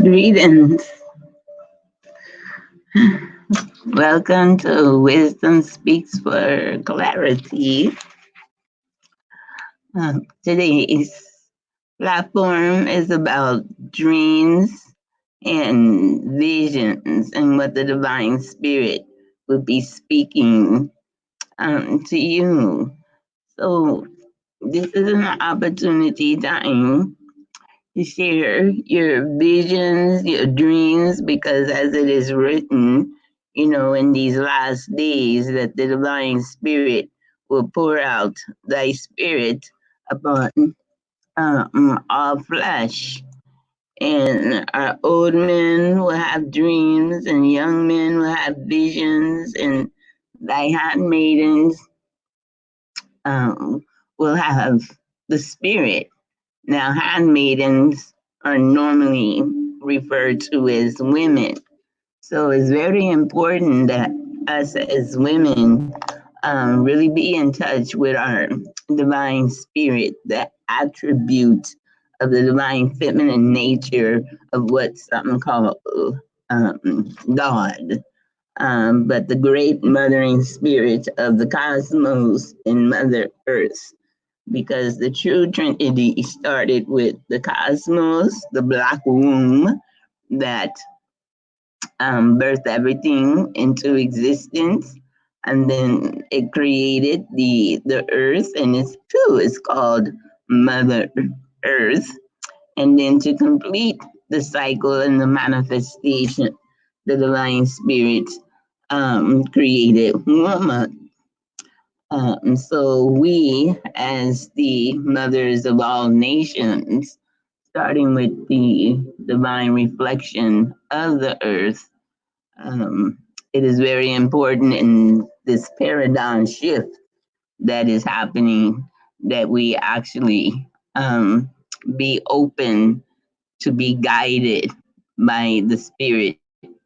Greetings. Welcome to Wisdom Speaks for Clarity. Today's platform is about dreams and visions and what the Divine Spirit would be speaking to you. So, this is an opportunity time to share your visions, your dreams, because as it is written, in these last days, that the divine spirit will pour out thy spirit upon all flesh. And our old men will have dreams, and young men will have visions, and thy handmaidens um, will have the spirit. Now, handmaidens are normally referred to as women. So it's very important that us as women really be in touch with our divine spirit, the attribute of the divine feminine nature of what some call God. But the great mothering spirit of the cosmos and Mother Earth, because the true Trinity started with the cosmos, the black womb that birthed everything into existence, and then it created the earth, and it's true, it's called Mother Earth. And then to complete the cycle and the manifestation, the divine spirit created woman. So we, as the mothers of all nations, starting with the divine reflection of the earth, um, it is very important in this paradigm shift that is happening that we actually be open to be guided by the spirit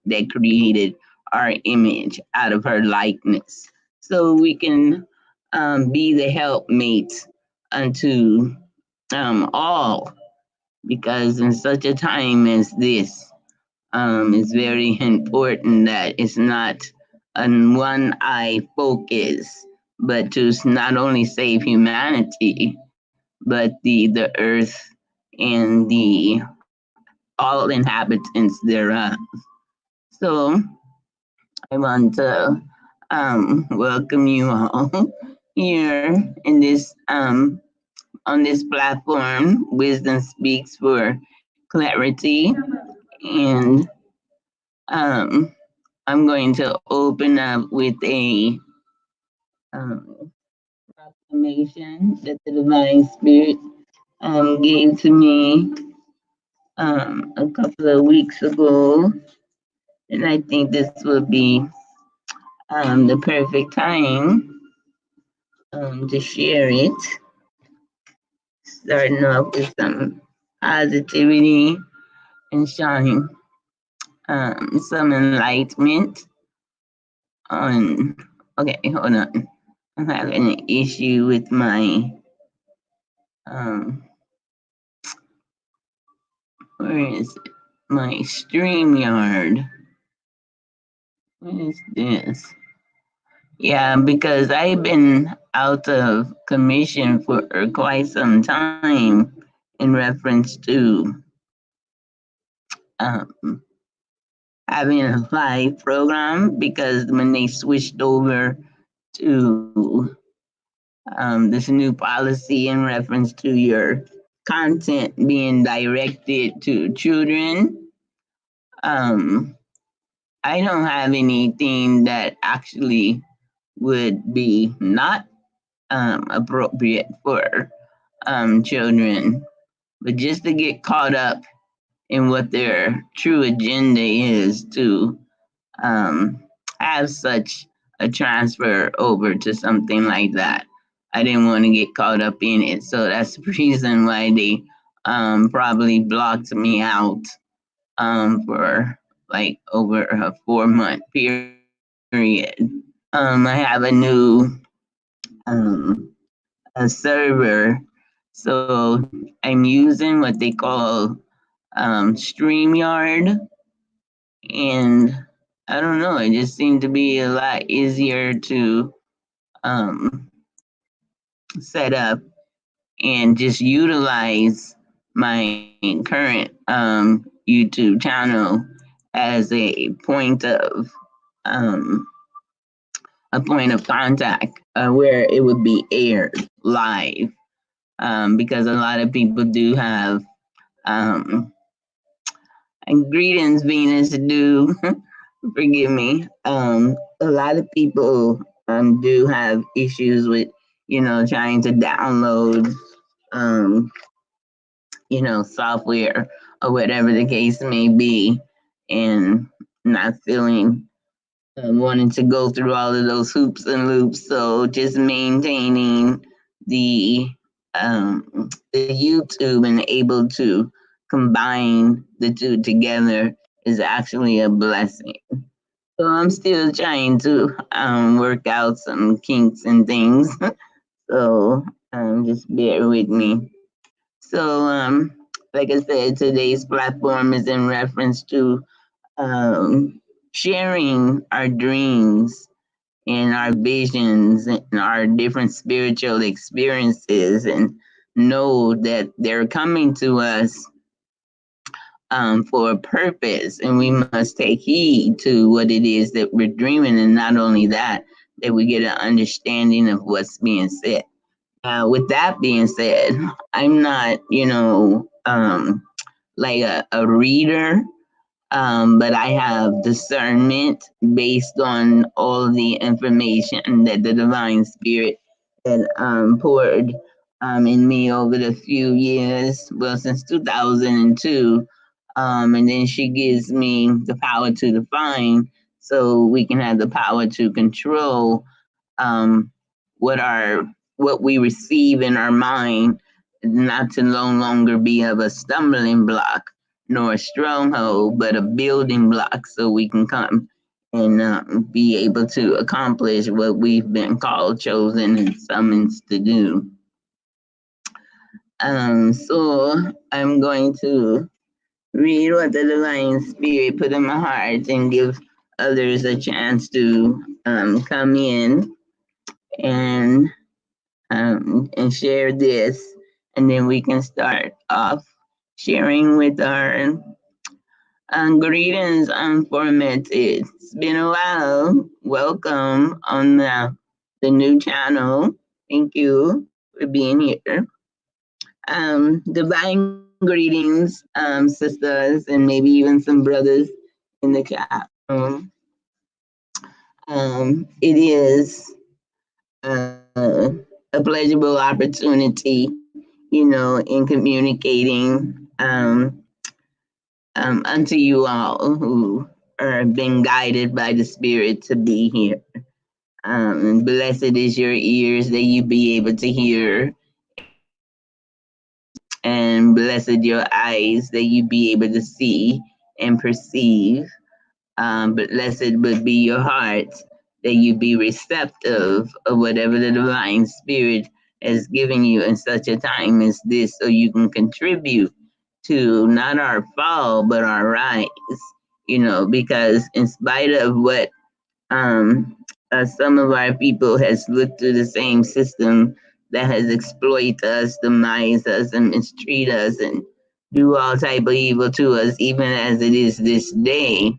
that created our image out of her likeness. So we can be the helpmate unto all, because in such a time as this, it's very important that it's not an one eye focus, but to not only save humanity, but the earth and the all inhabitants thereof. So I want to welcome you all here in this on this platform. Wisdom speaks for clarity, and um, I'm going to open up with a um, proclamation that the Divine Spirit gave to me a couple of weeks ago, and I think this will be the perfect time to share it, starting off with some positivity and showing some enlightenment on. Okay, hold on. I'm having an issue with my um, where is it? My StreamYard. What is this? Yeah, because I've been out of commission for quite some time in reference to um, having a live program, because when they switched over to this new policy in reference to your content being directed to children, um, I don't have anything that actually would be not appropriate for children, but just to get caught up in what their true agenda is to um, have such a transfer over to something like that. I didn't want to get caught up in it, so that's the reason why they probably blocked me out for like over a 4 month period. I have a new um, a server, so I'm using what they call StreamYard, and I don't know, it just seemed to be a lot easier to um, set up and just utilize my current YouTube channel as um, a point of contact where it would be aired live, because a lot of people do have um, and greetings Venus do forgive me. A lot of people do have issues with trying to download um, software or whatever the case may be, and not feeling wanting to go through all of those hoops and loops. So just maintaining the the YouTube and able to combine the two together is actually a blessing. So I'm still trying to work out some kinks and things. So just bear with me. So like I said, today's platform is in reference to um, sharing our dreams and our visions and our different spiritual experiences, and know that they're coming to us for a purpose, and we must take heed to what it is that we're dreaming, and not only that, that we get an understanding of what's being said. With that being said, I'm not, like a reader, but I have discernment based on all the information that the divine spirit had poured in me over the few years, well, since 2002. And then she gives me the power to define so we can have the power to control um, what our what we receive in our mind, not to no longer be of a stumbling block nor a stronghold, but a building block, so we can come and be able to accomplish what we've been called, chosen, and summoned to do. So I'm going to read what the divine spirit put in my heart and give others a chance to come in and share this, and then we can start off sharing with our greetings unformatted. It's been a while. Welcome on the new channel. Thank you for being here. Divine greetings, sisters, and maybe even some brothers in the chat room. It is a pleasurable opportunity, in communicating unto you all who are being guided by the Spirit to be here. And blessed is your ears that you be able to hear, and blessed your eyes that you be able to see and perceive. But blessed would be your heart that you be receptive of whatever the divine spirit has given you in such a time as this, so you can contribute to not our fall but our rise. Because in spite of what um, some of our people has looked through the same system that has exploited us, demise us, and mistreat us, and do all type of evil to us, even as it is this day.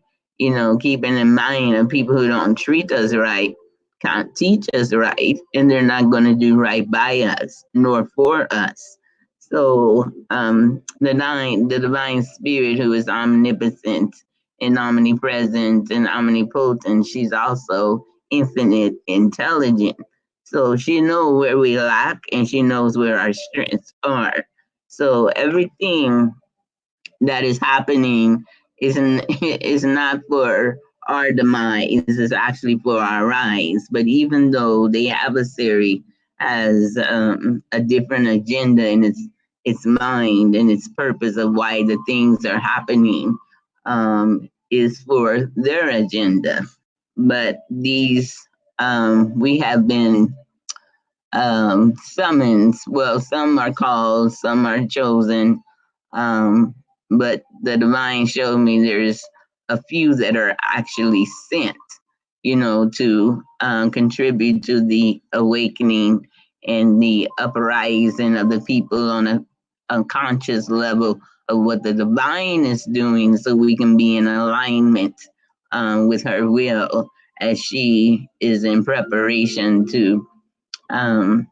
Keeping in mind that people who don't treat us right can't teach us right, and they're not going to do right by us nor for us. So the divine spirit, who is omnipotent and omnipresent and omnipotent, she's also infinite intelligent. So she knows where we lack, and she knows where our strengths are. So everything that is happening isn't is not for our demise, is actually for our rise. But even though the adversary has a different agenda in its mind and its purpose of why the things are happening, is for their agenda. But these we have been summons. Well, some are called, some are chosen, um, but the divine showed me there's a few that are actually sent, to contribute to the awakening and the uprising of the people on a unconscious level of what the divine is doing, so we can be in alignment with her will as she is in preparation to um,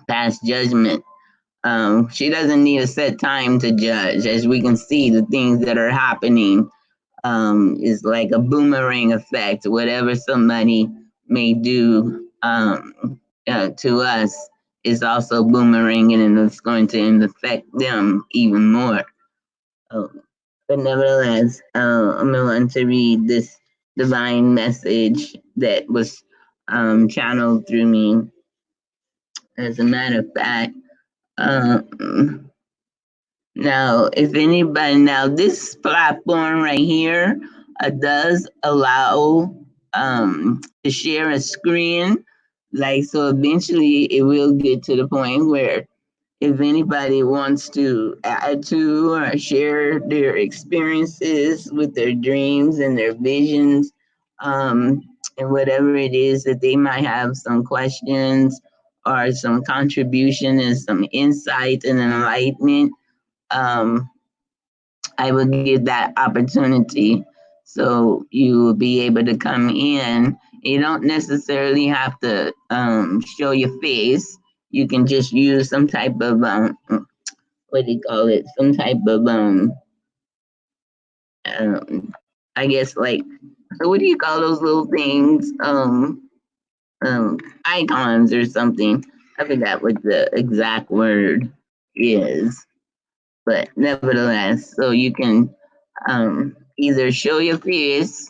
pass judgment. She doesn't need a set time to judge. As we can see, the things that are happening is like a boomerang effect. Whatever somebody may do to us is also boomeranging, and it's going to affect them even more. Um, but nevertheless, I'm going to read this divine message that was channeled through me. As a matter of fact, um, now, if anybody, now this platform right here does allow to share a screen. Like, so eventually it will get to the point where if anybody wants to add to or share their experiences with their dreams and their visions, um, and whatever it is that they might have some questions or some contribution and some insight and enlightenment, um, I will give that opportunity. So you will be able to come in. You don't necessarily have to show your face. You can just use some type of what do you call it? Some type of um I guess like, what do you call those little things? Icons or something. I forgot what the exact word is, but nevertheless, so you can either show your face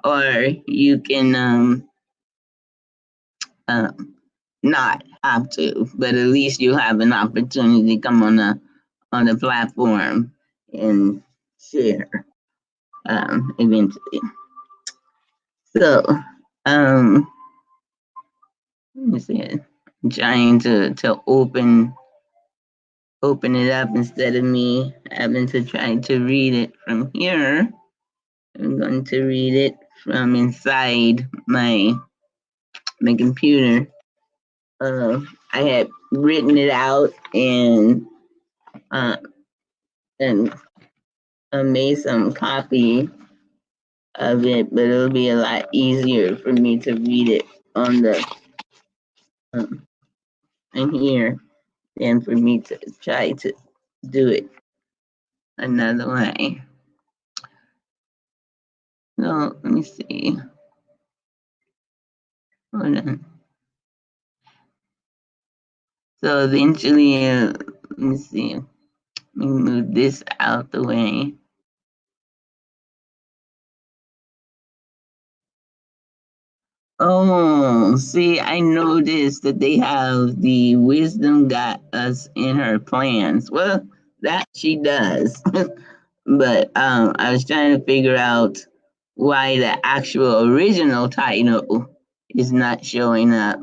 or you can not have to, but at least you have an opportunity to come on the platform and share eventually. So let me see. I'm trying to open it up instead of me having to try to read it from here. I'm going to read it from inside my computer. I had written it out uh, and made some copy of it, but it'll be a lot easier for me to read it on the um, in here than for me to try to do it another way. So let me see. Hold on. So eventually, let me see. Let me move this out the way. Oh, see, I noticed that they have the wisdom got us in her plans. Well, that she does. But I was trying to figure out why the actual original title is not showing up,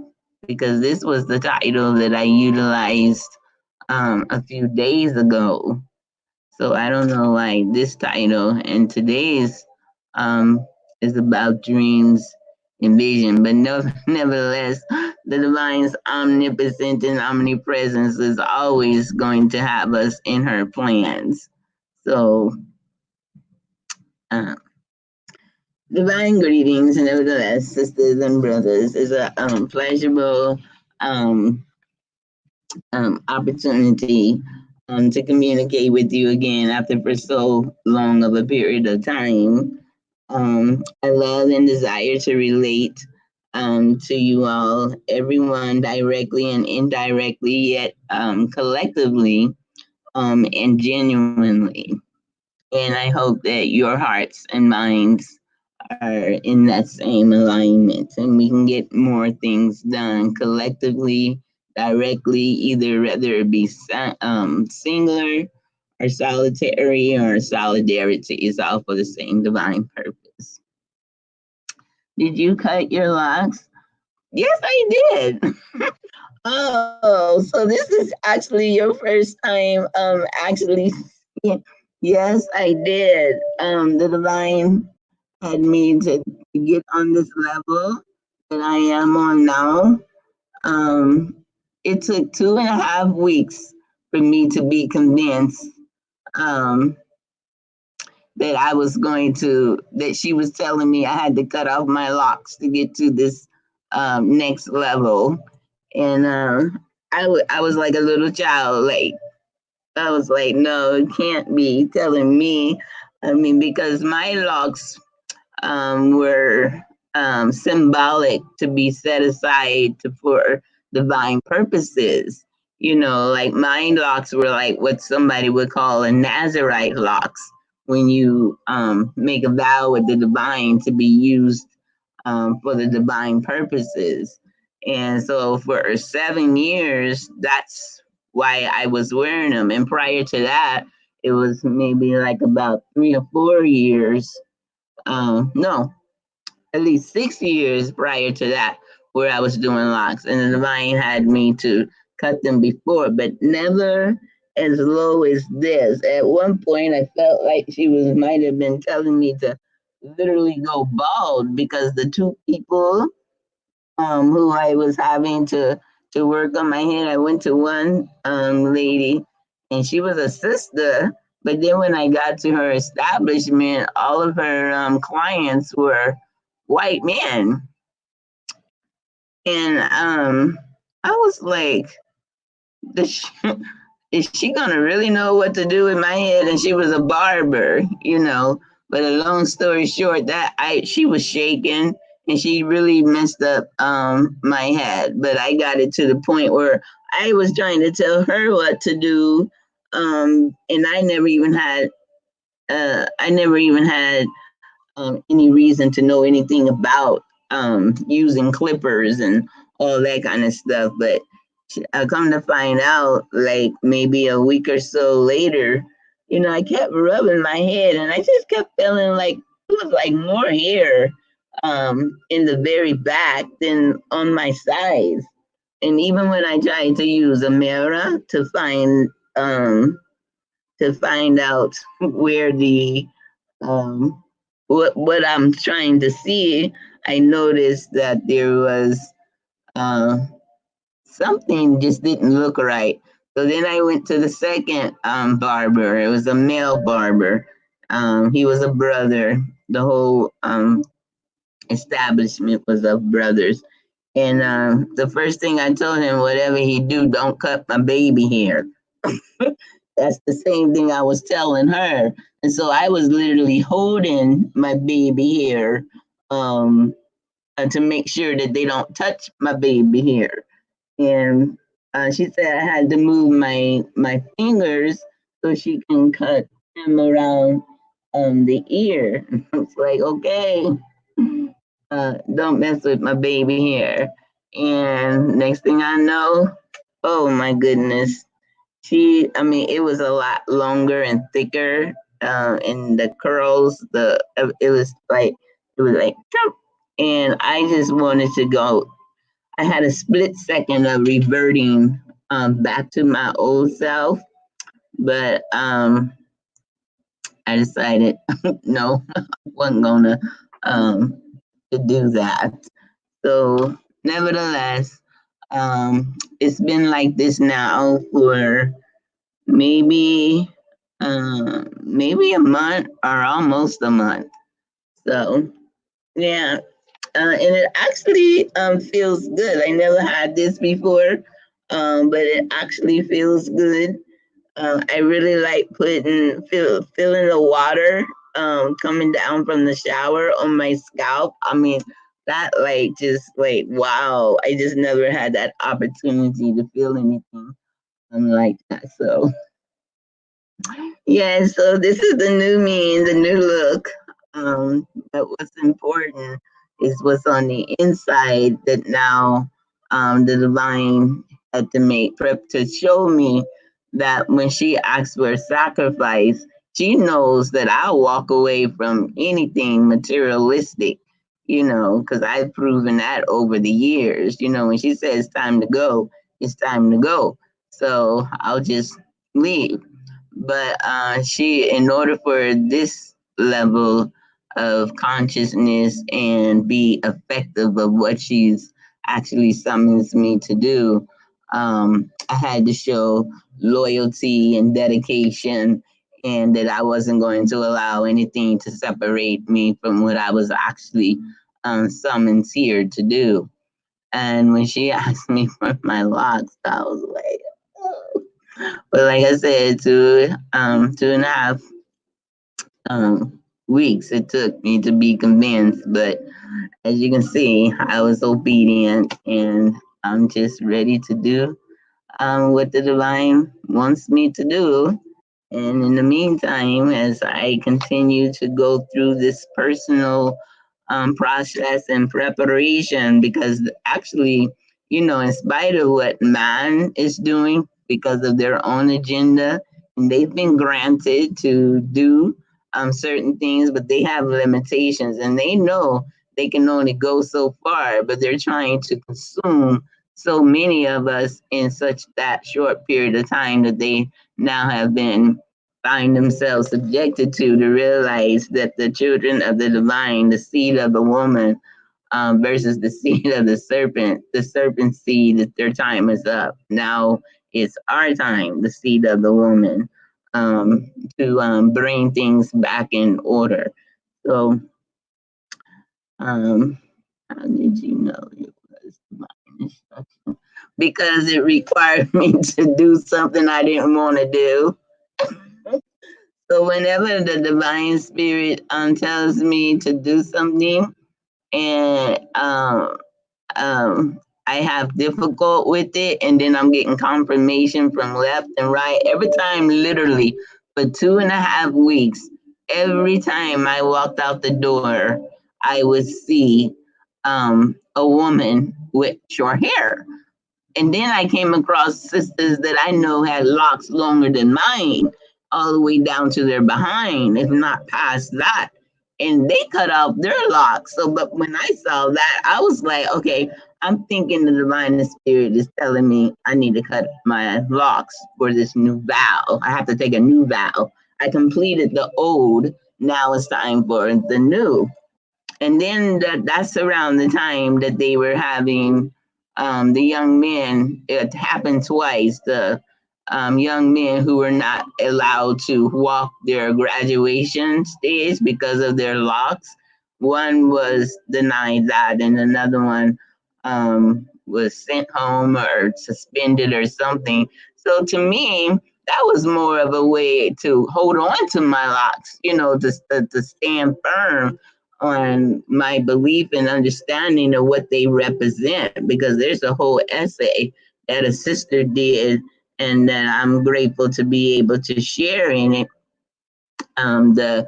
because this was the title that I utilized a few days ago. So I don't know why this title and today's um, is about dreams and vision, but no, nevertheless, the divine's omnipotent and omnipresence is always going to have us in her plans. So, uh, divine greetings, nevertheless, sisters and brothers. It's a pleasurable um, opportunity to communicate with you again after for so long of a period of time. I love and desire to relate to you all, everyone directly and indirectly, yet collectively and genuinely. And I hope that your hearts and minds are in that same alignment and we can get more things done collectively, directly, either whether it be singular or solitary or solidarity is all for the same divine purpose. Did you cut your locks? Yes, I did. Oh, so this is actually your first time actually Yes, I did. The divine had me to get on this level that I am on now. Um, it took 2.5 weeks for me to be convinced um, that I was going to, that she was telling me I had to cut off my locks to get to this next level. And I was like a little child, like, I was like, no, it can't be telling me. I mean, because my locks were symbolic to be set aside for divine purposes. You know, like mind locks were like what somebody would call a Nazarite locks when you make a vow with the divine to be used for the divine purposes. And so for 7 years, that's why I was wearing them. And prior to that, it was maybe like about 3 or 4 years. No, at least 6 years prior to that, where I was doing locks. And the divine had me to cut them before, but never as low as this. At one point, I felt like she was might have been telling me to literally go bald because the two people who I was having to work on my head. I went to one lady, and she was a sister. But then when I got to her establishment, all of her clients were white men, and I was like, "Does she, is she gonna really know what to do with my head?" And she was a barber, you know. But a long story short, that I she was shaking and she really messed up my head. But I got it to the point where I was trying to tell her what to do, and I never even had any reason to know anything about using clippers and all that kind of stuff. But I come to find out, like maybe a week or so later, you know, I kept rubbing my head and I just kept feeling like it was like more hair in the very back than on my sides. And even when I tried to use a mirror um, to find out where the um, what I'm trying to see, I noticed that there was uh, something just didn't look right. So then I went to the second barber. It was a male barber. He was a brother. The whole establishment was of brothers. And the first thing I told him, whatever he do, don't cut my baby hair. That's the same thing I was telling her. And so I was literally holding my baby hair um, to make sure that they don't touch my baby hair. And she said I had to move my fingers so she can cut him around the ear. It's like, okay, don't mess with my baby hair. And next thing I know, oh my goodness, I mean, it was a lot longer and thicker, and the curls, it was like, and I just wanted to go. I had a split second of reverting back to my old self, but I decided no, I wasn't gonna um, to do that. So, nevertheless, it's been like this now for maybe maybe a month or almost a month. So yeah, and it actually feels good. I never had this before, but it actually feels good. I really like feeling the water coming down from the shower on my scalp. I mean, that like just like wow! I just never had that opportunity to feel anything like that. So yeah, so this is the new me and the new look. But what's important is what's on the inside that now the divine had to make prep to show me that when she asks for a sacrifice, she knows that I'll walk away from anything materialistic, you know, because I've proven that over the years. You know, when she says time to go, it's time to go. So I'll just leave. But she, in order for this level of consciousness and be effective of what she's actually summons me to do, I had to show loyalty and dedication, and that I wasn't going to allow anything to separate me from what I was actually summoned here to do. And when she asked me for my locks, I was like, oh. But like I said, 2.5 weeks it took me to be convinced. But as you can see, I was obedient, and I'm just ready to do what the divine wants me to do. And in the meantime, as I continue to go through this personal process and preparation, because actually, in spite of what man is doing because of their own agenda, and they've been granted to do certain things, but they have limitations, and they know they can only go so far, but they're trying to consume so many of us in such that short period of time that they now have been find themselves subjected to realize that the children of the divine, the seed of the woman, versus the seed of the serpent seed, that their time is up. Now it's our time, the seed of the woman, um, to bring things back in order. So, um, how did you know it was divine instruction? Because it required me to do something I didn't want to do. So whenever the divine spirit tells me to do something, and I have difficult with it, and then I'm getting confirmation from left and right every time, literally for 2.5 weeks. Every time I walked out the door, I would see a woman with short hair. And then I came across sisters that I know had locks longer than mine, all the way down to their behind, if not past that. And they cut off their locks. So, but when I saw that, I was like, okay, I'm thinking the divine spirit is telling me I need to cut my locks for this new vow. I have to take a new vow. I completed the old. Now it's time for the new. And then that's around the time that they were having the young men. It happened twice. The young men who were not allowed to walk their graduation stage because of their locks. One was denied that, and another one was sent home or suspended or something. So to me, that was more of a way to hold on to my locks, to stand firm on my belief and understanding of what they represent, because there's a whole essay that a sister did, and that I'm grateful to be able to share in it, the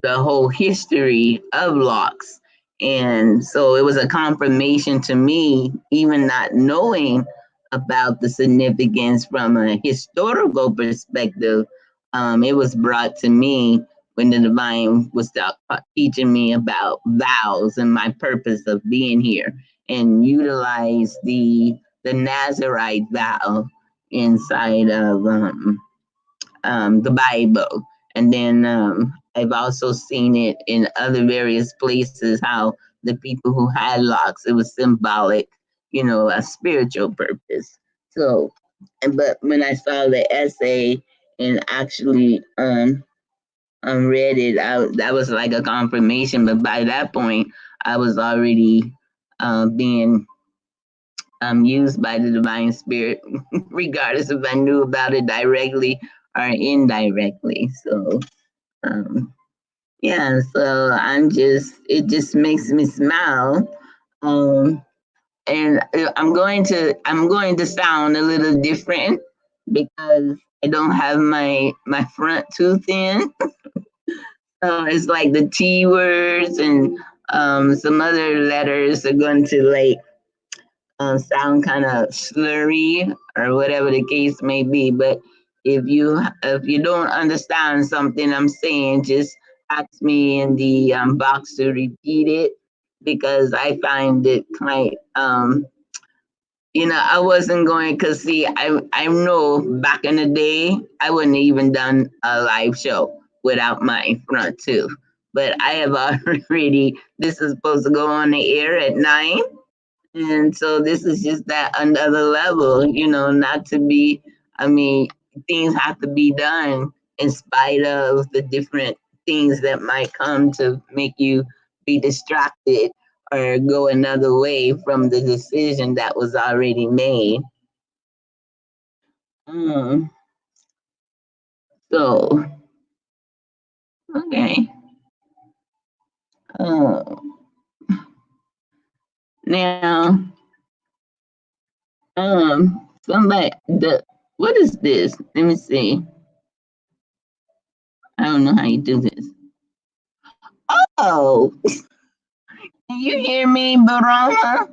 the whole history of locks. And so it was a confirmation to me, even not knowing about the significance from a historical perspective. It was brought to me when the divine was teaching me about vows and my purpose of being here, and utilize the Nazarite vow inside of the Bible. And then I've also seen it in other various places how the people who had locks, it was symbolic, a spiritual purpose. So, but when I saw the essay and actually read it, that was like a confirmation. But by that point, I was already being used by the divine spirit, regardless if I knew about it directly or indirectly. So, um, yeah, so it just makes me smile. Um, and I'm going to sound a little different because I don't have my front tooth in. So it's like the T words and some other letters are going to like sound kind of slurry or whatever the case may be. But if you don't understand something I'm saying, just ask me in the box to repeat it, because I find it I wasn't going because see, I know back in the day I wouldn't even done a live show without my front tooth. But I have already. This is supposed to go on the air at 9, and so this is just that another level. Not to be. I mean, things have to be done in spite of the different things that might come to make you be distracted or go another way from the decision that was already made. Mm, so, okay. Uh, Now, somebody, what is this? Let me see. I don't know how you do this. Oh, can you hear me, Barama?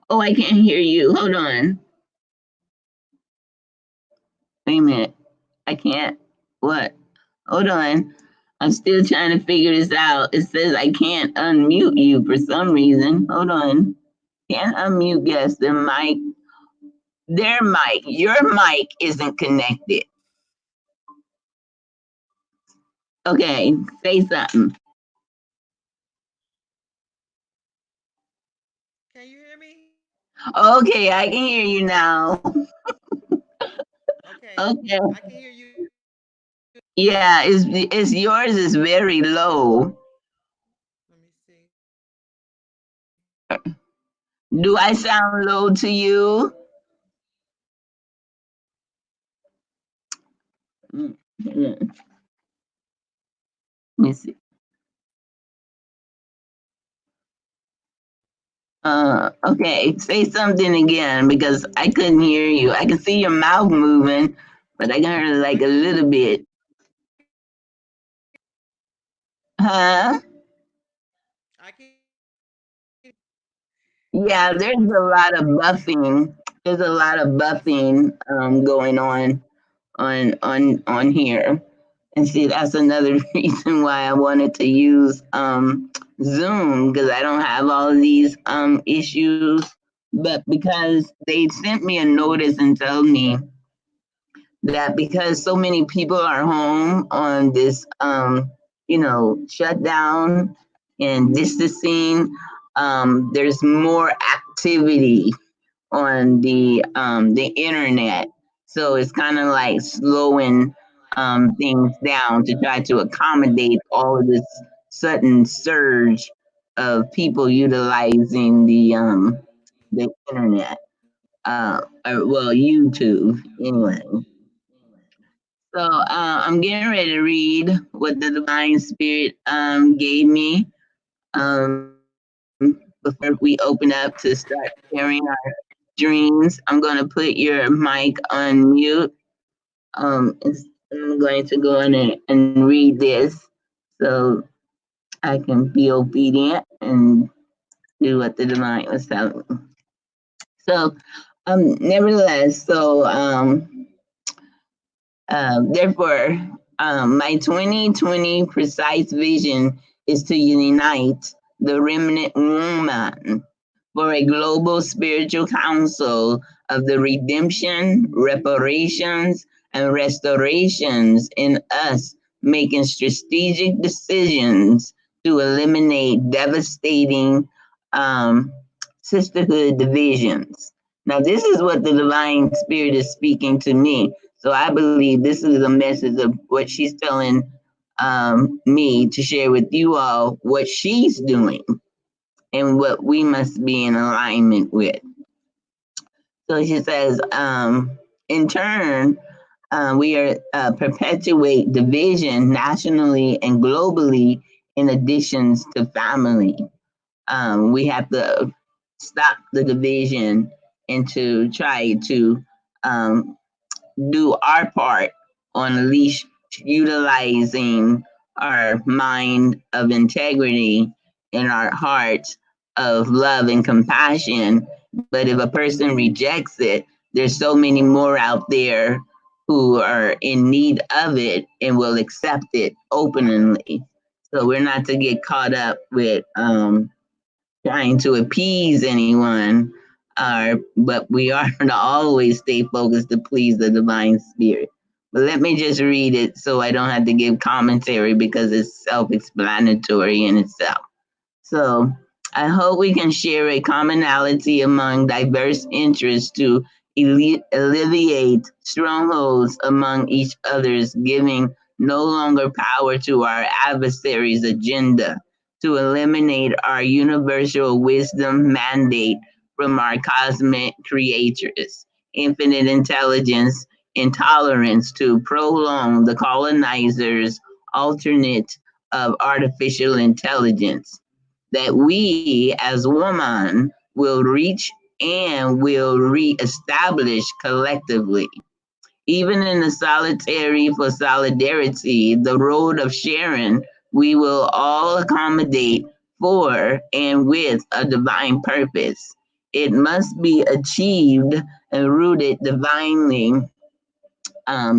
Oh, I can't hear you. Hold on. Wait a minute. I can't. What? Hold on. I'm still trying to figure this out. It says I can't unmute you for some reason. Hold on. Can't unmute guests. Your mic isn't connected. Okay, say something. Can you hear me? Okay, I can hear you now. Okay, Okay. I can hear you. Yeah, it's yours is very low. Let me see. Do I sound low to you? Let me see. Okay, say something again because I couldn't hear you. I can see your mouth moving, but I can hear like I a can little bit. Huh? I can Yeah, turn there's my a lot of phone. buffing. There's a lot of That's buffing going on here. And see, that's another reason why I wanted to use Zoom because I don't have all of these issues. But because they sent me a notice and told me that because so many people are home on this shutdown and distancing, there's more activity on the internet. So it's kind of like slowing things down to try to accommodate all of this sudden surge of people utilizing the internet. Or, well, YouTube anyway. So I'm getting ready to read what the divine spirit gave me before we open up to start sharing our dreams. I'm going to put your mic on mute. I'm going to go in and read this so I can be obedient and do what the divine was telling me. So, nevertheless, therefore, my 2020 precise vision is to unite the remnant woman for a global spiritual council of the redemption, reparations, and restorations in us, making strategic decisions to eliminate devastating um, sisterhood divisions. Now, this is what the divine spirit is speaking to me. So I believe this is a message of what she's telling me to share with you all what she's doing and what we must be in alignment with. So she says, in turn, we are perpetuate division nationally and globally in additions to family. We have to stop the division and to try to um, do our part on at least utilizing our mind of integrity and our heart of love and compassion. But if a person rejects it, there's so many more out there who are in need of it and will accept it openly. So we're not to get caught up with trying to appease anyone. but we are to always stay focused to please the divine spirit. But let me just read it so I don't have to give commentary because it's self-explanatory in itself. So I hope we can share a commonality among diverse interests to alleviate strongholds among each other's, giving no longer power to our adversary's agenda to eliminate our universal wisdom mandate from our cosmic creators, infinite intelligence, intolerance to prolong the colonizers' alternate of artificial intelligence that we as woman will reach and will reestablish collectively. Even in the solitary for solidarity, the road of sharing, we will all accommodate for and with a divine purpose. It must be achieved and rooted divinely,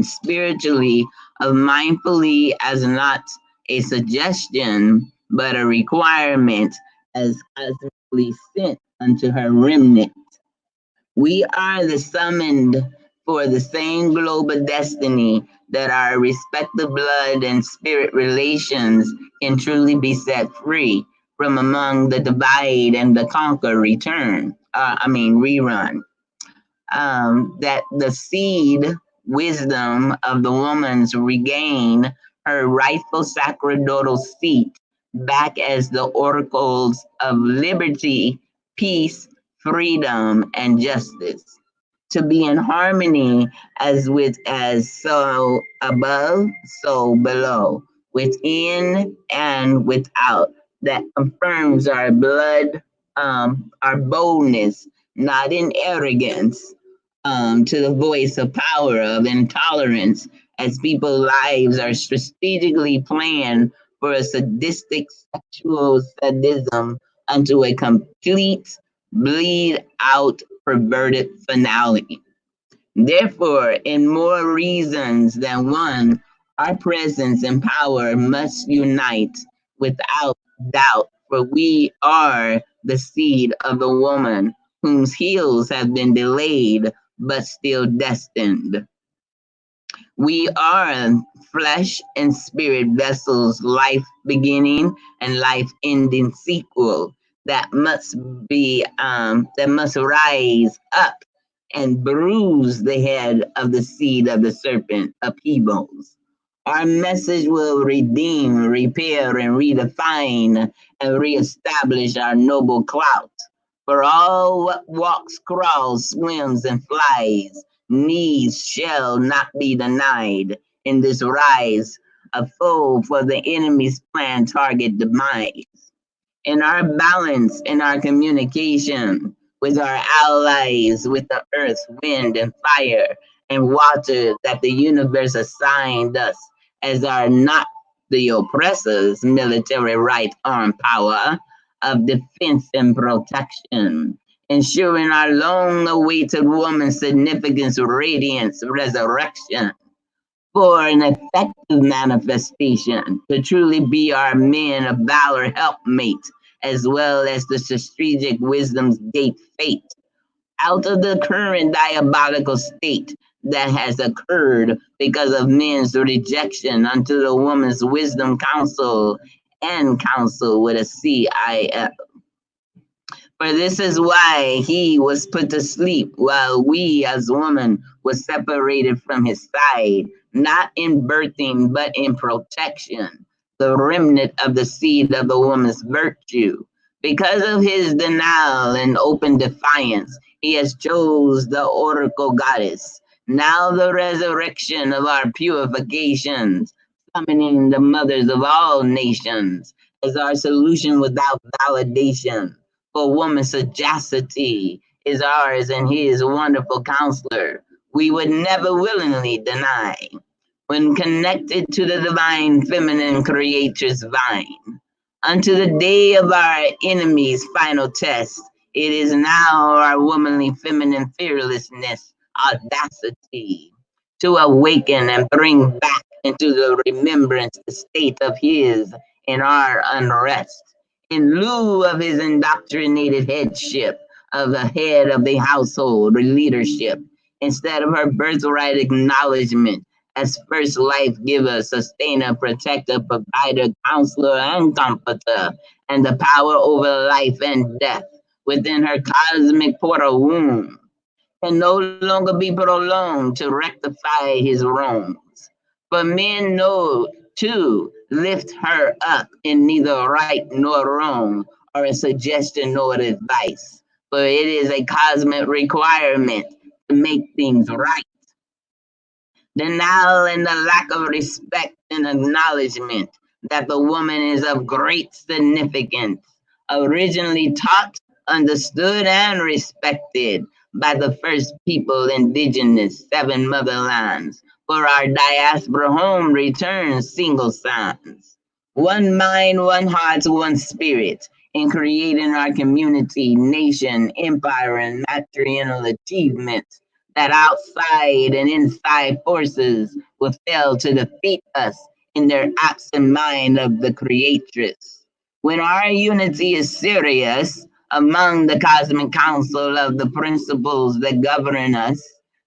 spiritually, of mindfully as not a suggestion, but a requirement as cosmically sent unto her remnant. We are the summoned for the same global destiny that our respective blood and spirit relations can truly be set free from among the divide and the conquer return. Rerun that the seed wisdom of the woman's regain her rightful sacerdotal seat back as the oracles of liberty, peace, freedom, and justice. To be in harmony as so above, so below, within and without. That confirms our boldness, not in arrogance, to the voice of power of intolerance as people's lives are strategically planned for a sadistic sexual sadism unto a complete bleed out perverted finality. Therefore, in more reasons than one, our presence and power must unite without doubt, for we are the seed of the woman whose heels have been delayed but still destined. We are flesh and spirit vessels, life beginning and life ending sequel that must rise up and bruise the head of the seed of the serpent upheavals. Our message will redeem, repair, and redefine and reestablish our noble clout. For all what walks, crawls, swims, and flies, needs shall not be denied in this rise, a foe for the enemy's planned target demise in our balance, in our communication with our allies, with the earth, wind, and fire, and water that the universe assigned us as our not the oppressor's military right arm power of defense and protection, ensuring our long awaited woman's significance, radiance, resurrection for an effective manifestation to truly be our men of valor helpmate, as well as the strategic wisdom's gate fate. Out of the current diabolical state that has occurred because of men's rejection unto the woman's wisdom counsel and counsel with a CIL. For this is why he was put to sleep, while we as woman was separated from his side, not in birthing, but in protection, the remnant of the seed of the woman's virtue. Because of his denial and open defiance, he has chose the oracle goddess. Now the resurrection of our purifications, summoning the mothers of all nations as our solution without validation for woman's sagacity is ours and he is a wonderful counselor. We would never willingly deny when connected to the divine feminine creator's vine. Unto the day of our enemy's final test, it is now our womanly feminine fearlessness, audacity to awaken and bring back into the remembrance the state of his in our unrest in lieu of his indoctrinated headship of the head of the household or leadership, instead of her birthright acknowledgement as first life giver, sustainer, protector, provider, counselor, and comforter, and the power over life and death within her cosmic portal womb can no longer be prolonged to rectify his wrongs. For men know to lift her up in neither right nor wrong, or a suggestion nor advice. For it is a cosmic requirement to make things right. Denial and the lack of respect and acknowledgement that the woman is of great significance, originally taught, understood, and respected by the first people indigenous seven motherlands, for our diaspora home returns single signs. One mind, one heart, one spirit in creating our community, nation, empire, and material achievements that outside and inside forces will fail to defeat us in their absent mind of the creatress. When our unity is serious among the cosmic council of the principles that govern us,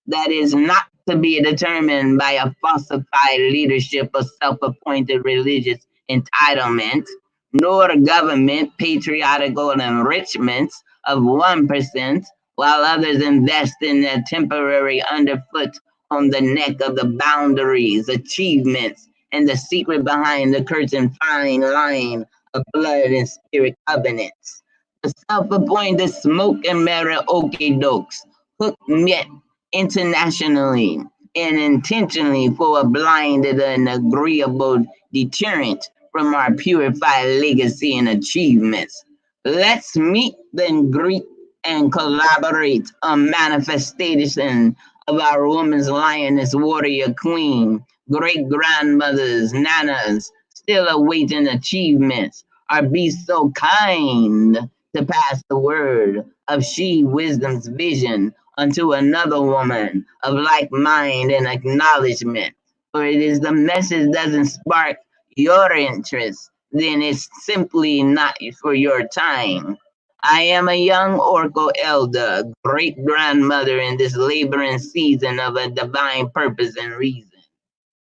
that is not to be determined by a falsified leadership or self appointed religious entitlement, nor government patriotical enrichments of 1%, while others invest in their temporary underfoot on the neck of the boundaries, achievements, and the secret behind the curtain fine line of blood and spirit covenants. The self-appointed smoke and mirror okie dokes, hook met internationally and intentionally for a blinded and agreeable deterrent from our purified legacy and achievements. Let's meet, then greet and collaborate on manifestation of our woman's lioness warrior queen, great grandmothers, nanas, still awaiting achievements, are be so kind to pass the word of she wisdom's vision unto another woman of like mind and acknowledgement. For it is the message doesn't spark your interest, then it's simply not for your time. I am a young Oracle elder, great grandmother in this laboring season of a divine purpose and reason.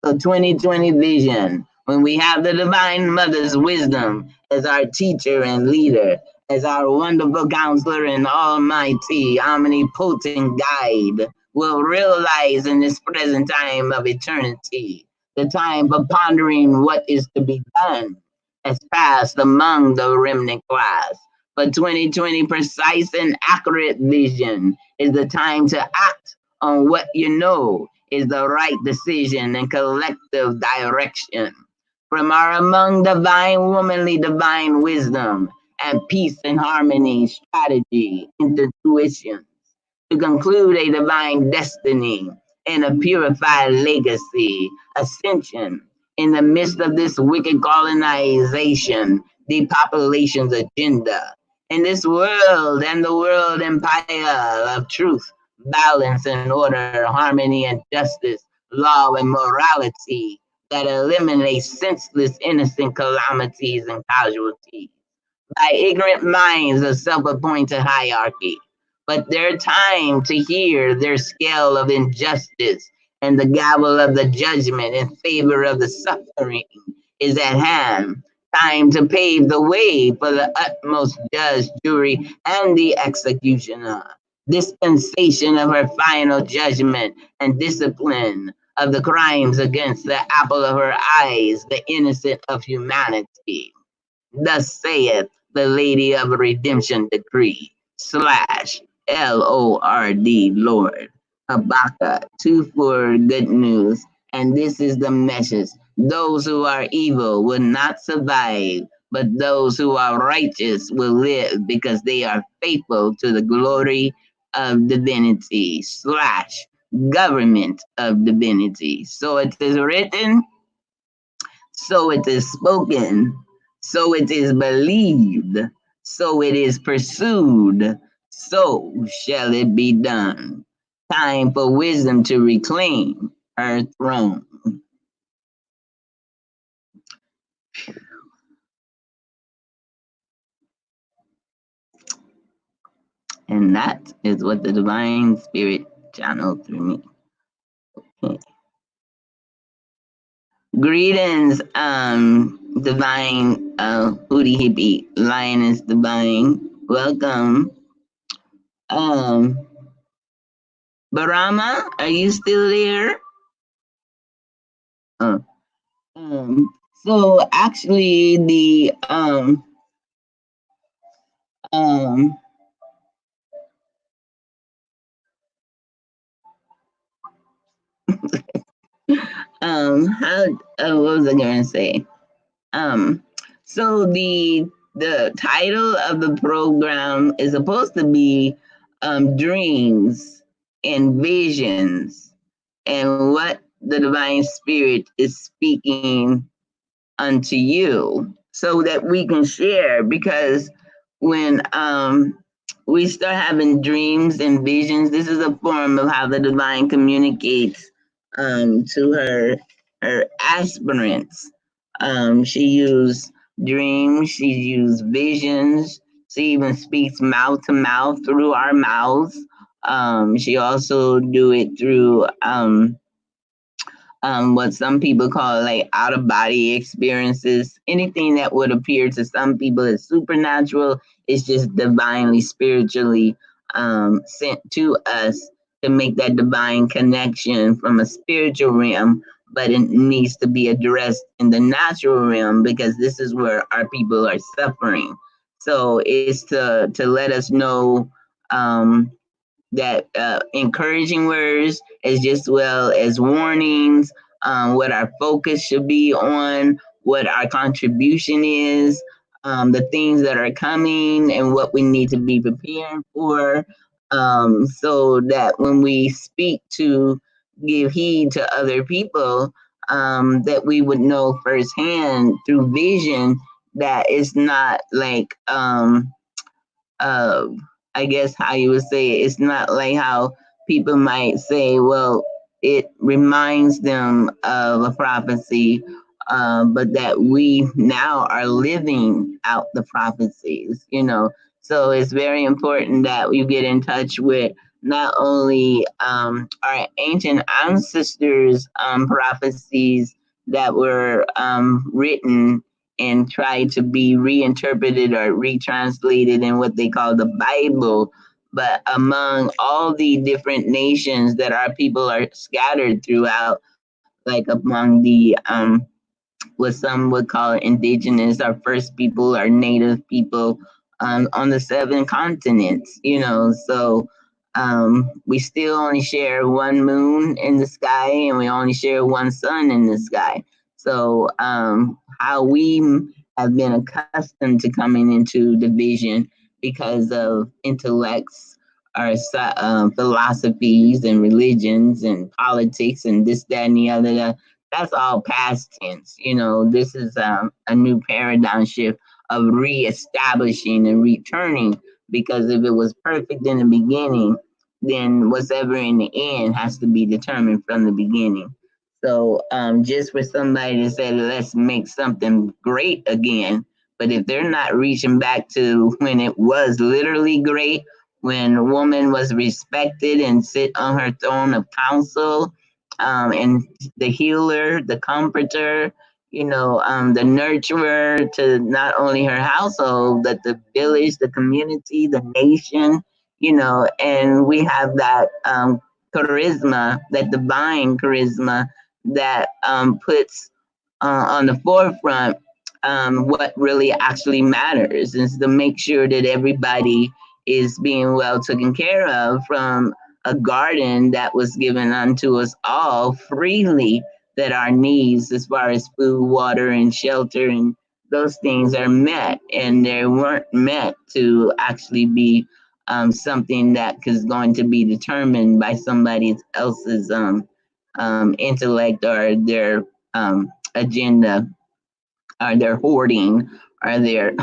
So 2020 vision, when we have the divine mother's wisdom as our teacher and leader, as our wonderful counselor and almighty, omnipotent guide, we'll realize in this present time of eternity, the time for pondering what is to be done has passed among the remnant class. But 2020 precise and accurate vision is the time to act on what you know is the right decision and collective direction. From our among divine, womanly, divine wisdom and peace and harmony, strategy, intuition, to conclude a divine destiny and a purified legacy, ascension in the midst of this wicked colonization, depopulation's agenda. In this world and the world empire of truth, balance and order, harmony and justice, law and morality that eliminates senseless innocent calamities and casualties by ignorant minds of self-appointed hierarchy. But their time to hear their scale of injustice and the gavel of the judgment in favor of the suffering is at hand. Time to pave the way for the utmost judge, jury, and the executioner. Dispensation of her final judgment and discipline of the crimes against the apple of her eyes, the innocent of humanity. Thus saith the Lady of Redemption Decree slash LORD Lord. Habakkuk 2:4 good news. And this is the message. Those who are evil will not survive, but those who are righteous will live because they are faithful to the glory of divinity slash government of divinity. So it is written, so it is spoken, so it is believed, so it is pursued, so shall it be done. Time for wisdom to reclaim her throne. And that is what the divine spirit channeled through me. Okay. Greetings, divine hootie hippie lioness divine. Welcome. Um, Barama, are you still there? Uh, so actually the um how what was I gonna say? Um, so the title of the program is supposed to be dreams and visions and what the divine spirit is speaking unto you so that we can share because when we start having dreams and visions, this is a form of how the divine communicates to her aspirants. She used dreams, she used visions, she even speaks mouth to mouth through our mouths. She also do it through what some people call like out of body experiences. Anything that would appear to some people as supernatural is just divinely, spiritually sent to us to make that divine connection from a spiritual realm. But it needs to be addressed in the natural realm because this is where our people are suffering. So it's to let us know that encouraging words as just well as warnings, what our focus should be on, what our contribution is, the things that are coming, and what we need to be prepared for, so that when we speak to give heed to other people, that we would know firsthand through vision that it's not like uh, I guess how you would say it. It's not like how people might say, well, it reminds them of a prophecy, but that we now are living out the prophecies. So it's very important that you get in touch with not only our ancient ancestors' prophecies that were written and try to be reinterpreted or retranslated in what they call the Bible. But among all the different nations that our people are scattered throughout, like among the what some would call indigenous, our first people, our native people, on the seven continents. So we still only share one moon in the sky and we only share one sun in the sky. So how we have been accustomed to coming into division because of intellects our philosophies and religions and politics and this, that, and the other. That's all past tense. This is a new paradigm shift of reestablishing and returning. Because if it was perfect in the beginning, then what's ever in the end has to be determined from the beginning. So just for somebody to say, let's make something great again, but if they're not reaching back to when it was literally great, when a woman was respected and sit on her throne of counsel, and the healer, the comforter, the nurturer to not only her household, but the village, the community, the nation. And we have that charisma, that divine charisma that puts on the forefront what really actually matters is to make sure that everybody is being well taken care of from a garden that was given unto us all freely, that our needs as far as food, water, and shelter and those things are met, and they weren't meant to actually be something that is going to be determined by somebody else's intellect or their agenda or their hoarding or their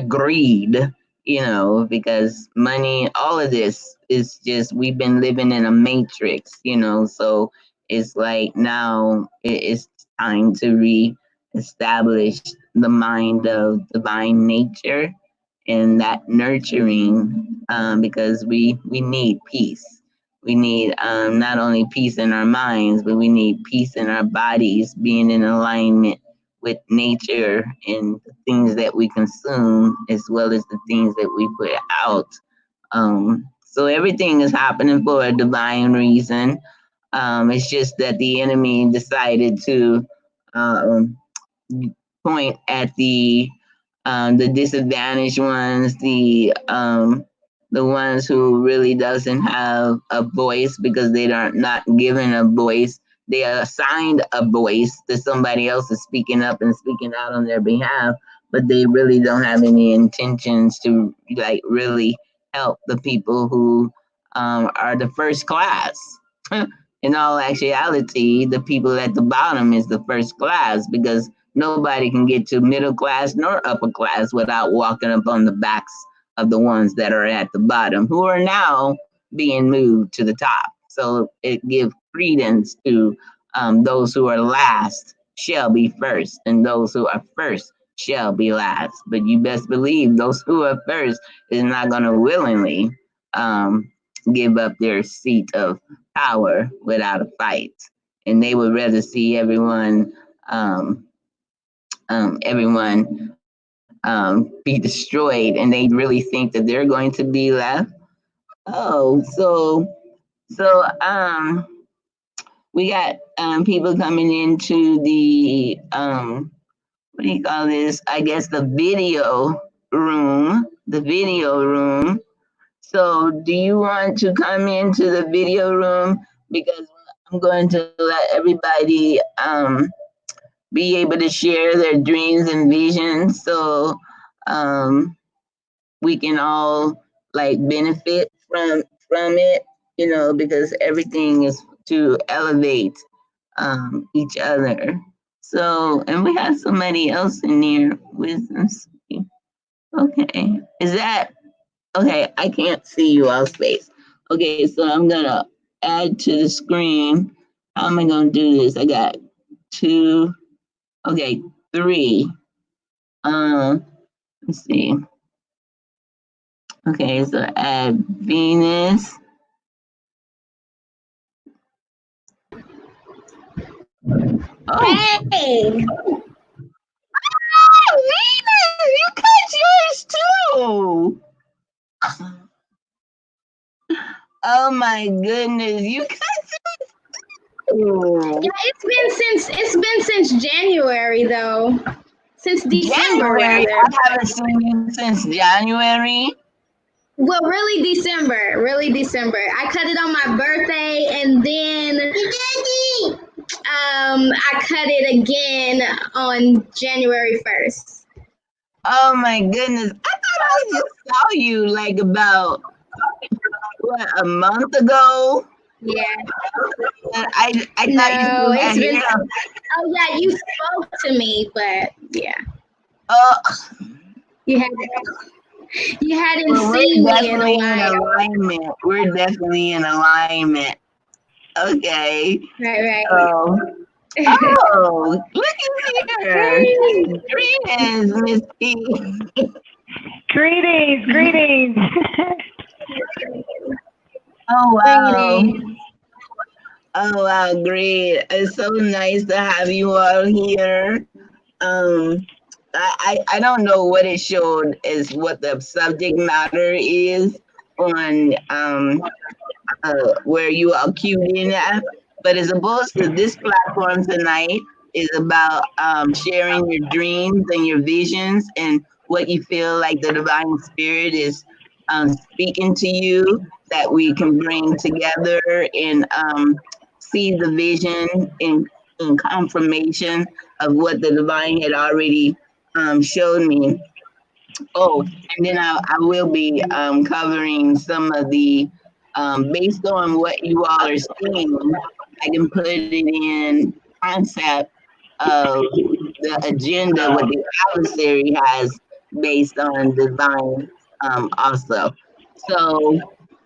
greed, because money, all of this is just we've been living in a matrix. So it's like now it's time to re-establish the mind of divine nature and that nurturing, because we need peace. We need not only peace in our minds, but we need peace in our bodies, being in alignment with nature and the things that we consume, as well as the things that we put out. So everything is happening for a divine reason. It's just that the enemy decided to um, point at the disadvantaged ones, the ones who really doesn't have a voice because they are not given a voice. They are assigned a voice to somebody else is speaking up and speaking out on their behalf, but they really don't have any intentions to like really help the people who are the first class. In all actuality, the people at the bottom is the first class because nobody can get to middle class nor upper class without walking up on the backs of the ones that are at the bottom, who are now being moved to the top. So it gives credence to those who are last shall be first, and those who are first shall be last. But you best believe those who are first is not going to willingly um, give up their seat of power without a fight, and they would rather see um, everyone be destroyed, and they really think that they're going to be left. Oh, so we got people coming into the what do you call this? I guess the video room. The video room. So, do you want to come into the video room? Because I'm going to let everybody be able to share their dreams and visions. So, um, we can all like benefit from it, because everything is to elevate each other. So, and we have somebody else in here with us. Okay, is that okay? I can't see you all space. Okay, so I'm gonna add to the screen. How am I gonna do this? I got two. Okay, three. Let's see. Okay, so add Venus. Oh, Hey, Venus, you cut yours too. Oh my goodness, you cut yours. yeah, it's been since January though, since December January. rather. I haven't seen you since January. Well, really December. I cut it on my birthday, and then I cut it again on January 1st. Oh my goodness, I thought I just saw you like about what, a month ago. Yeah. I thought you No, still it's had been. hair. Oh yeah, you spoke to me, but yeah, Oh, you had you hadn't well, seen we're me in a definitely in while. alignment. We're definitely in alignment. Okay. Right, So, right. oh, look at here. Hey, Greetings, Miss P. Greetings, greetings. Oh, wow. greetings. Oh, wow, great. It's so nice to have you all here. Um, I don't know what it showed is what the subject matter is on where you are queued in at, but as opposed to this platform tonight is about sharing your dreams and your visions and what you feel like the divine spirit is speaking to you that we can bring together and see the vision in confirmation of what the divine had already showed me. Oh, and then I will be covering some of the, based on what you all are seeing, I can put it in concept of the agenda, what the adversary has based on design also. So,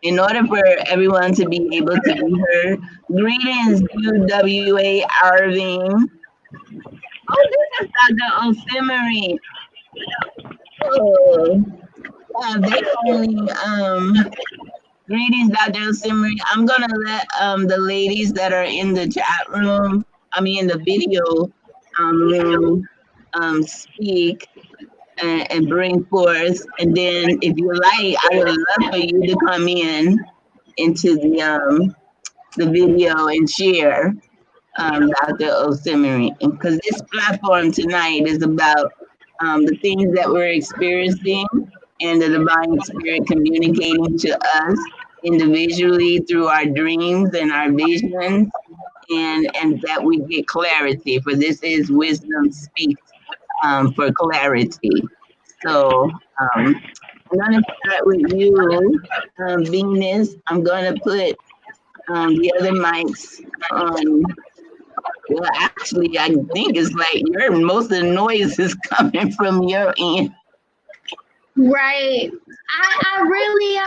in order for everyone to be able to be heard, greetings, UWA Irving. Oh, this is Dr. Osimiri. Oh. They only greetings, Dr. Osimri. I'm gonna let the ladies that are in the chat room, I mean in the video room, speak and bring forth. And then if you like, I would love for you to come in into the video and share, Dr. Osimiri, because this platform tonight is about the things that we're experiencing and the divine spirit communicating to us individually through our dreams and our visions, and that we get clarity. For this is wisdom speaks for clarity. So I'm gonna start with you, Venus. I'm gonna put the other mics on. Well, actually, I think it's like most of the noise is coming from your end. Right. I really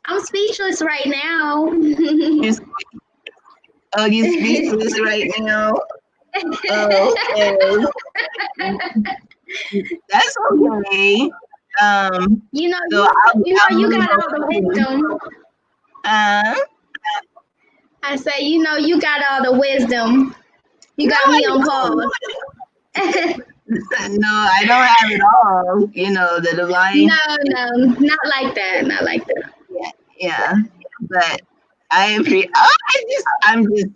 I'm speechless right now. You, oh, you speechless right now? Oh, okay. That's okay. You know, So I'll you move got all over the to wisdom. uh, I say, you got all the wisdom. You no, got me I on don't. pause. No, I don't have it all. You know, the divine. No, not like that. Not like that. Yeah. But I'm just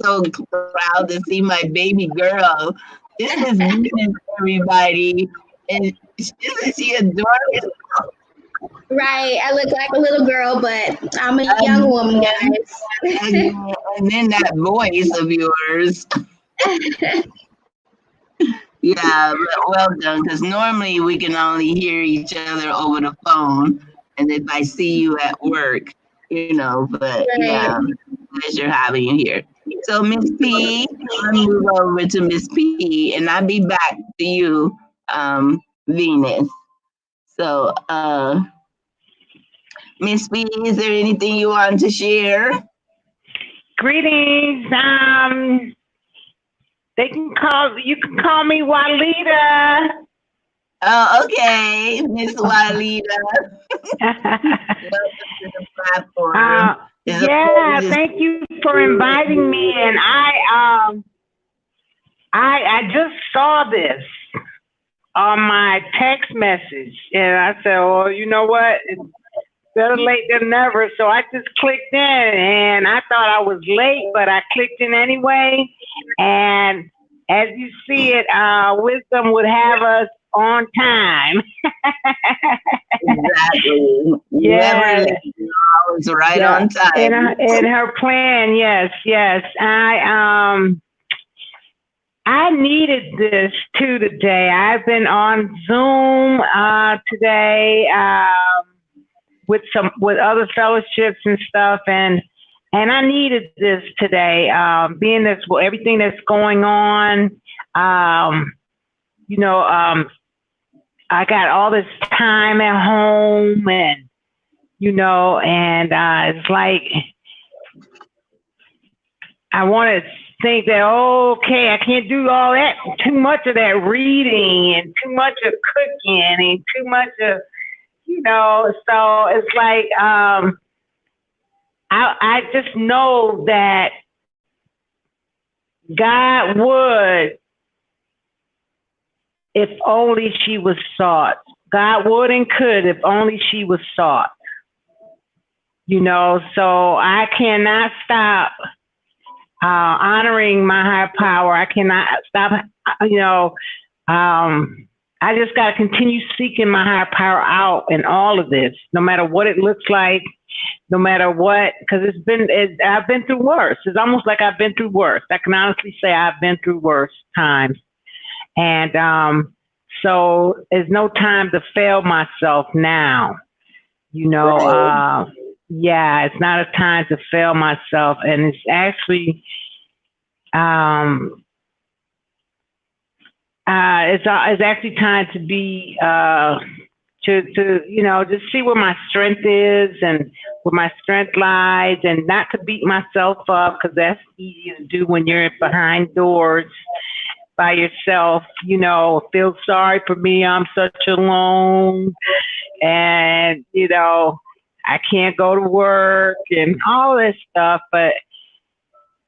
so proud to see my baby girl. This is Venus, everybody. And isn't she adorable? Right. I look like a little girl, but I'm a young Again, woman, guys. and then that voice of yours. Yeah, well done. Because normally we can only hear each other over the phone, and if I see you at work, you know. But Right. yeah, pleasure having you here. So Miss P, I'll move over to Miss P, and I'll be back to you, Venus. So, Miss P, is there anything you want to share? Greetings. You can call me Walida. Oh, okay, Miss Walida. Welcome to the platform. Yeah, thank you for inviting me. And I just saw this on my text message, and I said, well, you know what? It's better late than never. So I just clicked in, and I thought I was late, but I clicked in anyway. And as you see it, wisdom would have us on time. Exactly. Yeah. Never late. Always right on time. In her plan, yes. I needed this too today. I've been on Zoom today with other fellowships and stuff, and I needed this today. Being this everything that's going on, I got all this time at home, and it's like I want to think that, okay, I can't do all that, too much of that reading and too much of cooking and too much of, so it's like, I just know that God would, if only she was sought. God would and could if only she was sought. So I cannot stop honoring my higher power. I cannot stop, I just got to continue seeking my higher power out in all of this, no matter what it looks like, no matter what, because I've been through worse. It's almost like I've been through worse. I can honestly say I've been through worse times. And so there's no time to fail myself now. Yeah, it's not a time to fail myself. And it's actually, it's actually time to be, just see where my strength is and where my strength lies, and not to beat myself up, because that's easy to do when you're behind doors. by yourself, feel sorry for me. I'm such alone. And, I can't go to work and all this stuff. But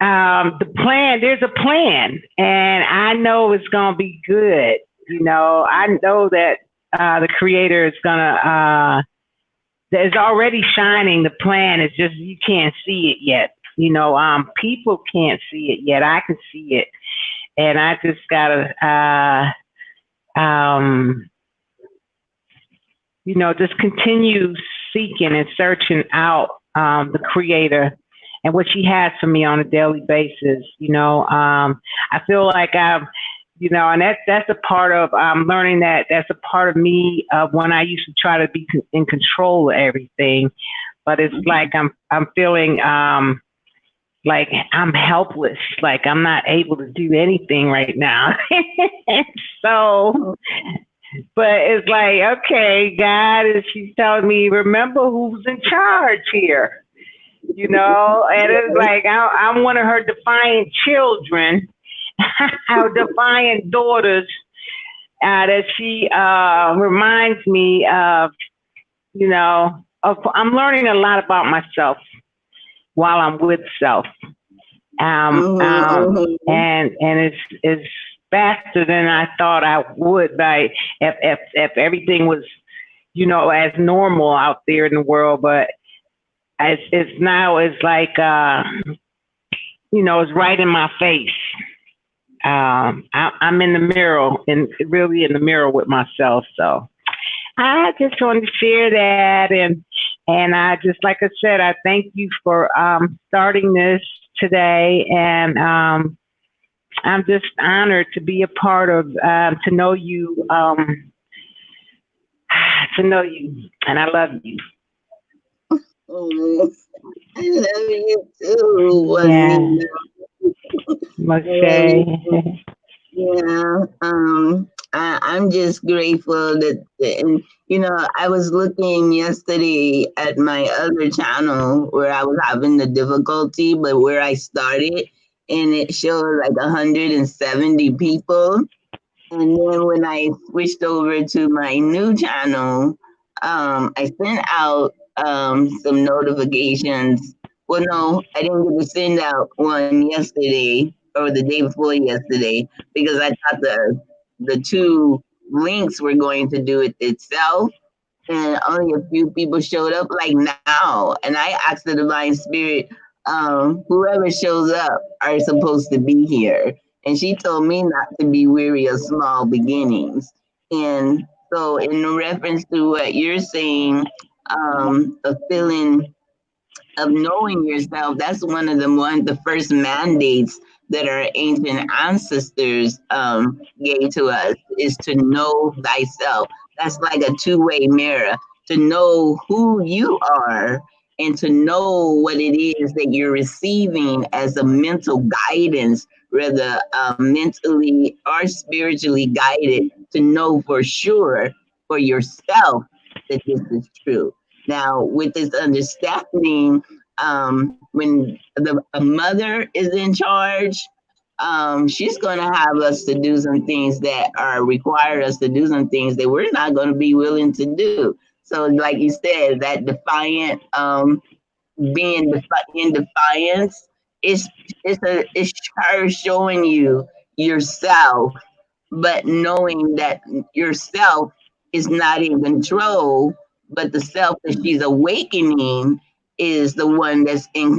there's a plan. And I know it's going to be good. I know that the creator is going to, is already shining. The plan is just, you can't see it yet. People can't see it yet. I can see it. And I just gotta, just continue seeking and searching out the creator and what she has for me on a daily basis. I feel like and that's a part of learning that's a part of me when I used to try to be in control of everything, but it's like I'm feeling like I'm helpless, like I'm not able to do anything right now. So, but it's like, okay, God, and she's telling me, remember who's in charge here, and it's like, I'm one of her defiant children, our defiant daughters, that she reminds me of, I'm learning a lot about myself while I'm with self. And it's faster than I thought I would. Like if everything was, as normal out there in the world, but it's now it's like, it's right in my face. I'm in the mirror and really in the mirror with myself. So I just wanted to share that, and I just, like I said, I thank you for starting this today, and I'm just honored to be a part of, to know you, and I love you. Oh, I love you too, Yeah, Juanita. Moshe. Yeah, I'm just grateful that, and I was looking yesterday at my other channel where I was having the difficulty, but where I started, and it showed like 170 people. And then when I switched over to my new channel, I sent out some notifications. Well, no, I didn't get to send out one yesterday or the day before yesterday because I thought the two links were going to do it itself, and only a few people showed up like now. And I asked the divine spirit, whoever shows up are supposed to be here. And she told me not to be weary of small beginnings. And so, in reference to what you're saying, a feeling of knowing yourself, that's the first mandates that our ancient ancestors gave to us, is to know thyself. That's like a two-way mirror, to know who you are and to know what it is that you're receiving as a mental guidance, whether mentally or spiritually guided, to know for sure for yourself that this is true. Now, with this understanding, when a mother is in charge, she's going to have us to do some things that are require us to do some things that we're not going to be willing to do. So, like you said, that defiant, in defiance, it's her showing you yourself, but knowing that yourself is not in control, but the self that she's awakening is the one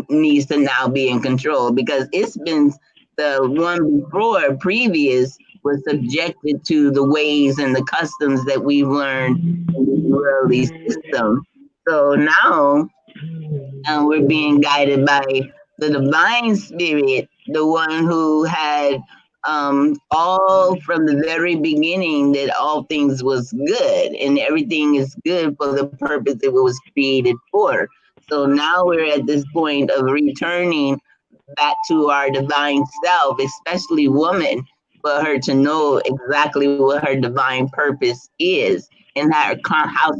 needs to now be in control, because it's been the one before previous was subjected to the ways and the customs that we've learned in this worldly system. So now we're being guided by the divine spirit, the one who had all from the very beginning that all things was good and everything is good for the purpose it was created for. So now we're at this point of returning back to our divine self, especially woman, for her to know exactly what her divine purpose is and how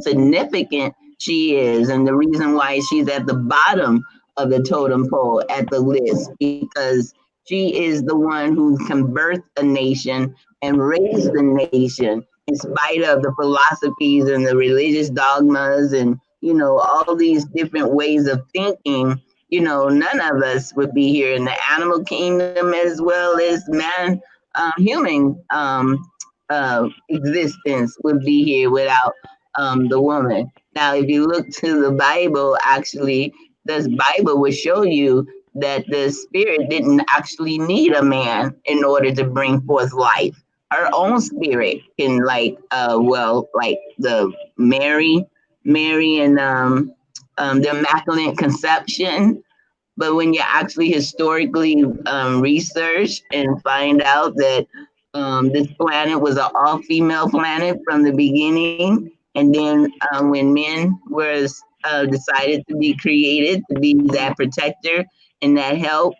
significant she is, and the reason why she's at the bottom of the totem pole at the list, because She is the one who can birth a nation and raise the nation in spite of the philosophies and the religious dogmas and, all these different ways of thinking. None of us would be here in the animal kingdom as well as man, human existence would be here without the woman. Now, if you look to the Bible, actually, this Bible will show you that the spirit didn't actually need a man in order to bring forth life. Her own spirit can, like the Mary and the Immaculate Conception. But when you actually historically research and find out that this planet was an all-female planet from the beginning, and then when men was decided to be created to be that protector and that help,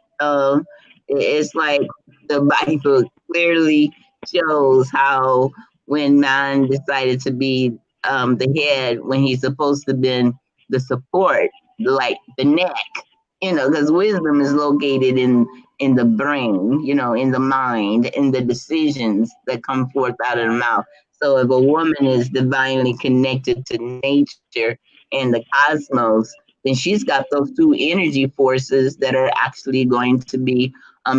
it's like the Bible clearly shows how when man decided to be the head when he's supposed to been the support, like the neck, because wisdom is located in the brain, in the mind, in the decisions that come forth out of the mouth. So if a woman is divinely connected to nature and the cosmos, then she's got those two energy forces that are actually going to be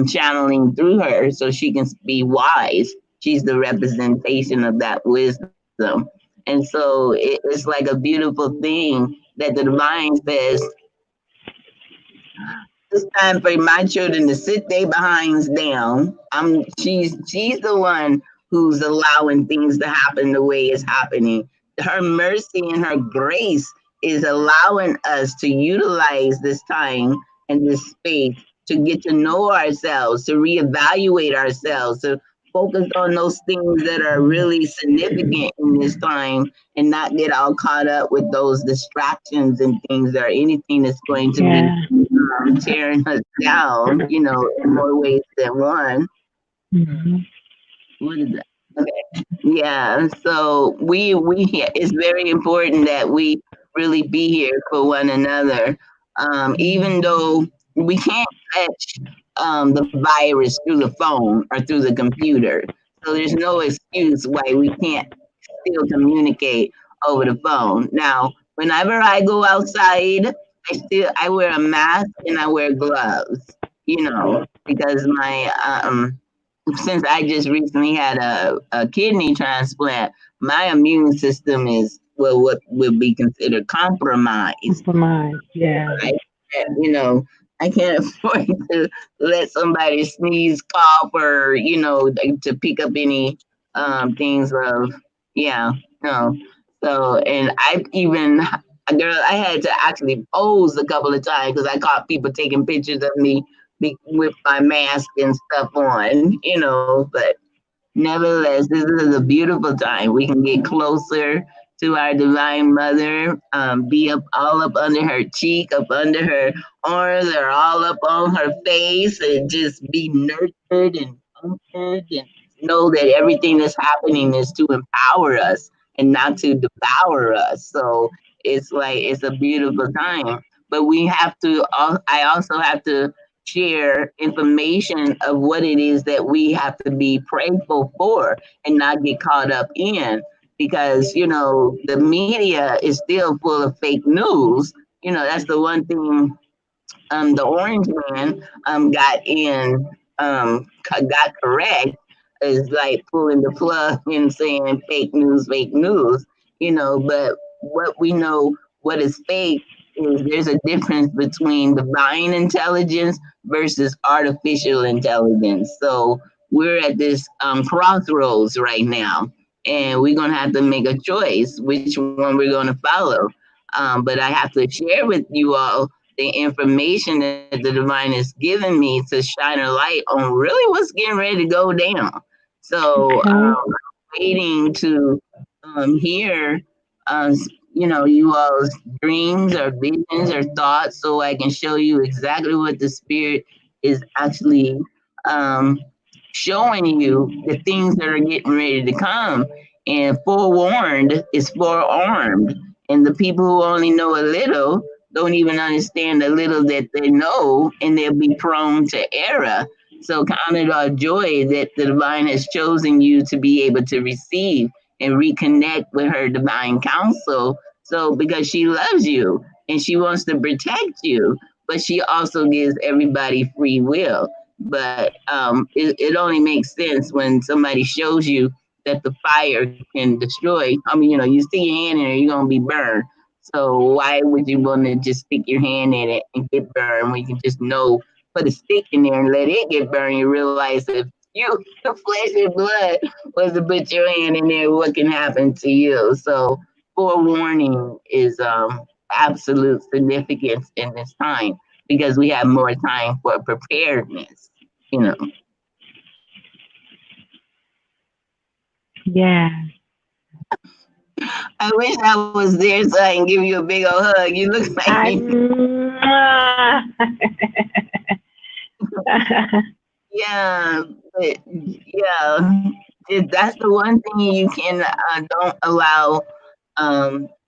channeling through her so she can be wise. She's the representation of that wisdom. And so it's like a beautiful thing that the divine says, it's time for my children to sit their behinds down. She's the one who's allowing things to happen the way it's happening. Her mercy and her grace is allowing us to utilize this time and this space to get to know ourselves, to reevaluate ourselves, to focus on those things that are really significant in this time and not get all caught up with those distractions and things or anything that's going to be Yeah. tearing us down, in more ways than one. Hmm. What is that? Okay. Yeah. So it's very important that we really be here for one another. Even though we can't catch the virus through the phone or through the computer. So there's no excuse why we can't still communicate over the phone. Now, whenever I go outside, I wear a mask and I wear gloves, because my since I just recently had a kidney transplant, my immune system is what would be considered compromised. Compromise. Yeah. I, I can't afford to let somebody sneeze, cough, or to pick up any things of yeah, no. So and I even girl, I had to actually pose a couple of times because I caught people taking pictures of me with my mask and stuff on, but nevertheless, this is a beautiful time. We can get closer to our divine mother, be all up under her cheek, up under her arms, or all up on her face, and just be nurtured and comforted and know that everything that's happening is to empower us and not to devour us. So it's like it's a beautiful time. But we have to. I also have to share information of what it is that we have to be prayerful for and not get caught up in because the media is still full of fake news. That's the one thing the orange man got correct is like pulling the plug and saying fake news, but what we know what is fake is there's a difference between divine intelligence versus artificial intelligence. So we're at this crossroads right now, and we're gonna have to make a choice which one we're gonna follow. But I have to share with you all the information that the divine is giving me to shine a light on really what's getting ready to go down. So Okay. waiting to hear you all's dreams or visions or thoughts so I can show you exactly what the spirit is actually um, showing you the things that are getting ready to come. And forewarned is forearmed. And the people who only know a little don't even understand the little that they know, and they'll be prone to error. So count it all joy that the divine has chosen you to be able to receive and reconnect with her divine counsel. So because she loves you and she wants to protect you, but she also gives everybody free will. But it only makes sense when somebody shows you that the fire can destroy. I mean, you stick your hand in it, you're gonna be burned. So why would you want to just stick your hand in it and get burned when you can just know, put a stick in there and let it get burned? You realize if you, the flesh and blood, was to put your hand in there, what can happen to you? So forewarning is absolute significance in this time because we have more time for preparedness. You know, Yeah. I wish I was there so I can give you a big old hug. You look like I. you. Yeah, but yeah, that's the one thing you can don't allow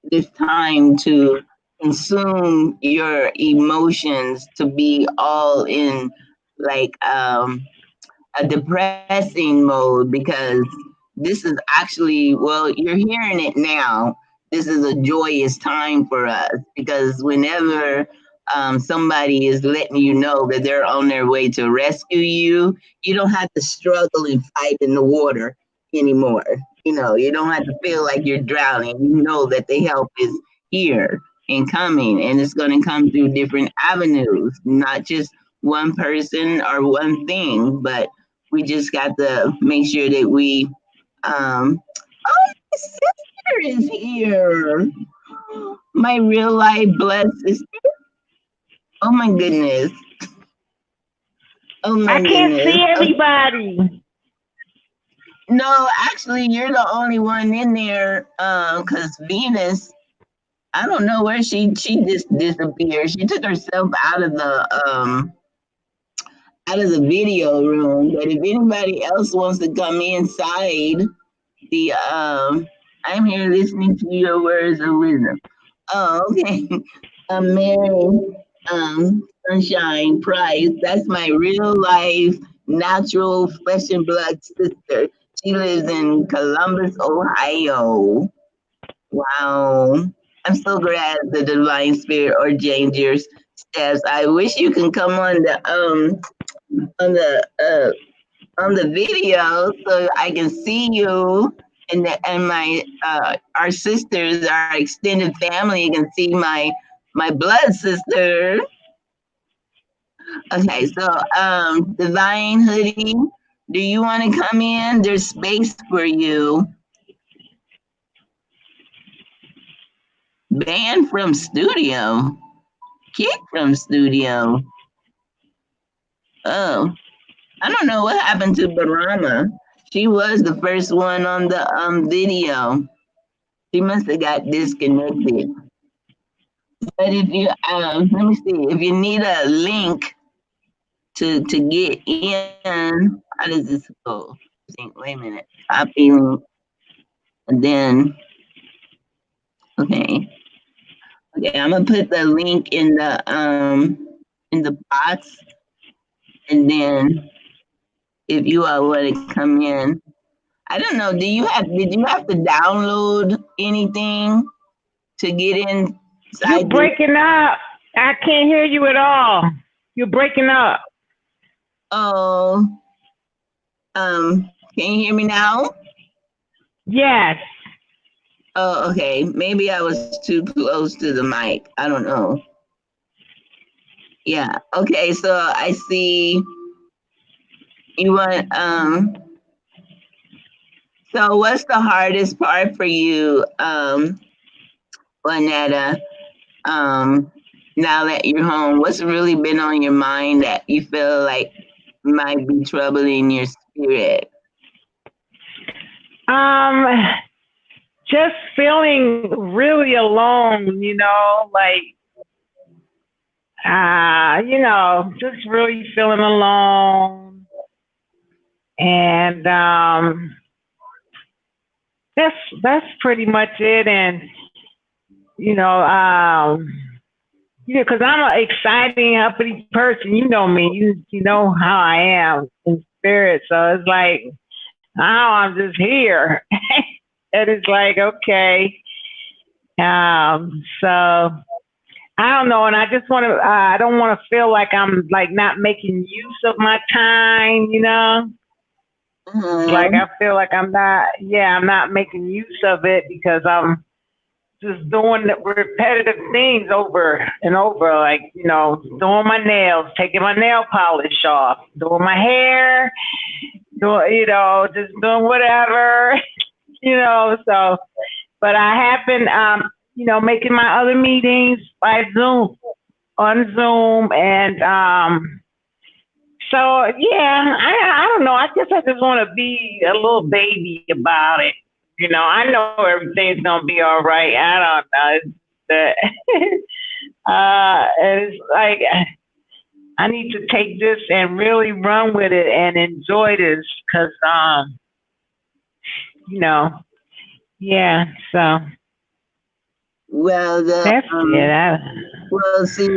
this time to consume your emotions to be all in like a depressing mode because this is actually, well, you're hearing it now. This is a joyous time for us because whenever somebody is letting you know that they're on their way to rescue you, you don't have to struggle and fight in the water anymore. You don't have to feel like you're drowning. You know that the help is here and coming, and it's going to come through different avenues, not just one person or one thing, but we just got to make sure that we. Oh, my sister is here. My real life blood sister. Oh my goodness. Oh I my can't goodness. see everybody. No, actually, you're the only one in there. Cause Venus, I don't know where she just disappeared. She took herself out of the video room. But if anybody else wants to come inside, the I'm here listening to your words of wisdom. Oh, okay. Mary, Sunshine Price. That's my real life, natural flesh and blood sister. She lives in Columbus, Ohio. Wow. I'm so glad the divine spirit or Janger's steps. I wish you can come on the on the video so I can see you and my our sisters, our extended family can see my blood sister. Okay, so Divine Hoodie, do you want to come in? There's space for you. Banned from studio, kicked from studio. Oh, I don't know what happened to Barama. She was the first one on the video. She must have got disconnected. But if you let me see, if you need a link to get in, how does this go? Wait a minute, copy link, and then okay, okay, I'm gonna put the link in the box, and then if you all want to come in, I don't know. Did you have to download anything to get You're inside this? breaking up. I can't hear you at all. You're breaking up. Oh, can you hear me now? Yes. Oh, okay. Maybe I was too close to the mic. I don't know. Yeah. Okay. So I see you want. So what's the hardest part for you, Juanetta? Um, now that you're home, what's really been on your mind that you feel like might be troubling your spirit? Um, just feeling really alone, just really feeling alone. And that's pretty much it. And you know, um, because I'm an exciting, uppity person. You know me. You know how I am in spirit. So it's like, oh, I'm just here. And it's like, okay. So I don't know, and I just want to. I don't want to feel like I'm like not making use of my time. Like Mhm. I feel like I'm not. Yeah, I'm not making use of it because I'm just doing the repetitive things over and over, like, doing my nails, taking my nail polish off, doing my hair, just doing whatever, so, but I have been, making my other meetings by Zoom, on Zoom, and, so yeah, I don't know. I guess I just want to be a little baby about it. I know everything's gonna be all right. I don't know. It's it's like I need to take this and really run with it and enjoy this, cause you know, yeah. So Well, that's it. well, see,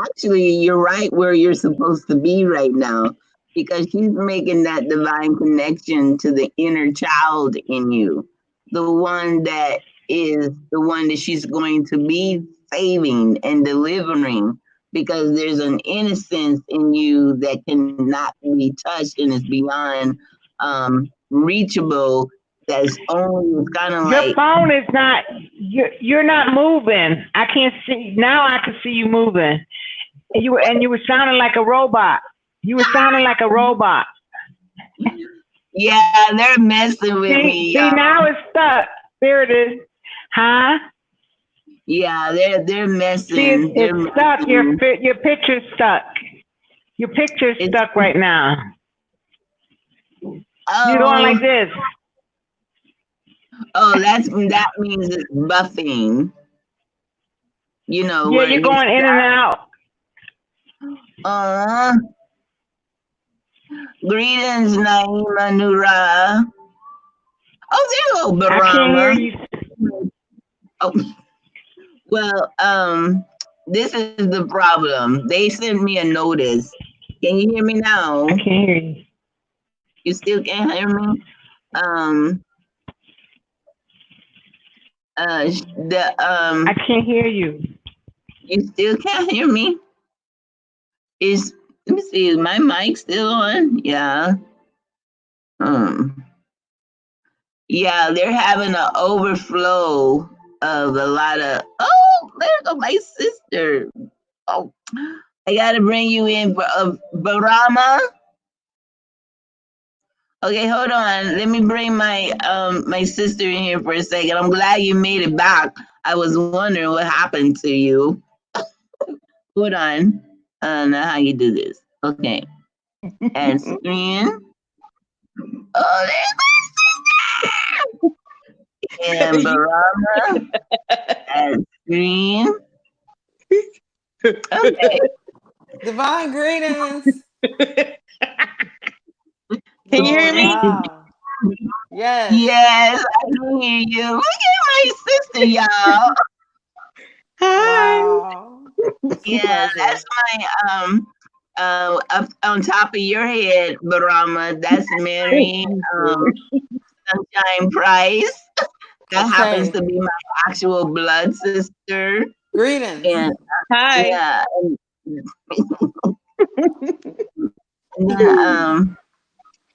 actually, you're right where you're supposed to be right now because she's making that divine connection to the inner child in you, the one that is the one that she's going to be saving and delivering because there's an innocence in you that cannot be touched and is beyond reachable. That's only kind of Your like, phone is not. You're not moving. I can't see now. I can see you moving. And you were sounding like a robot. You were sounding like a robot. yeah, they're messing with me, See, y'all. now it's stuck. There it is. Huh? Yeah, they're See, messing. They're it's stuck. Your messing. your picture's stuck. Your picture's It's stuck right now. You're going like oh this. that means it's buffing. You know Yeah, where you're it gets going in and out. uh greetings, Naima Nura. Oh, there you go, I can't hear Barama. you. Oh, well, this is the problem. They sent me a notice. Can you hear me I now? can't hear you. You still can't hear me? Um, the I can't hear you. You still can't hear me? Is Let me see, is my mic still on? Yeah. Um yeah, they're having an overflow of a lot of there go my sister. Oh, I gotta bring you in for Barama. Okay, hold on. Let me bring my sister in here for a second. I'm glad you made it back. I was wondering what happened to you. Hold on. I don't know how you do this. Okay. And screen. Oh, there's and You- Barama and screen. Okay. Divine greetings. Can you hear me? Wow. Yes. Yes, I can hear you. Look at my sister, y'all. Hi. Wow. It's a Yeah, that's pleasure. my up on top of your head, Barama. That's Mary Sunshine Price. That happens Okay. to be my actual blood sister. Greetings. And Hi. yeah, and,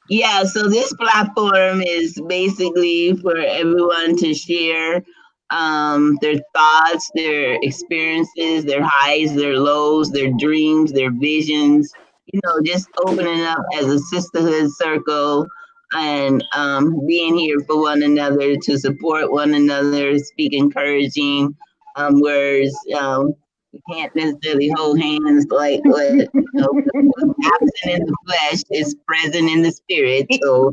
yeah, so this platform is basically for everyone to share their thoughts, their experiences, their highs, their lows, their dreams, their visions, just opening up as a sisterhood circle and being here for one another to support one another, speak encouraging words. We can't necessarily hold hands like what absent in the flesh is present in the spirit. So,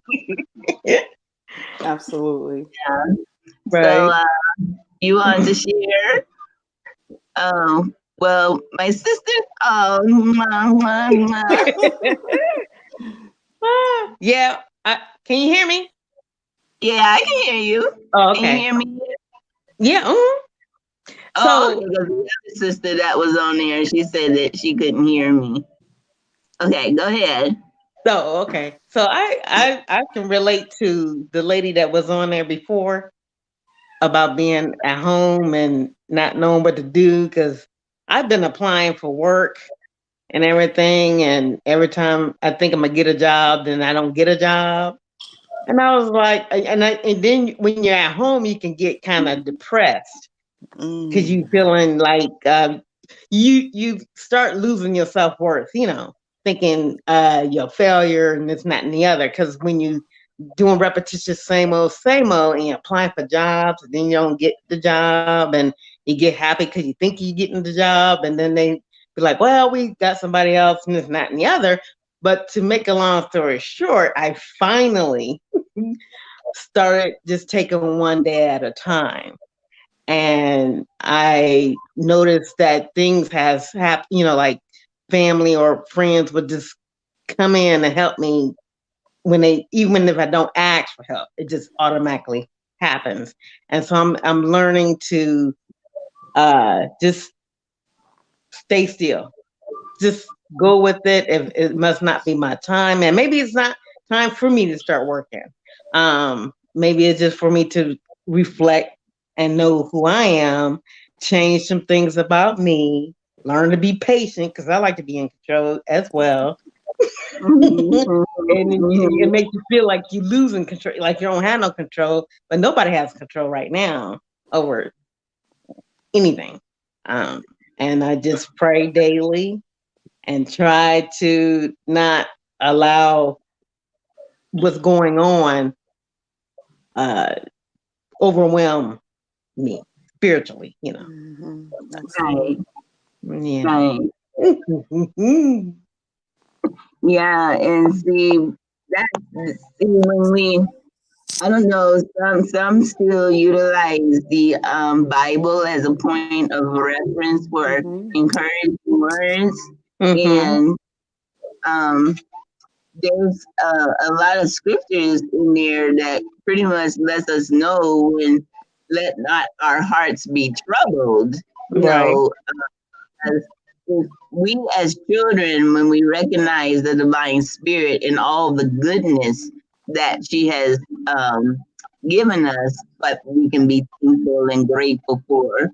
Absolutely. yeah. So, Right. you want to share? Well, my sister. Oh, mwah, mwah, mwah. Yeah. Can you hear me? Yeah, I can hear you. Oh, Can you okay. hear me? Yeah. Oh, So okay, because the other sister that was on there, she said that she couldn't hear me. Okay, go ahead. okay. So I can relate to the lady that was on there before about being at home and not knowing what to do because I've been applying for work and everything, and every time I think I'm gonna get a job, then I don't get a job. And I was like, and then when you're at home, you can get kind of depressed because you feeling like you start losing your self worth, thinking you're a failure and this, not, and the other. Because when you doing repetitious same old, and you're applying for jobs, and then you don't get the job, and you get happy because you think you're getting the job, and then they be like, well, we got somebody else and this, not, and the other. But to make a long story short, I finally started just taking one day at a time. And I noticed that things has happened, like family or friends would just come in and help me when they, even if I don't ask for help, it just automatically happens. And so I'm learning to just stay still, just go with it. If it must not be my time, and maybe it's not time for me to start working. Maybe it's just for me to reflect and know who I am, change some things about me, learn to be patient because I like to be in control as well. Mhm, And it mhm. makes you feel like you're losing control, like you don't have no control, but nobody has control right now over anything. Um, and I just pray daily and try to not allow what's going on uh, overwhelm me spiritually. Right, Yeah. right. Yeah, and see that see when we I don't know, some still utilize the Bible as a point of reference for encouraging words, Mm-hmm. and um, there's a lot of scriptures in there that pretty much lets us know when let not our hearts be troubled. You Right. know, as if we as children, when we recognize the divine spirit and all the goodness that she has given us, but we can be thankful and grateful for,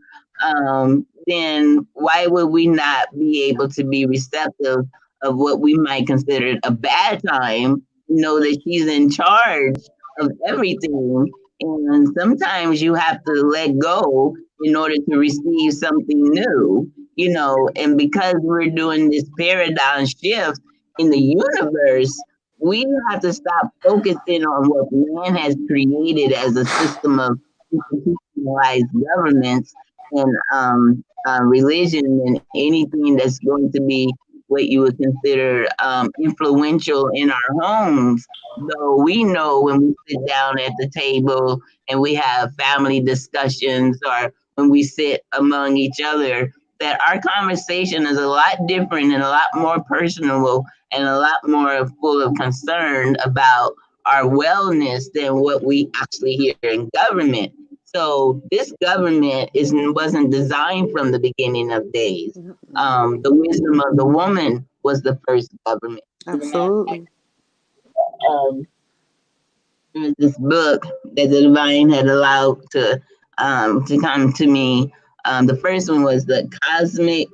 then why would we not be able to be receptive of what we might consider a bad time? Know that she's in charge of everything. And sometimes you have to let go in order to receive something new, and because we're doing this paradigm shift in the universe, we have to stop focusing on what man has created as a system of institutionalized governments and religion and anything that's going to be what you would consider influential in our homes. Though we know when we sit down at the table and we have family discussions or when we sit among each other, that our conversation is a lot different and a lot more personal and a lot more full of concern about our wellness than what we actually hear in government. So this government wasn't designed from the beginning of days. The wisdom of the woman was the first government. Absolutely. Um, there was this book that the divine had allowed to come to me. The first one was the cosmic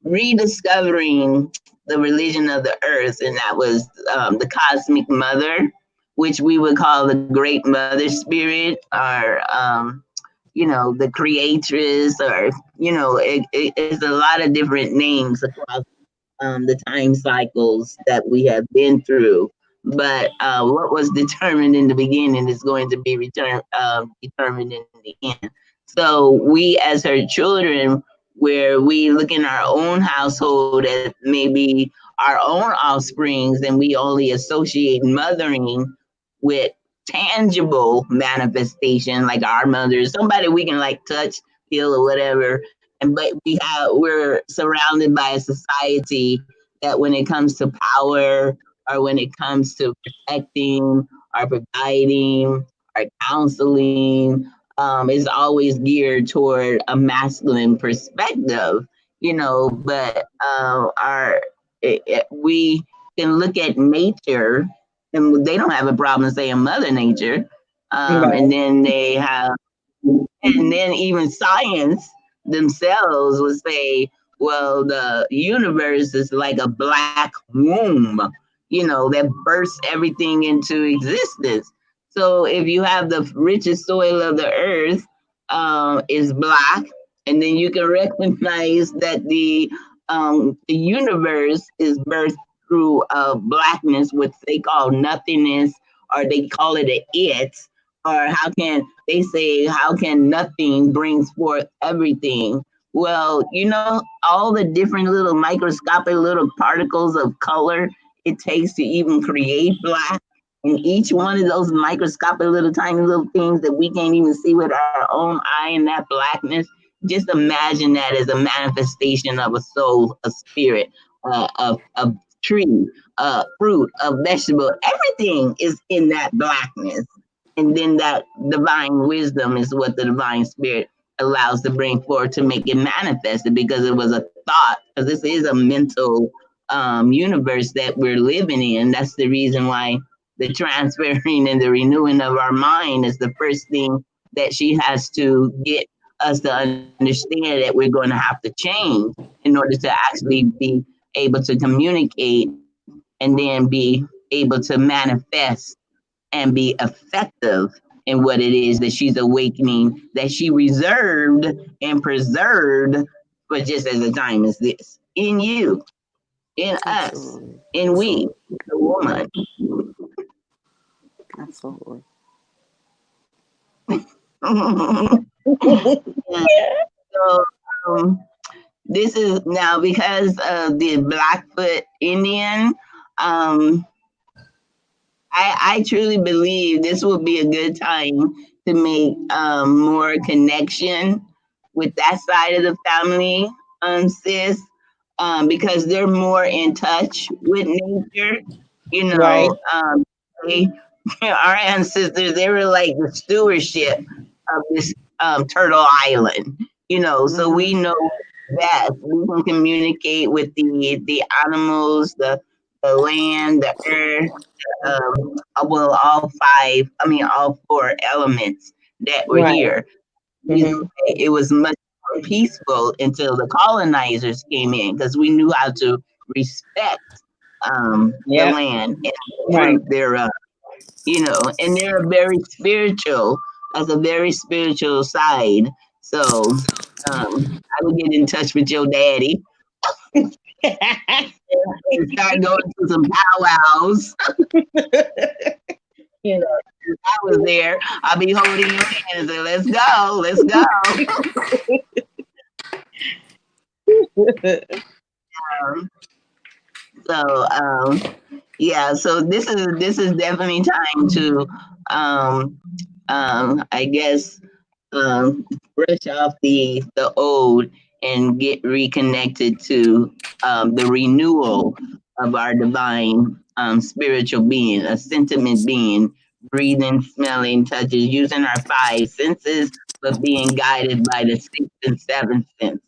rediscovering the religion of the earth, and that was the cosmic mother, which we would call the great mother spirit, or the creatress, or it's a lot of different names across the time cycles that we have been through. But what was determined in the beginning is going to be determined in the end. So we, as her children, where we look in our own household at maybe our own offsprings, and we only associate mothering with tangible manifestation, like our mothers, somebody we can like touch, feel, or whatever. And but we're surrounded by a society that when it comes to power or when it comes to protecting or providing or counseling, is always geared toward a masculine perspective, but we can look at nature, and they don't have a problem saying Mother Nature, Right. and then and then even science themselves would say, well, the universe is like a black womb, that bursts everything into existence. So if you have the richest soil of the earth is black, and then you can recognize that the universe is birthed through blackness, what they call nothingness, or they call it a it, or how can they say, how can nothing brings forth everything? Well, all the different little microscopic little particles of color it takes to even create black. And each one of those microscopic little tiny little things that we can't even see with our own eye, and that blackness, just imagine that as a manifestation of a soul, a spirit, a tree, a fruit, a vegetable. Everything is in that blackness. And then that divine wisdom is what the divine spirit allows to bring forth to make it manifested, because it was a thought, because this is a mental universe that we're living in. That's the reason why the transferring and the renewing of our mind is the first thing that she has to get us to understand, that we're going to have to change in order to actually be able to communicate, and then be able to manifest and be effective in what it is that she's awakening, that she reserved and preserved for just as a time as this. In you, in us, Absolutely. in we, Absolutely. the woman. Absolutely. Yeah. So this is now because of the Blackfoot Indian. Um, I truly believe this will be a good time to make more connection with that side of the family, sis, because they're more in touch with nature. You Right. know, they, our ancestors, they were like the stewardship of this turtle island. So we Mm-hmm. know best. We can communicate with the animals, the land, the earth, well, all five, I mean, all four elements that were Right. here. Hmm. It was much more peaceful until the colonizers came in, because we knew how to respect the Yeah. land and the Right. fruit thereof, and they're very spiritual. That's a very spiritual side. So I would get in touch with your daddy and start going to some powwows. You know, if I was there, I'll be holding your hand and say, "Let's go, let's go." Um, so yeah, so this is definitely time to I guess brush off the old and get reconnected to the renewal of our divine spiritual being, a sentiment being, breathing, smelling, touches, using our five senses, but being guided by the sixth and seventh sense.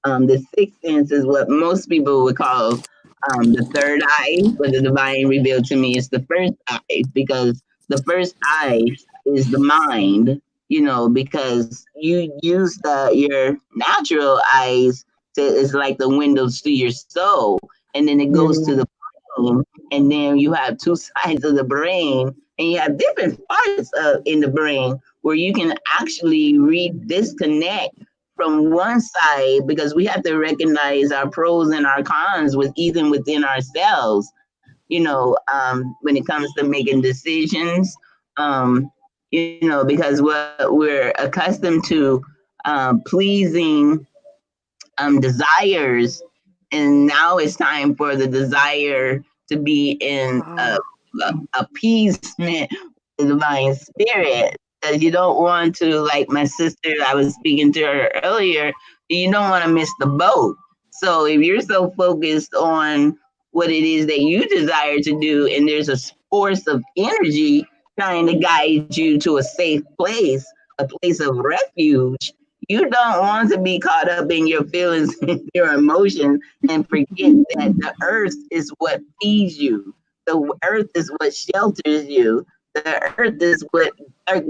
The sixth sense is what most people would call the third eye, but the divine revealed to me is the first eye, because the first eye is the mind, because you use your natural eyes to, is like the windows to your soul, and then it goes to Mhm. the brain, and then you have two sides of the brain, and you have different parts in the brain where you can actually disconnect from one side, because we have to recognize our pros and our cons with even within ourselves, when it comes to making decisions, because what we're accustomed to pleasing desires, and now it's time for the desire to be in appeasement with the divine spirit. Because you don't want to, like my sister, I was speaking to her earlier, you don't want to miss the boat. So if you're so focused on what it is that you desire to do, and there's a force of energy trying to guide you to a safe place, a place of refuge, you don't want to be caught up in your feelings and your emotions and forget that the earth is what feeds you. The earth is what shelters you. The earth is what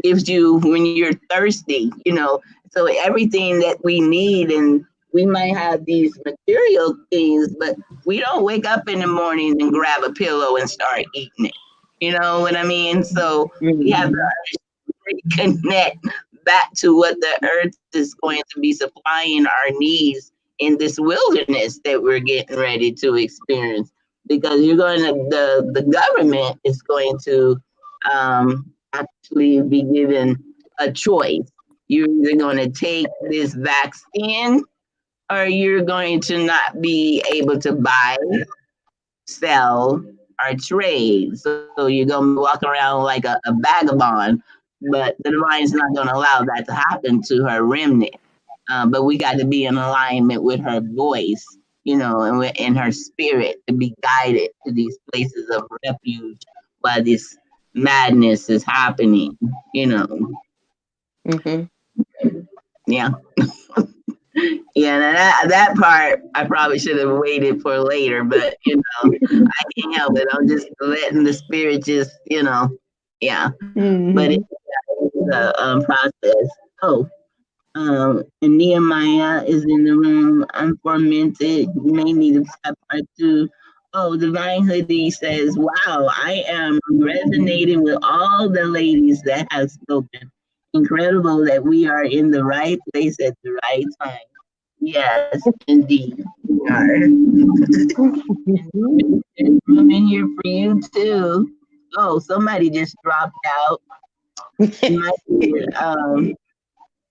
gives you when you're thirsty, you know. So everything that we need, and we might have these material things, but we don't wake up in the morning and grab a pillow and start eating it. You know what I mean? So we have Mhm. to reconnect back to what the earth is going to be supplying our needs in this wilderness that we're getting ready to experience. Because you're going to the government is going to actually be given a choice. You're either going to take this vaccine or you're going to not be able to buy, sell, or trade. So you're going to walk around like a vagabond, but the divine's not going to allow that to happen to her remnant. But we got to be in alignment with her voice, you know, and in her spirit to be guided to these places of refuge while this madness is happening, you know. Mhm. Yeah. Yeah, that part I probably should have waited for later, but you know, I can't help it. I'm just letting the spirit just, you know, yeah. But it's Mhm. a process. Oh, and Nehemiah is in the room. Unfermented. You may need to step part two. Oh, Divine Hoodie says, "Wow, I am resonating with all the ladies that have spoken. Incredible that we are in the right place at the right time. Yes, indeed, we are. There's room in here for you too. Oh, somebody just dropped out. You might be,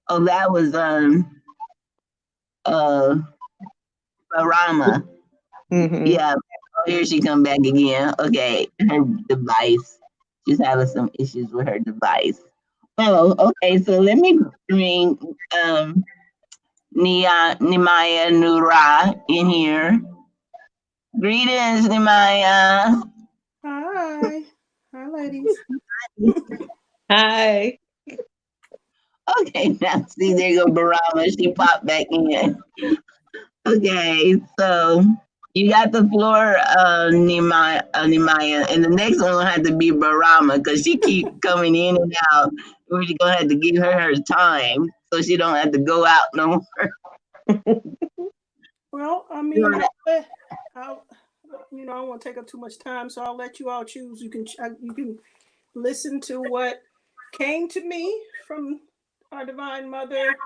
oh, that was uh Rama. Mhm. Yeah. Oh, here she come back again. Okay, her device. She's having some issues with her device. Oh, okay. So let me bring Nimaya Nura in here. Greetings, Nimaya. Hi. Hi, ladies. Hi. Okay, now see there go Barama. She popped back in. Okay, so you got the floor, Nimaya, and the next one will have to be Barama because she keep coming in and out. We're gonna have to give her time so she don't have to go out no more. Well, I mean, I'll you know, I won't take up too much time, so I'll let you all choose. You can listen to what came to me from our Divine Mother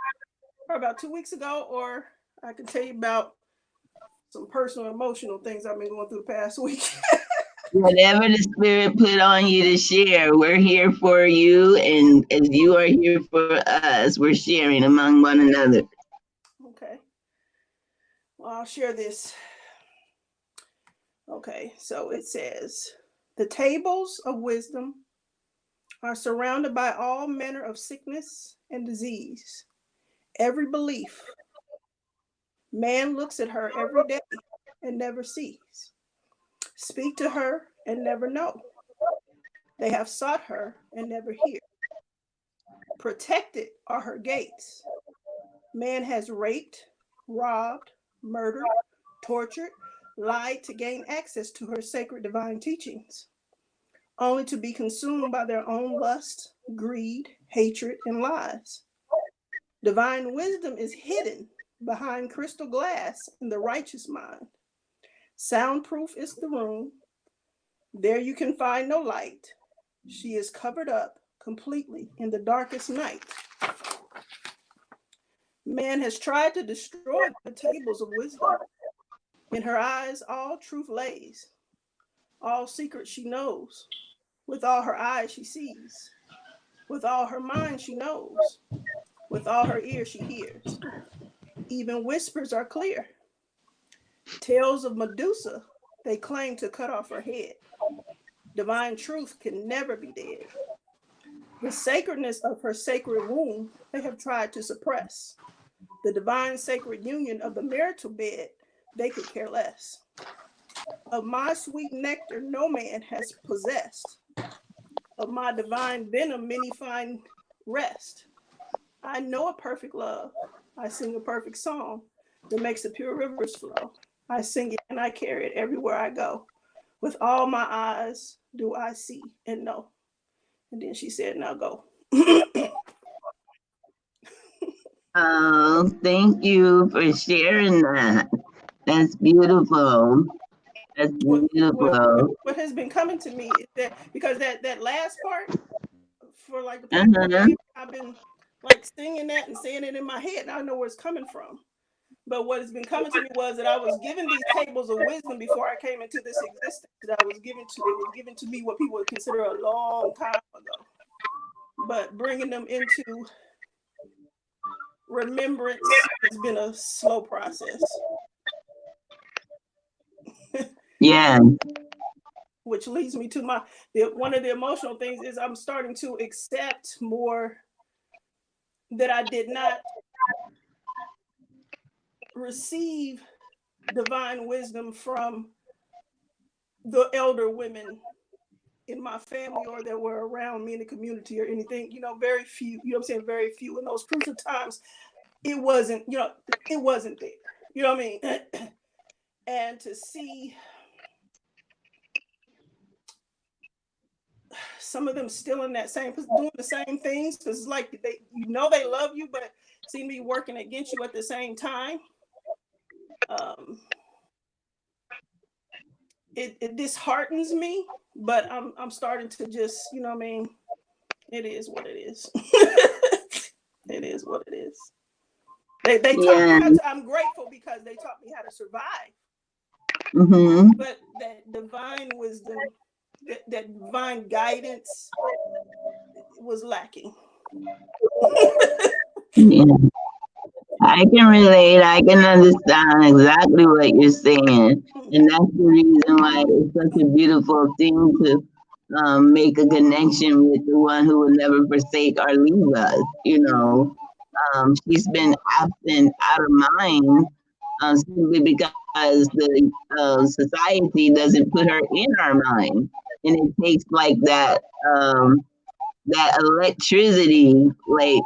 about 2 weeks ago, or I can tell you about some personal emotional things I've been going through the past week. Whatever the spirit put on you to share, we're here for you, and as you are here for us, we're sharing among one another. Okay. Well, I'll share this. Okay, so it says, the tables of wisdom are surrounded by all manner of sickness and disease. Every belief, man looks at her every day and never sees. Speak to her and never know. They have sought her and never hear. Protected are her gates. Man has raped, robbed, murdered, tortured, lied to gain access to her sacred divine teachings, only to be consumed by their own lust, greed, hatred, and lies. Divine wisdom is hidden behind crystal glass in the righteous mind. Soundproof is the room. There you can find no light. She is covered up completely in the darkest night. Man has tried to destroy the tables of wisdom. In her eyes, all truth lays. All secrets she knows. With all her eyes, she sees. With all her mind, she knows. With all her ears, she hears. Even whispers are clear. Tales of Medusa, they claim to cut off her head. Divine truth can never be dead. The sacredness of her sacred womb, they have tried to suppress. The divine sacred union of the marital bed, they could care less. Of my sweet nectar, no man has possessed. Of my divine venom, many find rest. I know a perfect love. I sing a perfect song that makes the pure rivers flow. I sing it and I carry it everywhere I go. With all my eyes do I see and know. And then she said, now go. Oh, thank you for sharing that. That's beautiful. That's beautiful. What has been coming to me is that because that last part for like the past couple Uh-huh. years, I've been like singing that and saying it in my head, and I know where it's coming from. But what has been coming to me was that I was given these tables of wisdom before I came into this existence. That I was given to it was given to me what people would consider a long time ago. But bringing them into remembrance has been a slow process. Yeah. Which leads me to one of the emotional things is I'm starting to accept more that I did not receive divine wisdom from the elder women in my family or that were around me in the community or anything, very few, I'm saying very few in those crucial times. It wasn't, it wasn't there. You know what I mean? And to see some of them still in that same, doing the same things, because it's like they love you, but seem to be working against you at the same time. It disheartens me, but I'm starting to just, you know what I mean? It is what it is. It is what it is. They taught me how to, I'm grateful because they taught me how to survive. Mm-hmm. But that divine wisdom, that divine guidance was lacking. Yeah. I can relate. I can understand exactly what you're saying. And that's the reason why it's such a beautiful thing to make a connection with the one who will never forsake or leave us. She's been absent out of mind simply because the society doesn't put her in our mind. And it takes like that electricity, like,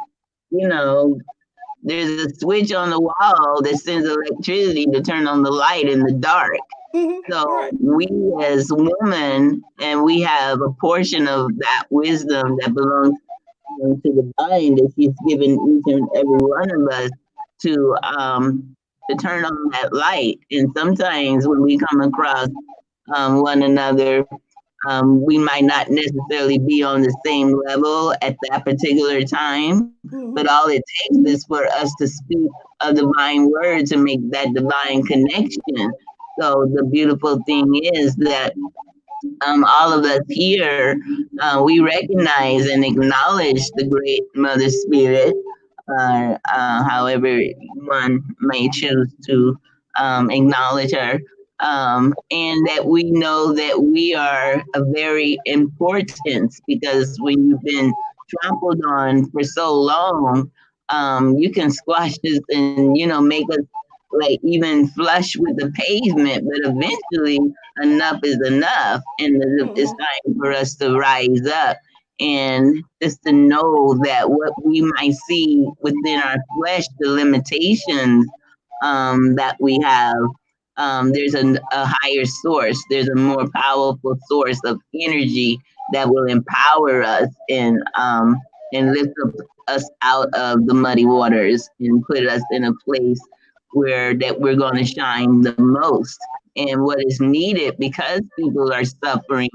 you know, there's a switch on the wall that sends electricity to turn on the light in the dark. So Right. we as women, and we have a portion of that wisdom that belongs to the divine that she's given each and every one of us to turn on that light. And sometimes when we come across one another, we might not necessarily be on the same level at that particular time, but all it takes is for us to speak a divine word to make that divine connection. So the beautiful thing is that all of us here, we recognize and acknowledge the great Mother Spirit, however one may choose to acknowledge her. And that we know that we are a very importance because when you've been trampled on for so long, you can squash us and make us like even flush with the pavement, but eventually enough is enough, and it's time for us to rise up and just to know that what we might see within our flesh, the limitations that we have, there's a higher source. There's a more powerful source of energy that will empower us and lift up us out of the muddy waters and put us in a place where that we're going to shine the most. And what is needed because people are suffering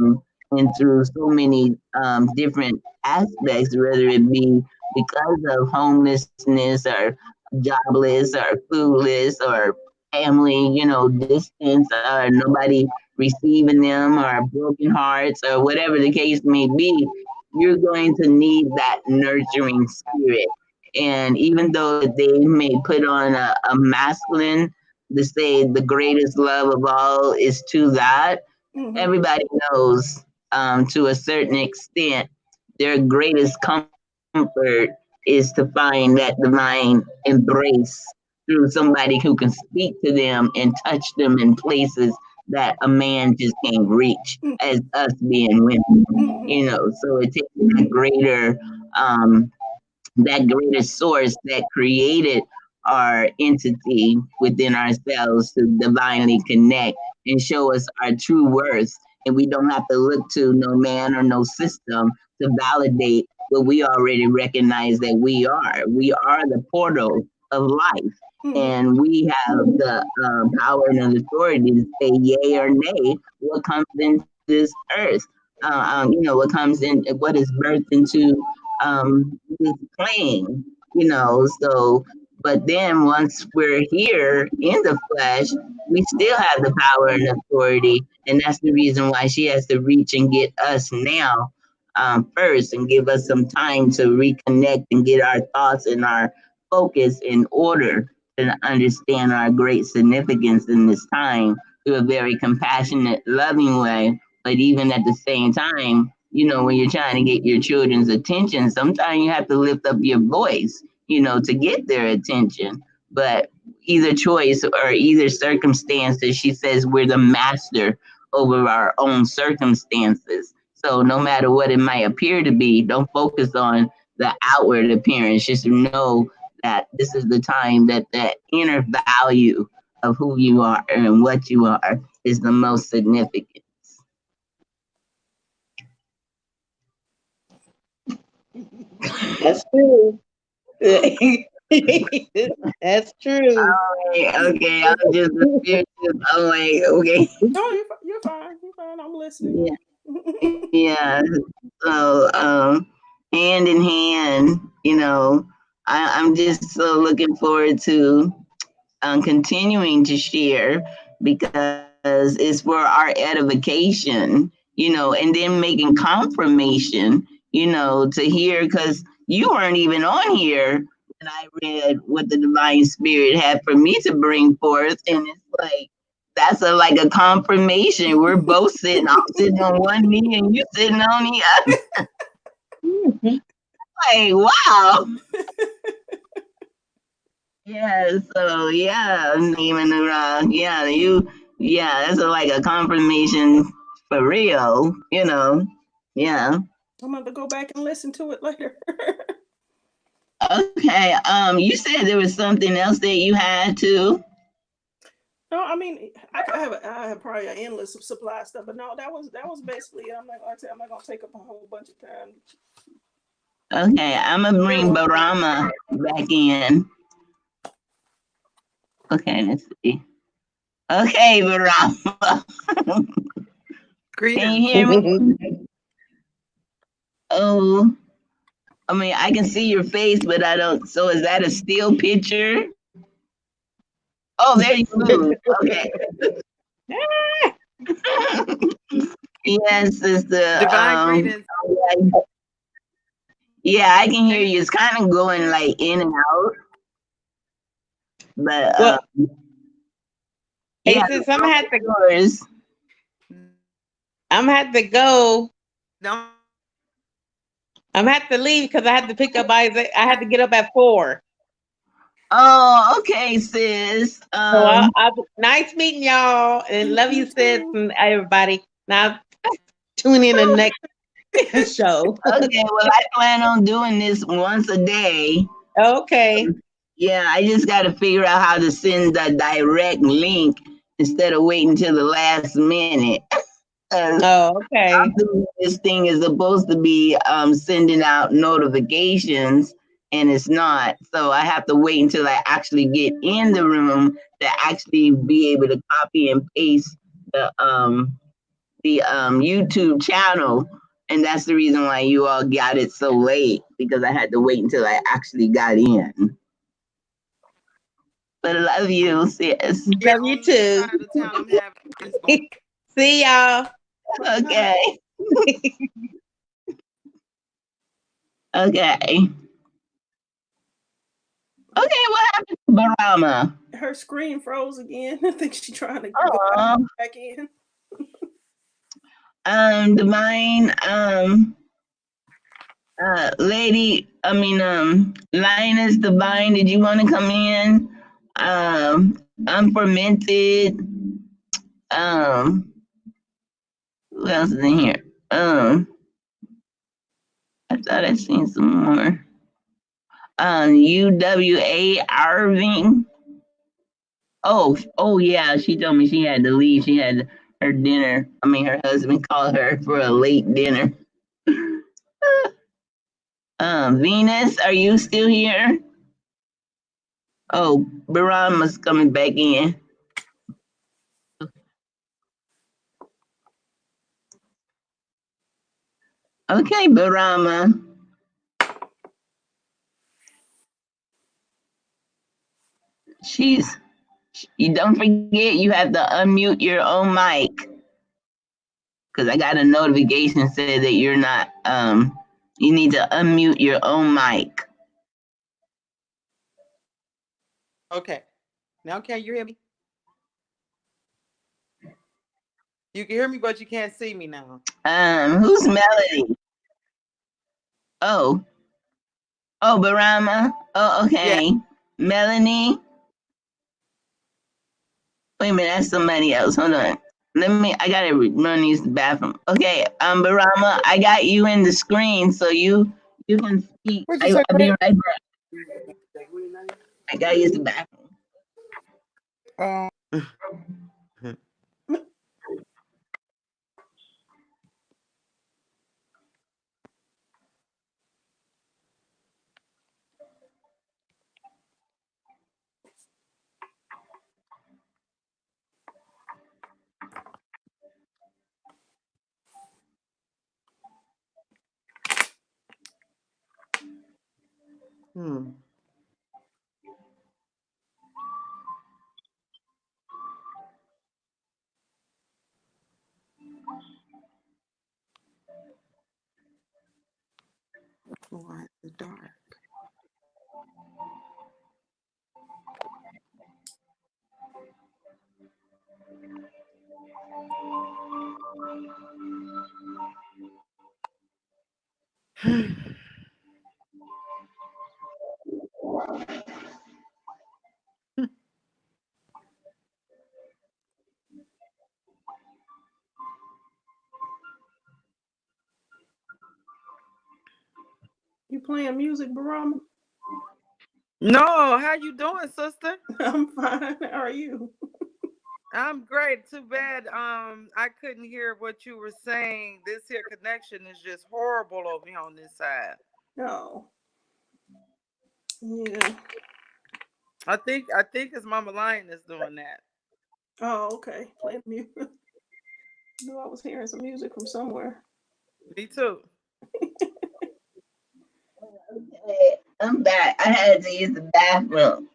and through so many different aspects, whether it be because of homelessness or jobless or foodless or family, distance or nobody receiving them or broken hearts or whatever the case may be, you're going to need that nurturing spirit. And even though they may put on a masculine to say the greatest love of all is to God, everybody knows to a certain extent their greatest comfort is to find that divine embrace through somebody who can speak to them and touch them in places that a man just can't reach as us being women. So it takes that greater that greater source that created our entity within ourselves to divinely connect and show us our true worth. And we don't have to look to no man or no system to validate what we already recognize that we are. We are the portal of life. Mhm. And we have the power and authority to say yay or nay what comes into this earth. What comes in, what is birthed into this plane, so but then once we're here in the flesh, we still have the power and authority, and that's the reason why she has to reach and get us now first and give us some time to reconnect and get our thoughts and our focus in order to understand our great significance in this time through a very compassionate, loving way. But even at the same time, when you're trying to get your children's attention, sometimes you have to lift up your voice, to get their attention. But either choice or either circumstances, she says we're the master over our own circumstances. So no matter what it might appear to be, don't focus on the outward appearance. Just know that this is the time that that inner value of who you are and what you are is the most significant. That's true. That's true. Okay, I'm just a spiritual. I'm like, okay, No, you're fine. You're fine. I'm listening. yeah, yeah. So, hand in hand, I'm just so looking forward to continuing to share because it's for our edification, and then making confirmation, to hear because you weren't even on here when I read what the divine spirit had for me to bring forth, and it's like that's like a confirmation. We're both sitting. I'm sitting on one knee, and you sitting on the other. Like, wow. Yeah, so yeah, naming around. Yeah, that's like a confirmation for real, Yeah. I'm going to go back and listen to it later. Okay. You said there was something else that you had too. No, I mean, I have probably an endless supply of stuff, but no, that was basically it. I'm not gonna take up a whole bunch of time. Okay, I'm gonna bring Barama back in. Okay, let's see. Okay, Barama. Can you Greetings. hear me? Oh, I mean, I can see your face, but I don't. So is that a still picture? Oh, there you move. Okay. Yes, it's the Divine greetings. yeah, I can hear Can you. It's kind of going like in and out, but Well, hey yeah, the sis, I'm gonna floor have to is yours. I'm gonna have to go. don't I'm gonna have to leave because I had to pick up Isaac. I had to get up at 4. Oh, okay, sis. So nice meeting y'all and love you, You sis, too. and everybody. Now tune in the next show. Okay, well, I plan on doing this once a day. Okay. Yeah, I just got to figure out how to send the direct link instead of waiting till the last minute. 'Cause Oh, okay. this thing is supposed to be sending out notifications and it's not. So I have to wait until I actually get in the room to actually be able to copy and paste the YouTube channel. And that's the reason why you all got it so late because I had to wait until I actually got in. But I love you, sis. yeah, Love you on this too. side of the town I'm having it's going See y'all. Okay. Okay. Okay, what happened to Barama? Her screen froze again. I think she's trying to go Oh, back in. Divine, Linus Divine, did you want to come in? Unfermented, um, who else is in here? I thought I seen some more. UWA Irving. Oh yeah, she told me she had to leave. She had her dinner. I mean, her husband called her for a late dinner. Venus, are you still here? Oh, Barama's coming back in. Okay, Barama. She's. You don't forget you have to unmute your own mic because I got a notification said that you're not. You need to unmute your own mic. Okay. Now can you hear me? You can hear me, but you can't see me now. Who's Melody? Oh, Barama. Oh, Yeah. okay. Melanie. Wait a minute, that's somebody else. Hold on. I gotta run use the bathroom. Okay, Barama, I got you in the screen, so you can speak. What'd you say, I'll be Greg? right back. I gotta use the bathroom. Um, hmm. Why is it dark? You playing music, Barama? No, how you doing, sister? I'm fine. How are you? I'm great. Too bad I couldn't hear what you were saying. This here connection is just horrible over here on this side. No. Yeah. I think it's Mama Lion that's doing that. Oh, okay. Playing music. Knew I was hearing some music from somewhere. Me too. Okay, I'm back. I had to use the bathroom.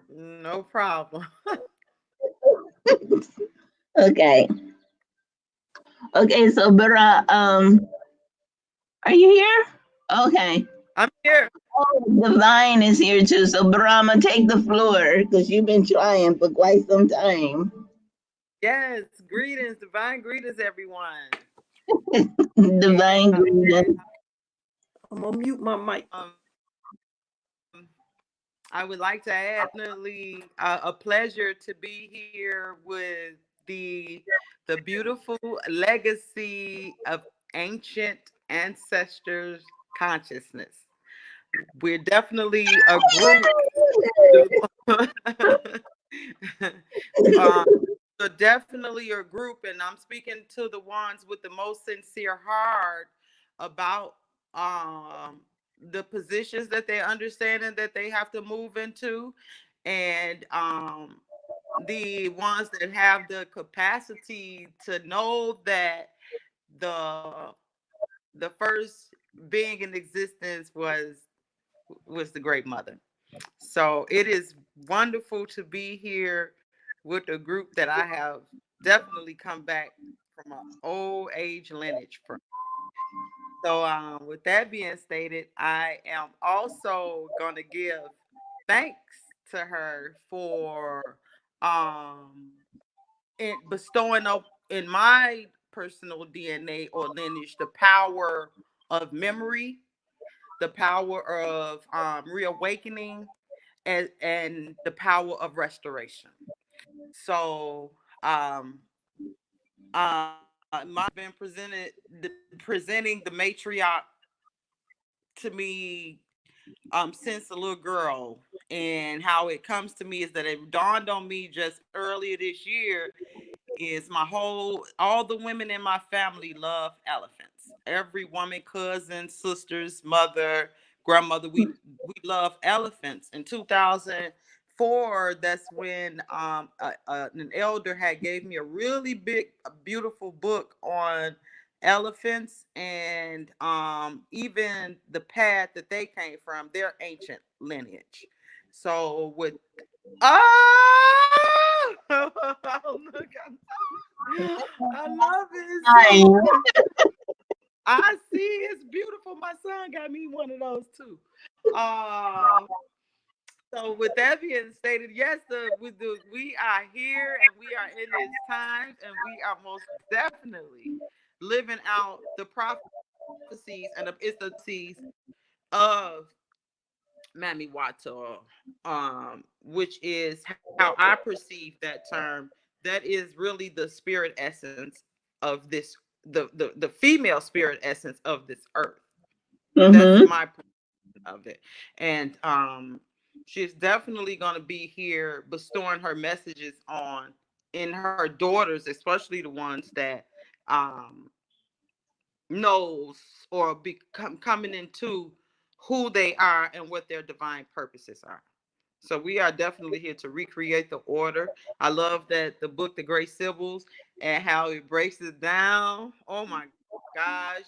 No problem. Okay. Okay, so are you here? Okay. I'm here. Oh, Divine is here too. So Brahma, take the floor because you've been trying for quite some time. Yes, greetings, divine greetings, everyone. And Divine greetings. I'm gonna mute my mic. I would like to add definitely a pleasure to be here with the beautiful legacy of ancient ancestors consciousness. We're definitely a group. um, so definitely a group, and I'm speaking to the ones with the most sincere heart about um, the positions that they understand and that they have to move into, and the ones that have the capacity to know that the the first being in existence was the Great Mother. So it is wonderful to be here with a group that I have definitely come back from an old age lineage from. So with that being stated, I am also going to give thanks to her for um in bestowing up in my personal DNA or lineage the power of memory, the power of reawakening, and the power of restoration. So, my been presenting the matriarch to me since a little girl. And how it comes to me is that it dawned on me just earlier this year is all the women in my family love elephants. Every woman, cousin, sisters, mother, grandmother, we love elephants. In 2004, that's when an elder had gave me a really big, beautiful book on elephants, and even the path that they came from, their ancient lineage. So with oh, look, I love it Hi. so much. I see it's beautiful. My son got me one of those too. Uh, so with that being stated, yes, we are here and we are in this time, and we are most definitely living out the prophecies and the prophecies of Mami Wato, which is how I perceive that term. That is really the spirit essence of this, the female spirit essence of this earth. That's Mm-hmm. my perception of it. And she's definitely going to be here bestowing her messages on in her daughters, especially the ones that um knows or become coming into who they are and what their divine purposes are. So we are definitely here to recreate the order. I love that the book, The Great Symbols, and how it breaks it down. Oh my gosh.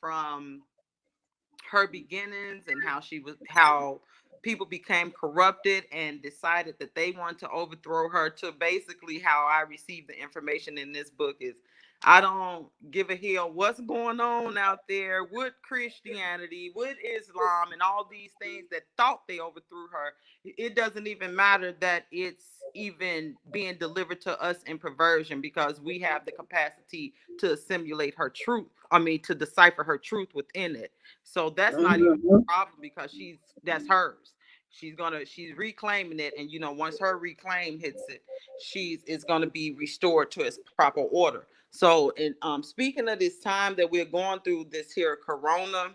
From her beginnings and how people became corrupted and decided that they want to overthrow her, to basically how I received the information in this book is I don't give a hell what's going on out there with Christianity, with Islam, and all these things that thought they overthrew her. It doesn't even matter that it's even being delivered to us in perversion, because we have the capacity to assimilate her truth. I mean, to decipher her truth within it. So that's not even Mm-hmm. a problem, because that's hers. She's reclaiming it, and once her reclaim hits it, it's gonna be restored to its proper order. So, and speaking of this time that we're going through this corona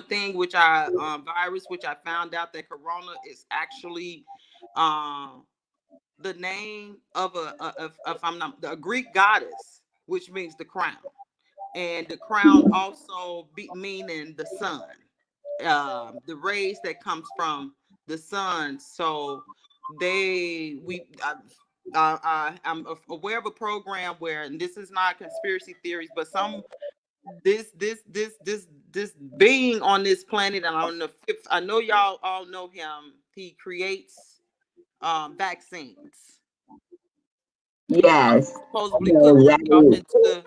thing, which I virus, which I found out that corona is actually um the name of of I'm not a Greek goddess, which means the crown, and the crown also meaning the sun, the rays that comes from the sun. So I'm aware of a program where, and this is not conspiracy theories, but this being on this planet, and on the fifth, I know y'all all know him. He creates vaccines, which are Yes. I supposedly know put off exactly. into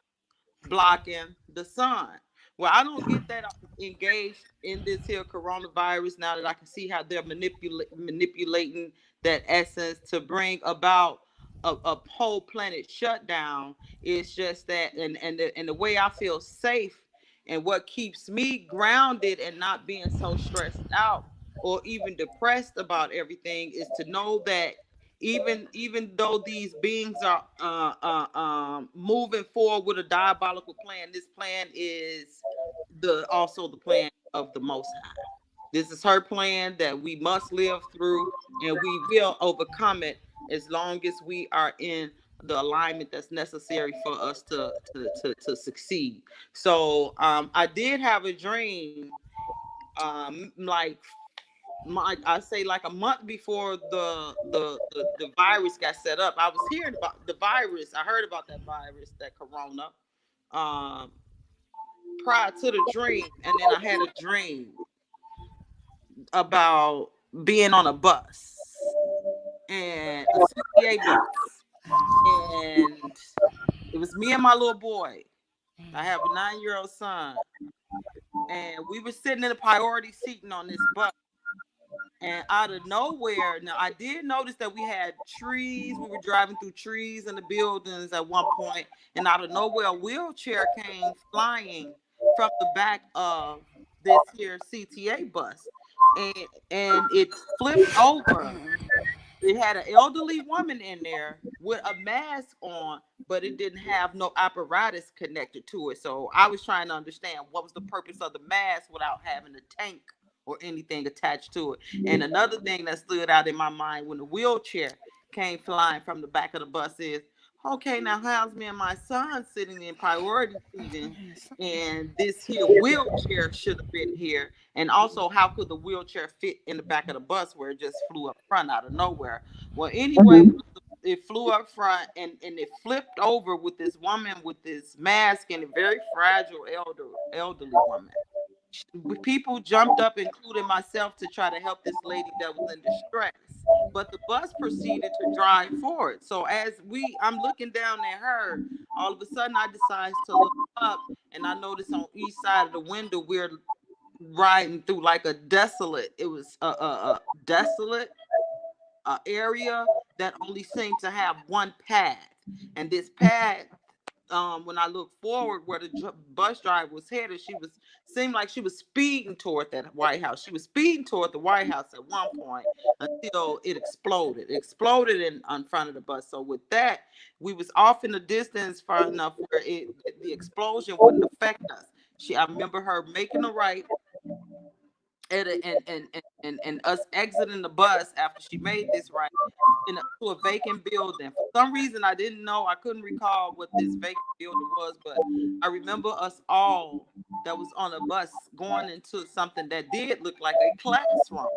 blocking the sun. Well, I don't get that engaged in this here coronavirus, now that I can see how they're manipulating that essence to bring about a whole planet shutdown. It's just that, and the way I feel safe and what keeps me grounded and not being so stressed out or even depressed about everything is to know that even though these beings are moving forward with a diabolical plan, this plan is also the plan of the Most High. This is her plan that we must live through, and we will overcome it as long as we are in the alignment that's necessary for us to succeed. So I did have a dream, like I say like a month before the virus got set up. I was hearing about the virus. I heard about that virus, that corona, um, prior to the dream, and then I had a dream about being on a bus, and a CTA bus, and it was me and my little boy. I have a 9-year-old son, and we were sitting in a priority seating on this bus. And out of nowhere, now I did notice that we had trees. We were driving through trees in the buildings at one point, and out of nowhere, a wheelchair came flying from the back of this here CTA bus, and it flipped over it had an elderly woman in there with a mask on, but it didn't have no apparatus connected to it. So I was trying to understand what was the purpose of the mask without having a tank or anything attached to it. And another thing that stood out in my mind when the wheelchair came flying from the back of the bus is, okay, now how's me and my son sitting in priority seating, and this here wheelchair should have been here? And also, how could the wheelchair fit in the back of the bus where it just flew up front out of nowhere? Well, anyway, it flew up front, and it flipped over with this woman with this mask, and a very fragile elderly woman. People jumped up, including myself, to try to help this lady that was in distress. But the bus proceeded to drive forward. So I'm looking down at her, all of a sudden I decide to look up, and I notice on each side of the window we're riding through like a desolate. It was a desolate area that only seemed to have one path, and this path, when I looked forward where the bus driver was headed, seemed like she was speeding toward that White House. She was speeding toward the White House at one point until it exploded. It exploded in front of the bus. So with that, we was off in the distance far enough where the explosion wouldn't affect us. I remember her making a right and us exiting the bus after she made this right to a vacant building. For some reason, I didn't know, I couldn't recall what this vacant building was, but I remember us all that was on a bus going into something that did look like a classroom.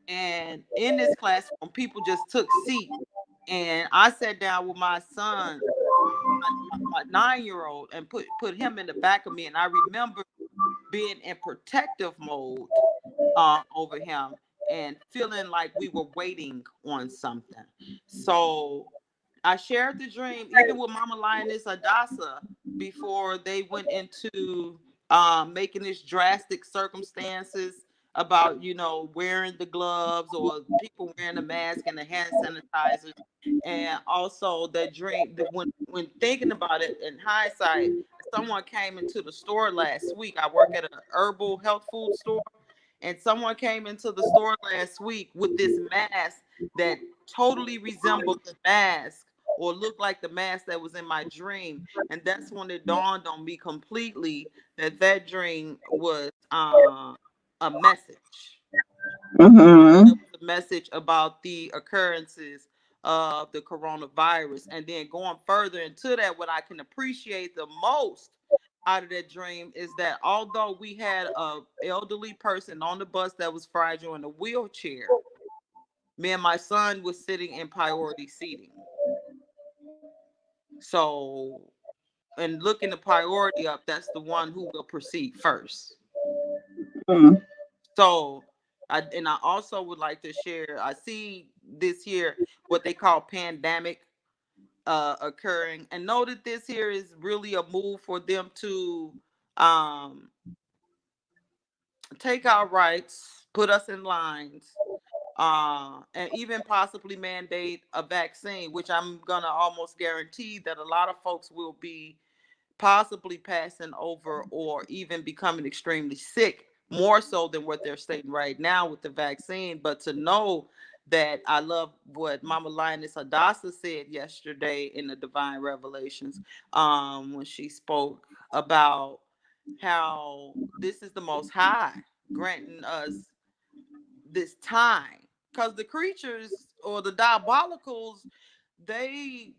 And in this classroom, people just took seats. And I sat down with my son, my 9-year-old, and put him in the back of me. And I remember being in protective mode over him and feeling like we were waiting on something. So I shared the dream even with Mama Lioness Adasa before they went into making this drastic circumstances about, wearing the gloves or people wearing the mask and the hand sanitizers. And also that dream, when thinking about it in hindsight, someone came into the store last week. I work at an herbal health food store, and someone came into the store last week with this mask that totally resembled the mask or looked like the mask that was in my dream. And that's when it dawned on me completely that dream was a message. Mm-hmm. It was a message about the occurrences of the coronavirus. And then going further into that, what I can appreciate the most out of that dream is that although we had a elderly person on the bus that was fragile in a wheelchair, me and my son was sitting in priority seating. So, and looking the priority up, that's the one who will proceed first. Mm-hmm. So, I also would like to share, I see this year what they call pandemic occurring, and know that this here is really a move for them to um take our rights, put us in lines, and even possibly mandate a vaccine, which I'm gonna almost guarantee that a lot of folks will be possibly passing over or even becoming extremely sick, more so than what they're stating right now with the vaccine. But to know that, I love what Mama Lioness Hadassah said yesterday in the Divine Revelations, when she spoke about how this is the Most High granting us this time, because the creatures or the diabolicals, they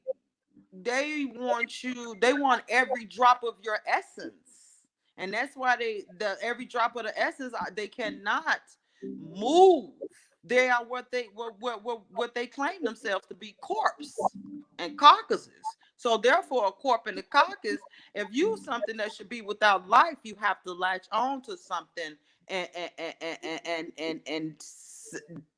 they want every drop of your essence, and that's why every drop of the essence, they cannot move. They are what they claim themselves to be, corpse and carcasses. So therefore, a corpse and a carcass, if you something that should be without life, you have to latch on to something and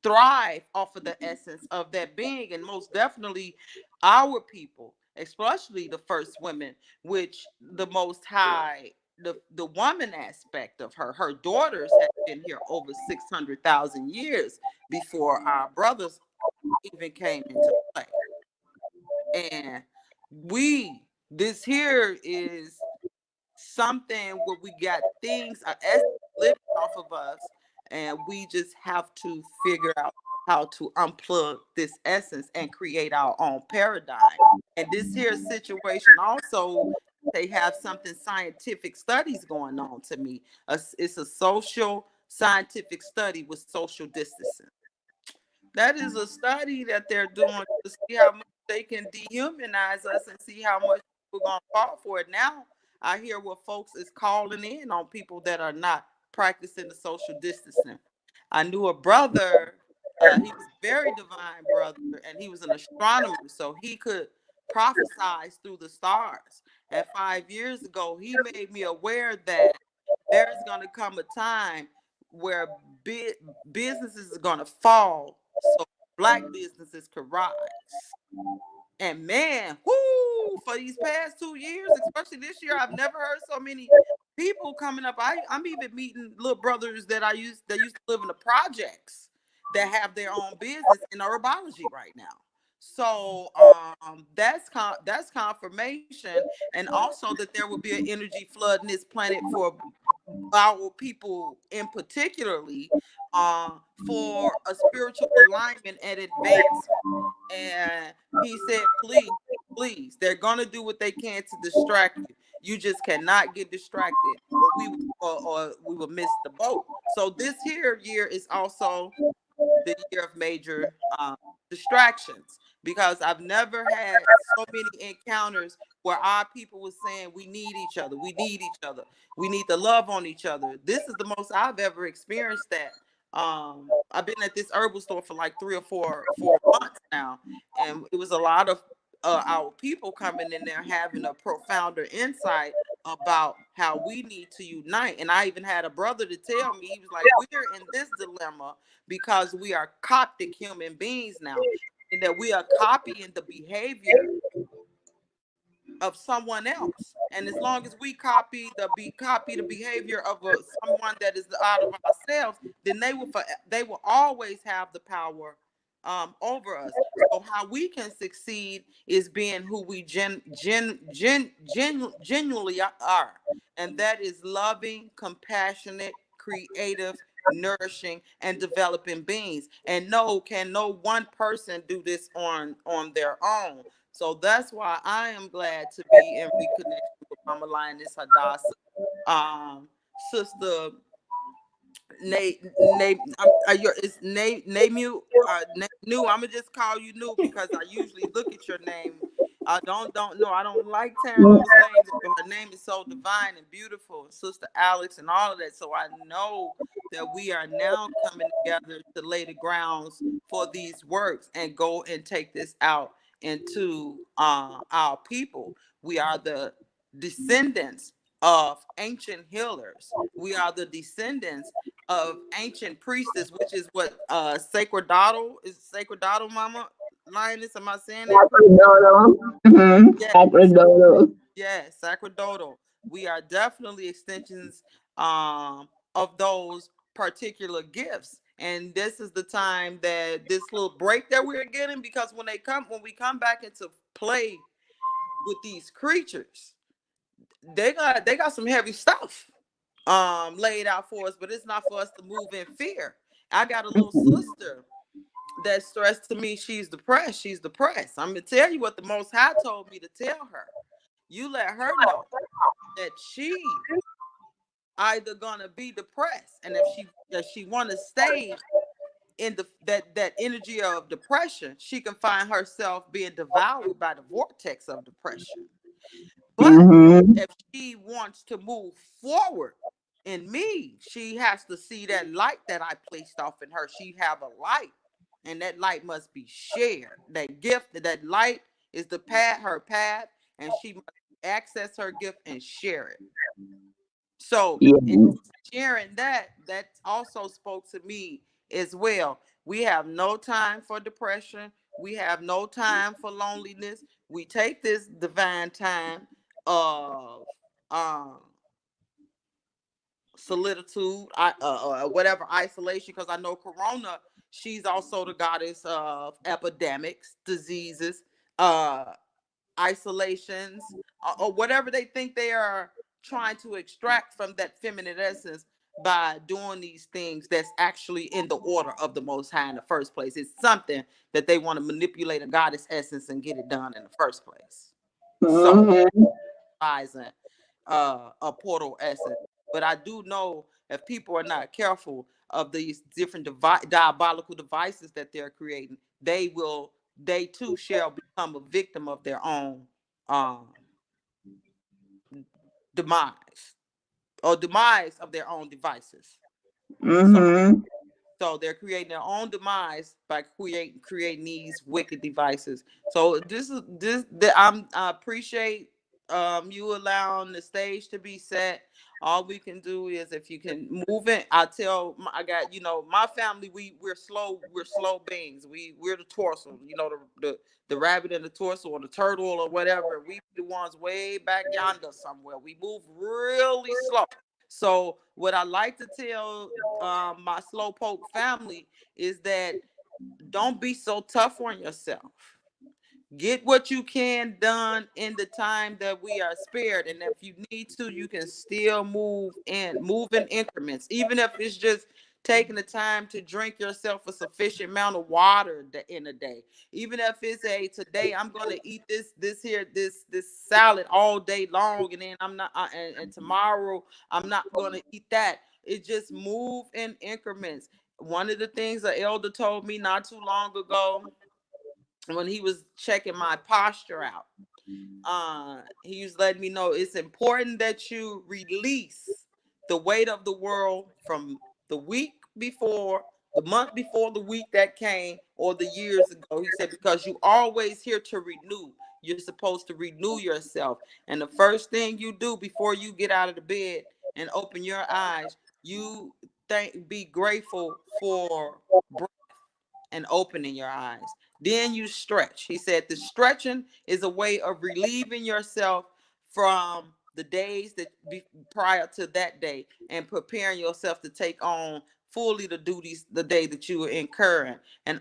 thrive off of the essence of that being. And most definitely our people, especially the first women, which the Most High, the woman aspect of her daughters have been here over 600,000 years before our brothers even came into play. And this here is something where we got things, our essence living off of us, and we just have to figure out how to unplug this essence and create our own paradigm. And this here situation also, they have something scientific studies going on to me. It's a social scientific study with social distancing. That is a study that they're doing to see how much they can dehumanize us and see how much we're going to fall for it. Now, I hear what folks is calling in on people that are not practicing the social distancing. I knew a brother, he was a very divine brother, and he was an astronomer, so he could prophesize through the stars. And 5 years ago, he made me aware that there's going to come a time where businesses are going to fall so black businesses could rise. And man, whoo, for these past 2 years, especially this year, I've never heard so many people coming up. I'm even meeting little brothers that used to live in the projects that have their own business in herbology right now. So that's confirmation, and also that there will be an energy flood in this planet for our people in particularly, for a spiritual alignment and advancement. And he said, please, they're gonna do what they can to distract you. You just cannot get distracted, or we will miss the boat. So this year is also the year of major distractions, because I've never had so many encounters where our people were saying we need each other, we need to love on each other. This is the most I've ever experienced that. I've been at this herbal store for like 3 or 4 months now, and it was a lot of our people coming in there having a profounder insight about how we need to unite. And I even had a brother to tell me, he was like, we're in this dilemma because we are Coptic human beings now, and that we are copying the behavior of someone else. And as long as we copy the behavior of someone that is out of ourselves, then they will always have the power over us. So how we can succeed is being who we genuinely are, and that is loving, compassionate, creative, nourishing, and developing beings. And can no one person do this on their own. So that's why I am glad to be in reconnection with Mama Lioness Hadassah, Sister it's New. New. I'm gonna just call you New because I usually look at your name. I don't know. I don't like tearing those names, but her name is so divine and beautiful, Sister Alex, and all of that. So I know that we are now coming together to lay the grounds for these works and go and take this out into our people. We are the descendants of ancient healers. We are the descendants of ancient priestess, which is what sacerdotal is. Sacerdotal, Mama Lioness, am I saying that correctly? Sacerdotal. Mm-hmm. Yes, Sacerdotal. yes, sacerdotal. We are definitely extensions of those particular gifts. And this is the time that this little break that we're getting, because when we come back into play with these creatures, they got some heavy stuff laid out for us, but it's not for us to move in fear. I got a little sister that stressed to me she's depressed. I'm gonna tell you what the Most High told me to tell her. You let her know that she either gonna be depressed, and if she want to stay in that energy of depression, she can find herself being devoured by the vortex of depression. But Mm-hmm. if she wants to move forward in me, she has to see that light that I placed off in her. She have a light, and that light must be shared. That gift, that light is her path, and she must access her gift and share it. So Yeah. in sharing that also spoke to me as well. We have no time for depression. We have no time for loneliness. We take this divine time of solitude, whatever, isolation, because I know Corona, she's also the goddess of epidemics, diseases, uh, isolations, or whatever they think they are trying to extract from that feminine essence. by doing these things that's actually in the order of the Most High in the first place. It's something that they want to manipulate a goddess essence and get it done in the first place. So, Mm-hmm. a portal essence. But I do know if people are not careful of these different diabolical devices that they're creating, they too shall become a victim of their own um, demise or demise of their own devices. So Mm-hmm. So they're creating their own demise by creating these wicked devices. So I appreciate you allowing the stage to be set. All we can do is if you can move it. I got my family. We're slow beings. We're the torso. The rabbit and the torso or the turtle or whatever. We the ones way back yonder somewhere. We move really slow. So what I like to tell my slowpoke family is that don't be so tough on yourself. Get what you can done in the time that we are spared, and if you need to, you can still move in increments, even if it's just taking the time to drink yourself a sufficient amount of water in a day. Even if it's today I'm going to eat this salad all day long, and then I'm not and tomorrow I'm not going to eat that. It just move in increments. One of the things an elder told me not too long ago when he was checking my posture out, he was letting me know it's important that you release the weight of the world from the week before, the month before, the week that came, or the years ago. He said, because you always here to renew. You're supposed to renew yourself. And the first thing you do before you get out of the bed and open your eyes, you be grateful for breath and opening your eyes. Then you stretch. He said the stretching is a way of relieving yourself from the days that prior to that day and preparing yourself to take on fully the duties the day that you are incurring, and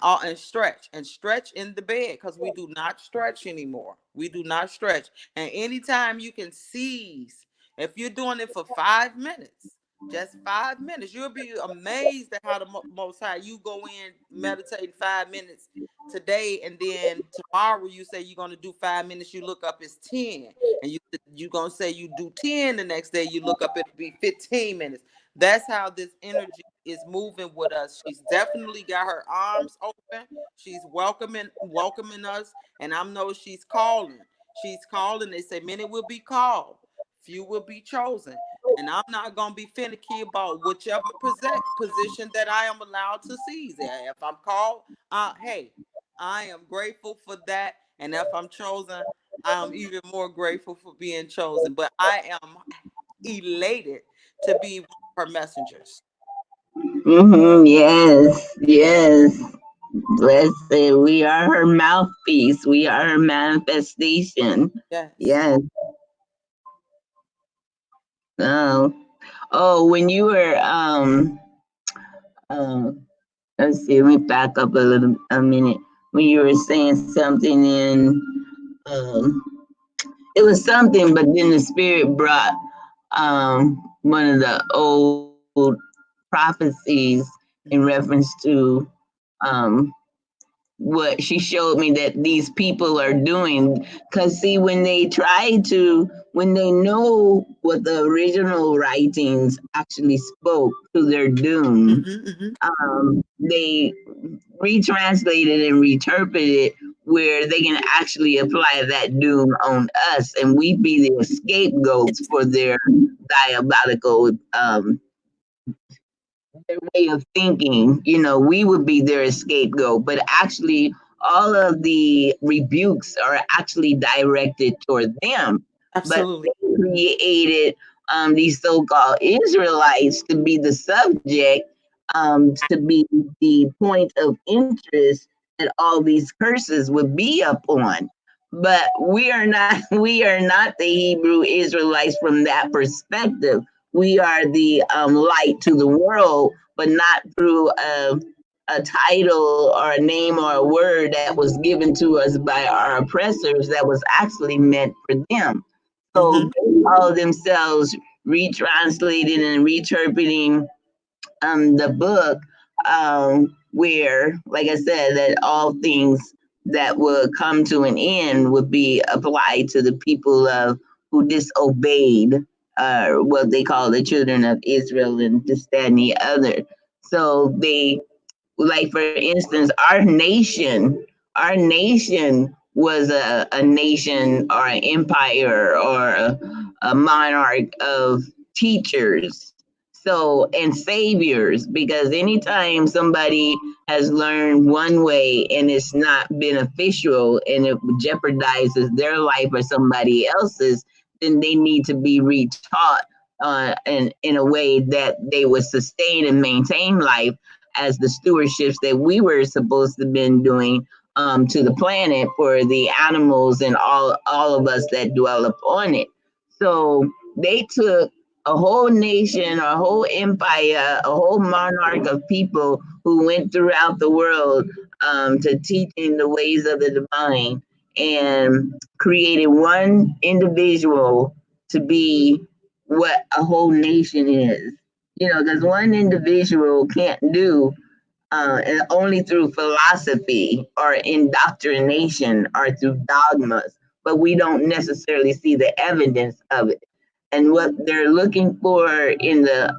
stretch in the bed, because we do not stretch anymore. We do not stretch. And anytime you can seize, if you're doing it for 5 minutes, just 5 minutes. You'll be amazed at how the Most High, you go in, meditate 5 minutes today, and then tomorrow you say you're going to do 5 minutes. You look up, it's 10, and you're going to say you do 10 the next day. You look up, it'll be 15 minutes. That's how this energy is moving with us. She's definitely got her arms open. She's welcoming us, and I know she's calling. She's calling. They say many will be called, few will be chosen. And I'm not going to be finicky about whichever position that I am allowed to seize. If I'm called, hey, I am grateful for that. And if I'm chosen, I am even more grateful for being chosen. But I am elated to be one of her messengers. Mm-hmm. Yes. Yes. Blessed. We are her mouthpiece. We are her manifestation. Yes. Yes. Oh. Oh, when you were um let's see, let me back up a minute. When you were saying something in um it was something, but then the spirit brought one of the old prophecies in Mm-hmm. reference to um what she showed me that these people are doing. Because see, when they know what the original writings actually spoke to their doom, Mm-hmm. they retranslate it and reinterpret it where they can actually apply that doom on us, and we be the scapegoats for their diabolical their way of thinking. We would be their scapegoat, but actually all of the rebukes are actually directed toward them. But Absolutely. they created these so-called Israelites to be the subject, to be the point of interest that all these curses would be upon. But we are not we are not the Hebrew Israelites from that perspective. We are the light to the world, but not through a title or a name or a word that was given to us by our oppressors that was actually meant for them. So Mm-hmm. they call themselves retranslating and reinterpreting the book, where, like I said, that all things that would come to an end would be applied to the people of who disobeyed, what they call the children of Israel, and this, that, and the other. So they, like for instance, our nation was a nation or an empire or a monarch of teachers, so, and saviors, because anytime somebody has learned one way and it's not beneficial and it jeopardizes their life or somebody else's, then they need to be retaught, in a way that they would sustain and maintain life as the stewardships that we were supposed to have been doing, to the planet for the animals and all of us that dwell upon it. So they took a whole nation, a whole empire, a whole monarch of people who went throughout the world, to teaching the ways of the divine, and created one individual to be what a whole nation is. You know, because one individual can't do, and only through philosophy or indoctrination or through dogmas, but we don't necessarily see the evidence of it. And what they're looking for in the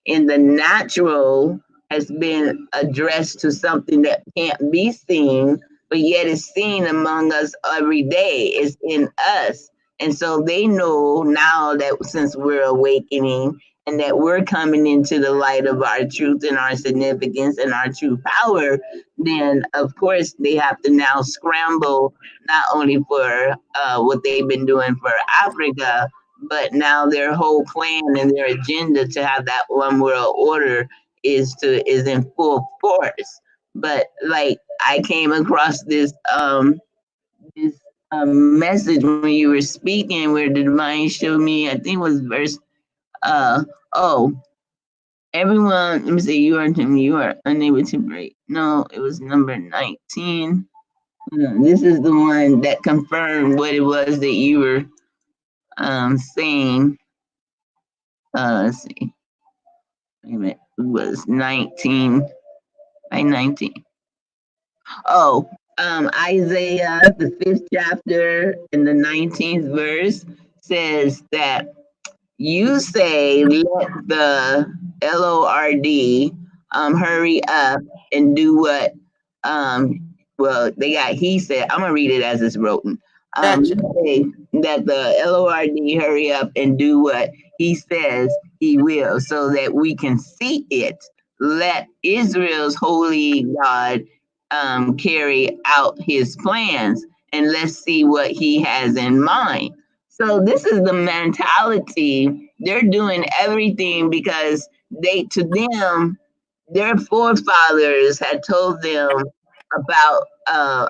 natural has been addressed to something that can't be seen, but yet is seen among us every day. It's in us. And so they know now that since we're awakening and that we're coming into the light of our truth and our significance and our true power, then of course they have to now scramble not only for what they've been doing for Africa, but now their whole plan and their agenda to have that one world order is in full force. But like I came across this message when you were speaking, where the divine showed me, I think it was verse, oh, everyone, let me see, you are unable to break. No, it was number 19. This is the one that confirmed what it was that you were saying. Let's see. Wait a minute. It was 19 by 19. Oh, Isaiah, the 5th chapter, in the 19th verse says that you say, let the Lord hurry up and do what, well, they got, he said, I'm going to read it as it's written. Gotcha. Say that the Lord hurry up and do what he says he will, so that we can see it. Let Israel's holy God carry out his plans, and let's see what he has in mind. So this is the mentality. They're doing everything because to them, their forefathers had told them about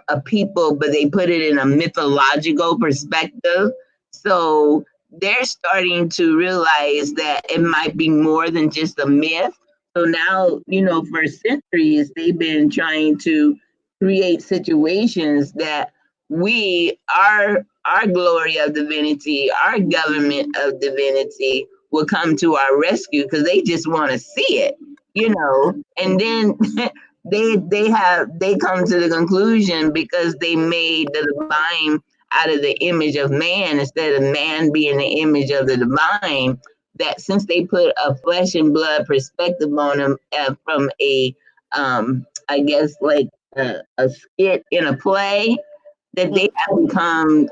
a people, but they put it in a mythological perspective. So they're starting to realize that it might be more than just a myth. So now, for centuries, they've been trying to create situations that our glory of divinity, our government of divinity will come to our rescue, because they just want to see it, and then they come to the conclusion, because they made the divine out of the image of man instead of man being the image of the divine, that since they put a flesh and blood perspective on them, from a I guess like a skit in a play, that they have become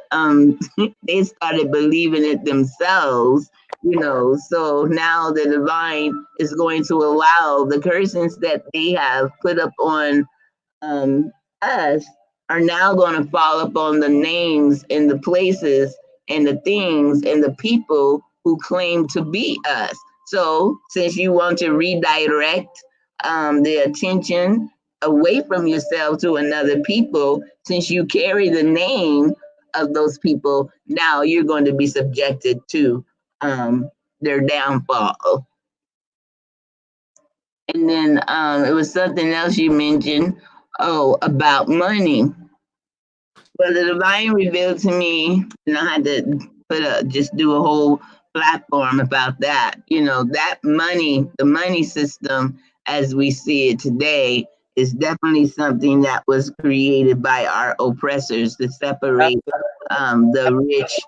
they started believing it themselves, so now the divine is going to allow the curses that they have put up on us are now going to fall upon the names and the places and the things and the people who claim to be us. So since you want to redirect the attention away from yourself to another people, since you carry the name of those people, now you're going to be subjected to their downfall. And then it was something else you mentioned, about money. Well, the divine revealed to me, and I had to just do a whole platform about that. You know, that money, the money system as we see it today, is definitely something that was created by our oppressors to separate the rich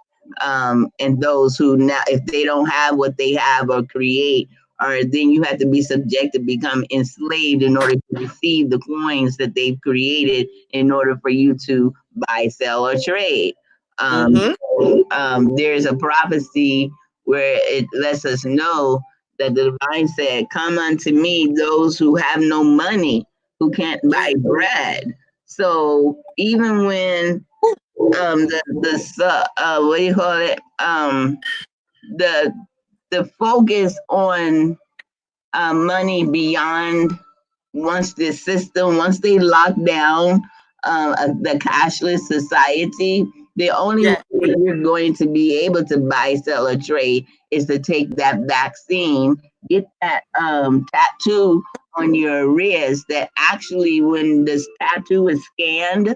and those who now, if they don't have what they have or create, or then you have to be subject to become enslaved in order to receive the coins that they've created in order for you to buy, sell, or trade. Mm-hmm. There's a prophecy where it lets us know that the divine said, "Come unto me, those who have no money, who can't buy bread." So even when what do you call it, the the focus on money beyond, once they lock down the cashless society, the only way Yeah. you're going to be able to buy, sell, or trade is to take that vaccine, get that tattoo on your wrist. That actually, when this tattoo is scanned,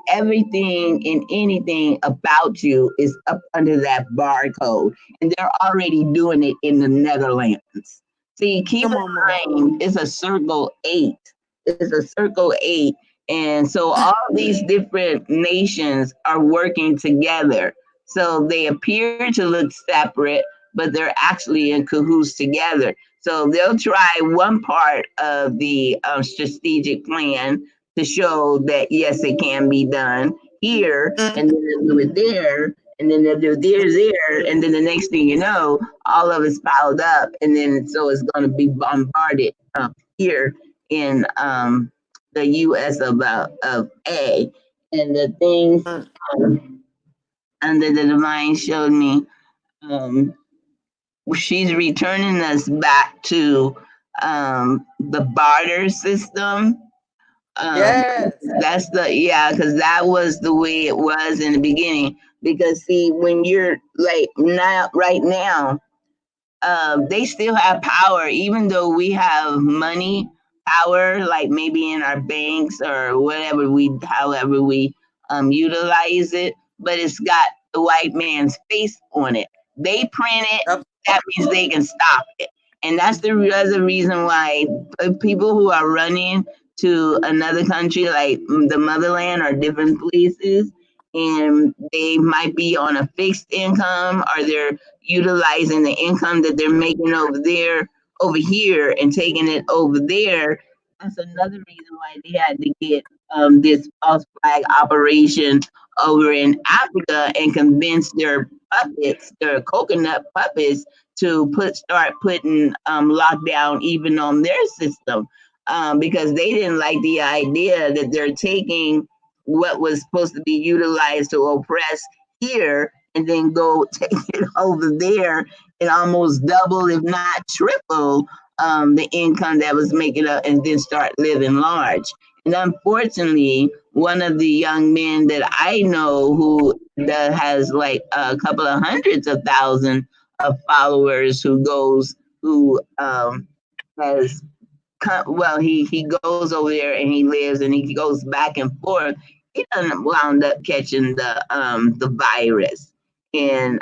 everything and anything about you is up under that barcode, and they're already doing it in the Netherlands. See, keep Come in on, mom. mind, it's a circle eight. It's a circle eight. And so all these different nations are working together. So they appear to look separate, but they're actually in cahoots together. So they'll try one part of the strategic plan to show that, yes, it can be done here, and then they'll do it there, and then they'll do there, and then the next thing you know, all of it's piled up, and then so it's going to be bombarded here in the U.S. of A. And the things Mm. under the divine showed me, um, she's returning us back to the barter system. um Yes. that's the, yeah, because that was the way it was in the beginning. Because see, when you're like now, right now, they still have power, even though we have money power, like maybe in our banks or whatever however we utilize it. But it's got the white man's face on it. They print it. Yep. That means they can stop it, and that's the reason why people who are running to another country, like the motherland or different places, and they might be on a fixed income, or they're utilizing the income that they're making over here and taking it over there. That's another reason why they had to get this false flag operation over in Africa and convince their puppets, their coconut puppets, to start putting lockdown even on their system, because they didn't like the idea that they're taking what was supposed to be utilized to oppress here and then go take it over there and almost double, if not triple, the income that was making up, and then start living large. And unfortunately, one of the young men that I know who has like a couple of hundreds of thousands of followers, who has well, he goes over there and he lives and he goes back and forth. He done wound up catching the virus, and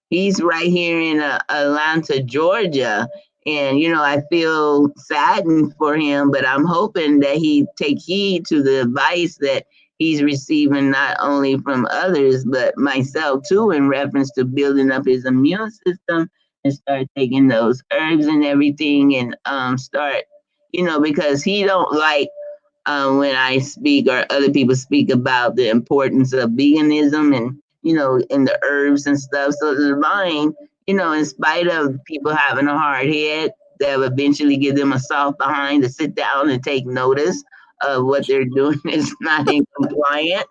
he's right here in Atlanta, Georgia. And I feel saddened for him, but I'm hoping that he take heed to the advice that he's receiving, not only from others but myself too, in reference to building up his immune system and start taking those herbs and everything, and start, because he don't like when I speak or other people speak about the importance of veganism and and the herbs and stuff. So the divine, in spite of people having a hard head, they'll eventually give them a soft behind to sit down and take notice of what they're doing is not in compliant.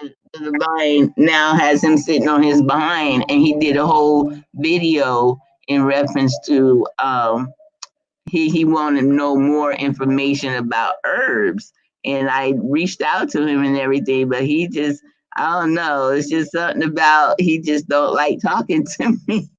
The divine now has him sitting on his behind, and he did a whole video in reference to he wanted to know more information about herbs, and I reached out to him and everything, but he just, I don't know, it's just something about, he just don't like talking to me.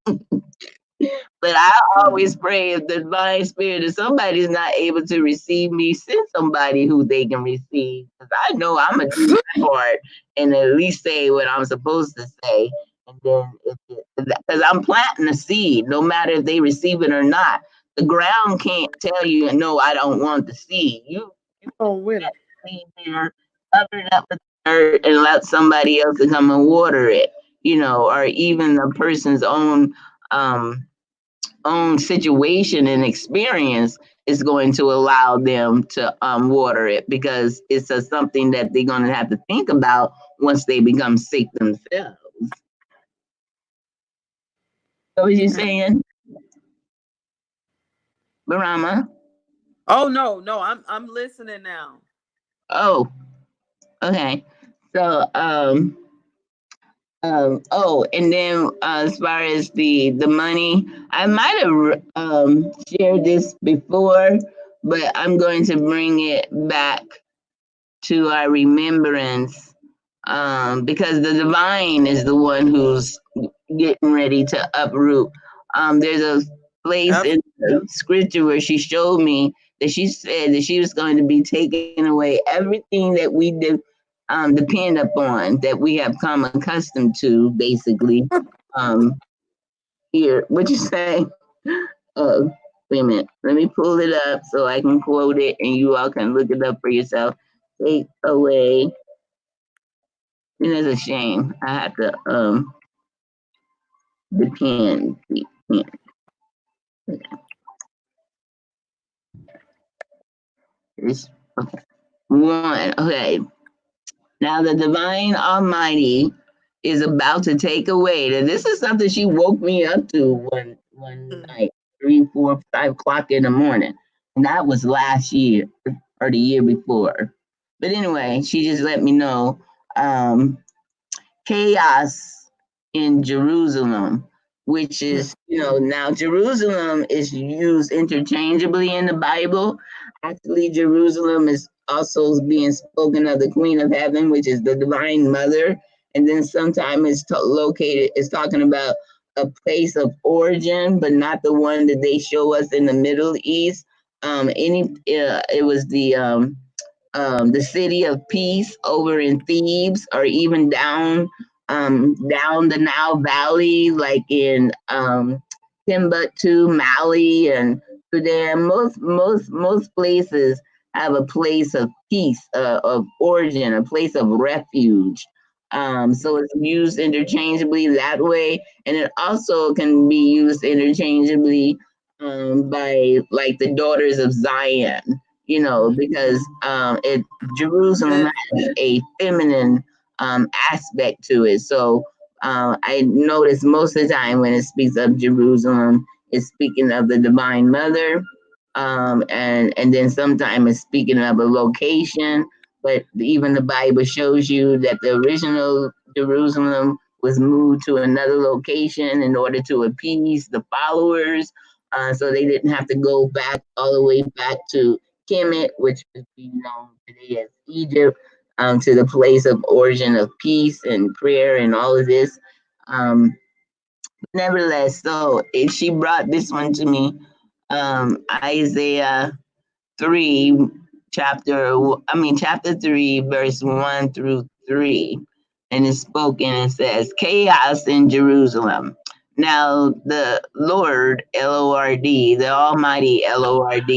But I always pray, if the divine spirit, if somebody's not able to receive me, send somebody who they can receive. Because I know I'm going to do my part and at least say what I'm supposed to say. And then, because I'm planting a seed, no matter if they receive it or not, the ground can't tell you, no, I don't want the seed. You Oh, with it. seed there, cover it up with dirt, and let somebody else to come and water it, or even the person's um, own situation and experience is going to allow them to water it because it's something that they're going to have to think about once they become sick themselves. What was you saying, Barama? Oh no, I'm listening now. Oh, okay. So, oh, and then as far as the money, I might have shared this before, but I'm going to bring it back to our remembrance, because the divine is the one who's getting ready to uproot. There's a place Yep. in the scripture where she showed me that she said that she was going to be taking away everything that we depend upon, that we have come accustomed to, basically. Um, Here, what you say? Uh, Wait a minute. Let me pull it up so I can quote it, and you all can look it up for yourself. Take away. And it's a shame. I have to depend. It's one. Okay. Now the divine Almighty is about to take away. Now, this is something she woke me up to one night, 3, 4, 5 o'clock in the morning. And that was last year or the year before. But anyway, she just let me know. Um, Chaos in Jerusalem, which is, now Jerusalem is used interchangeably in the Bible. Actually, Jerusalem is also being spoken of the Queen of Heaven, which is the Divine Mother. And then sometimes it's talking about a place of origin, but not the one that they show us in the Middle East. It was the city of peace over in Thebes, or even down the Nile Valley, like in Timbuktu, Mali, and Sudan. Most places have a place of peace, of origin, a place of refuge. So it's used interchangeably that way, and it also can be used interchangeably by like the daughters of Zion, because Jerusalem has a feminine aspect to it. So I notice most of the time when it speaks of Jerusalem, it's speaking of the Divine Mother, and then sometimes it's speaking of a location. But even the Bible shows you that the original Jerusalem was moved to another location in order to appease the followers, so they didn't have to go back all the way back to Kemet, which would be known today as Egypt, to the place of origin of peace and prayer and all of this. Um, Nevertheless, so if she brought this one to me, Isaiah 3, chapter 3, verse 1 through 3. And it's spoken and says, Chaos in Jerusalem. Now, the Lord, Lord, the Almighty Lord,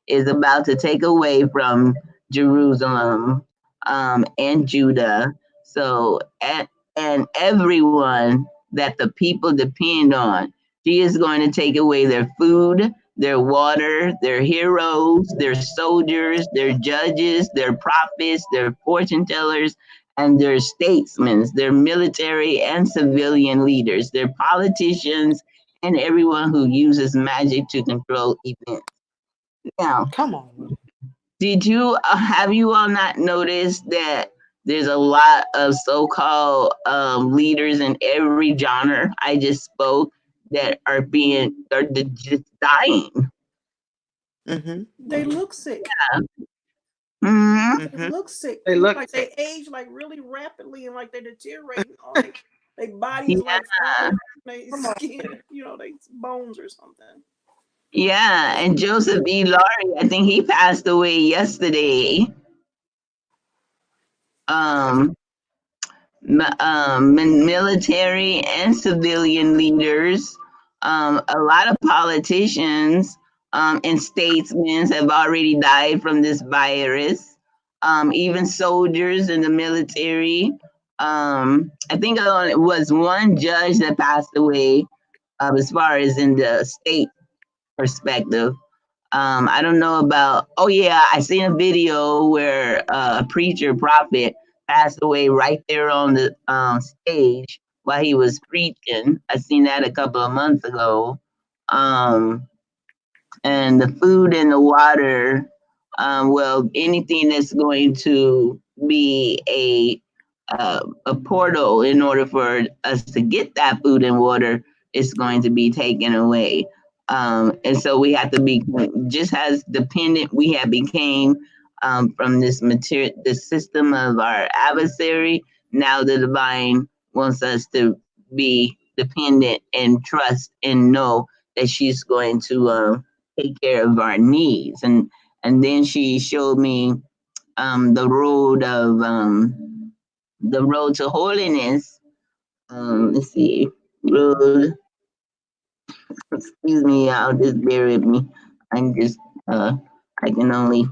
is about to take away from Jerusalem and Judah. So, and everyone that the people depend on, He is going to take away their food, their water, their heroes, their soldiers, their judges, their prophets, their fortune tellers, and their statesmen, their military and civilian leaders, their politicians, and everyone who uses magic to control events. Now, Come on. did you have you all not noticed that there's a lot of so-called leaders in every genre I just spoke that are just dying? Mm-hmm. They look sick. Mhm. They Mm-hmm. look sick. They look Like sick. they age like really rapidly and like they deteriorate. All they body is Yeah, like falling from their skin, they bones or something. yeah, and Joseph E. Laurie, I think he passed away yesterday. Um, military and civilian leaders, a lot of politicians and statesmen have already died from this virus. Even soldiers in the military. I think it was one judge that passed away as far as in the state perspective. I don't know about. Oh yeah, I seen a video where a preacher prophet passed away right there on the stage while he was preaching. I seen that a couple of months ago. Um, and the food and the water. Well, anything that's going to be a portal in order for us to get that food and water is going to be taken away. And so we have to be just as dependent we have became from this material, the system of our adversary. Now the divine wants us to be dependent and trust and know that she's going to take care of our needs. And then she showed me the road to holiness. Let's see, road. Excuse me, y'all. Just bear with me. I'm just I can only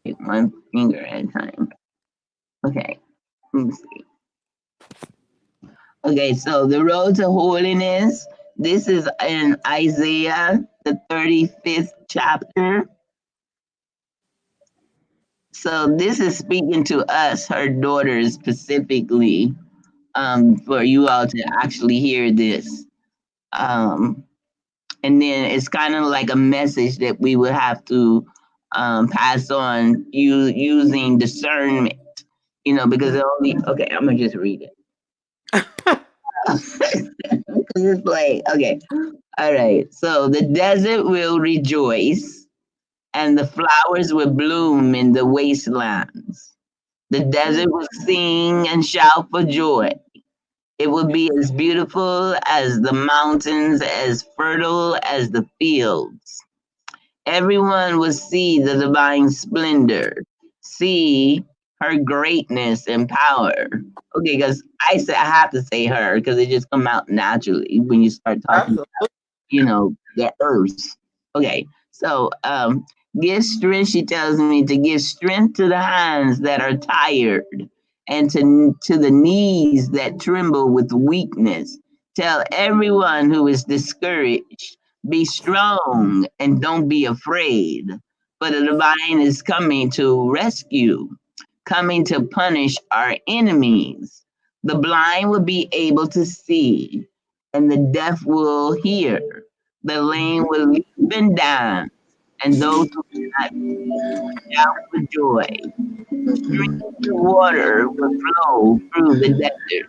take one finger at a time. Okay, let me see. Okay, so the road to holiness. This is in Isaiah, the 35th chapter. So this is speaking to us, her daughters specifically, for you all to actually hear this. And then it's kind of like a message that we would have to pass on using discernment, because it only, okay, I'm gonna just read it. Because it's like, okay, all right. So the desert will rejoice and the flowers will bloom in the wastelands. The desert will sing and shout for joy. It will be as beautiful as the mountains, as fertile as the fields. Everyone will see the divine splendor, see her greatness and power. Okay, because I have to say her because it just come out naturally when you start talking the earth. Okay, so give strength, she tells me, to give strength to the hands that are tired and to the knees that tremble with weakness. Tell everyone who is discouraged, be strong and don't be afraid. For the divine is coming to rescue, coming to punish our enemies. The blind will be able to see, and the deaf will hear. The lame will leap and dance, and those who cannot shout for joy. Streams of water will flow through the desert.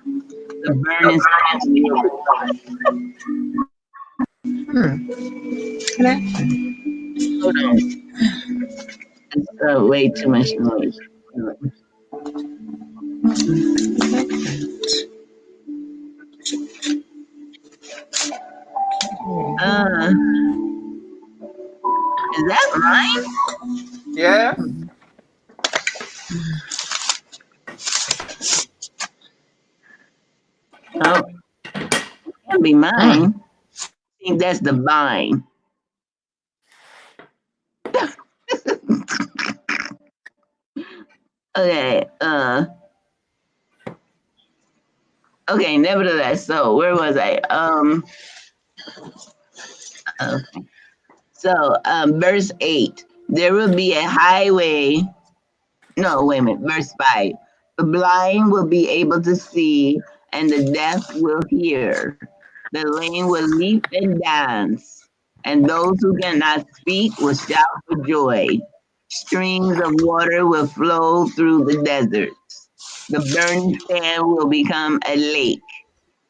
The burning sands will. Hold on. It's way too much noise. Is that mine? Yeah. Oh, it can't be mine. I think that's the vine. Okay, okay, nevertheless, so where was I? Okay. So, verse 8, there will be a highway. No, wait a minute, verse 5. The blind will be able to see, and the deaf will hear. The lame will leap and dance, and those who cannot speak will shout for joy. Streams of water will flow through the deserts. The burning sand will become a lake,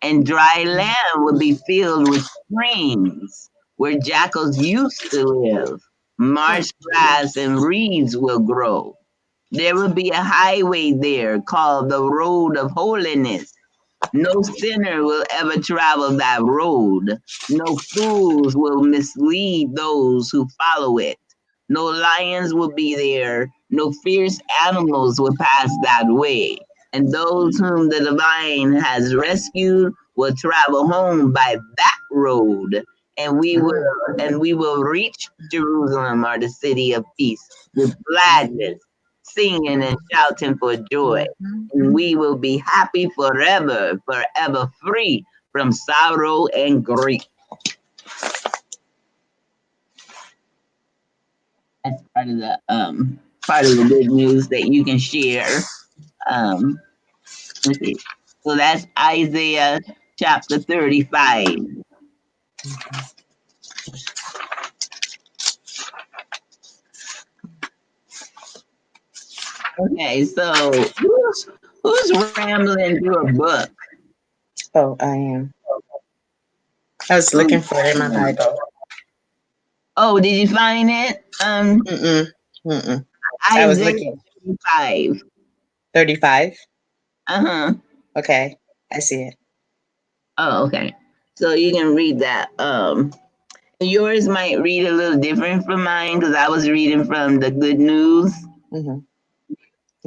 and dry land will be filled with streams where jackals used to live. Marsh grass and reeds will grow. There will be a highway there called the Road of Holiness. No sinner will ever travel that road. No fools will mislead those who follow it. No lions will be there. No fierce animals will pass that way. and those whom the divine has rescued will travel home by that road, and we will reach Jerusalem, or the city of peace, with gladness, singing and shouting for joy. And we will be happy forever, forever free from sorrow and grief. That's part of the good news that you can share. Um, let's see. So that's Isaiah chapter 35. Okay, so who's rambling through a book? Oh, I am. I was looking for it in my Bible. Oh, did you find it? I was Isaiah looking. 35. 35? Uh-huh. Okay, I see it. Oh, okay. So you can read that. Yours might read a little different from mine because I was reading from the good news. Mm-hmm.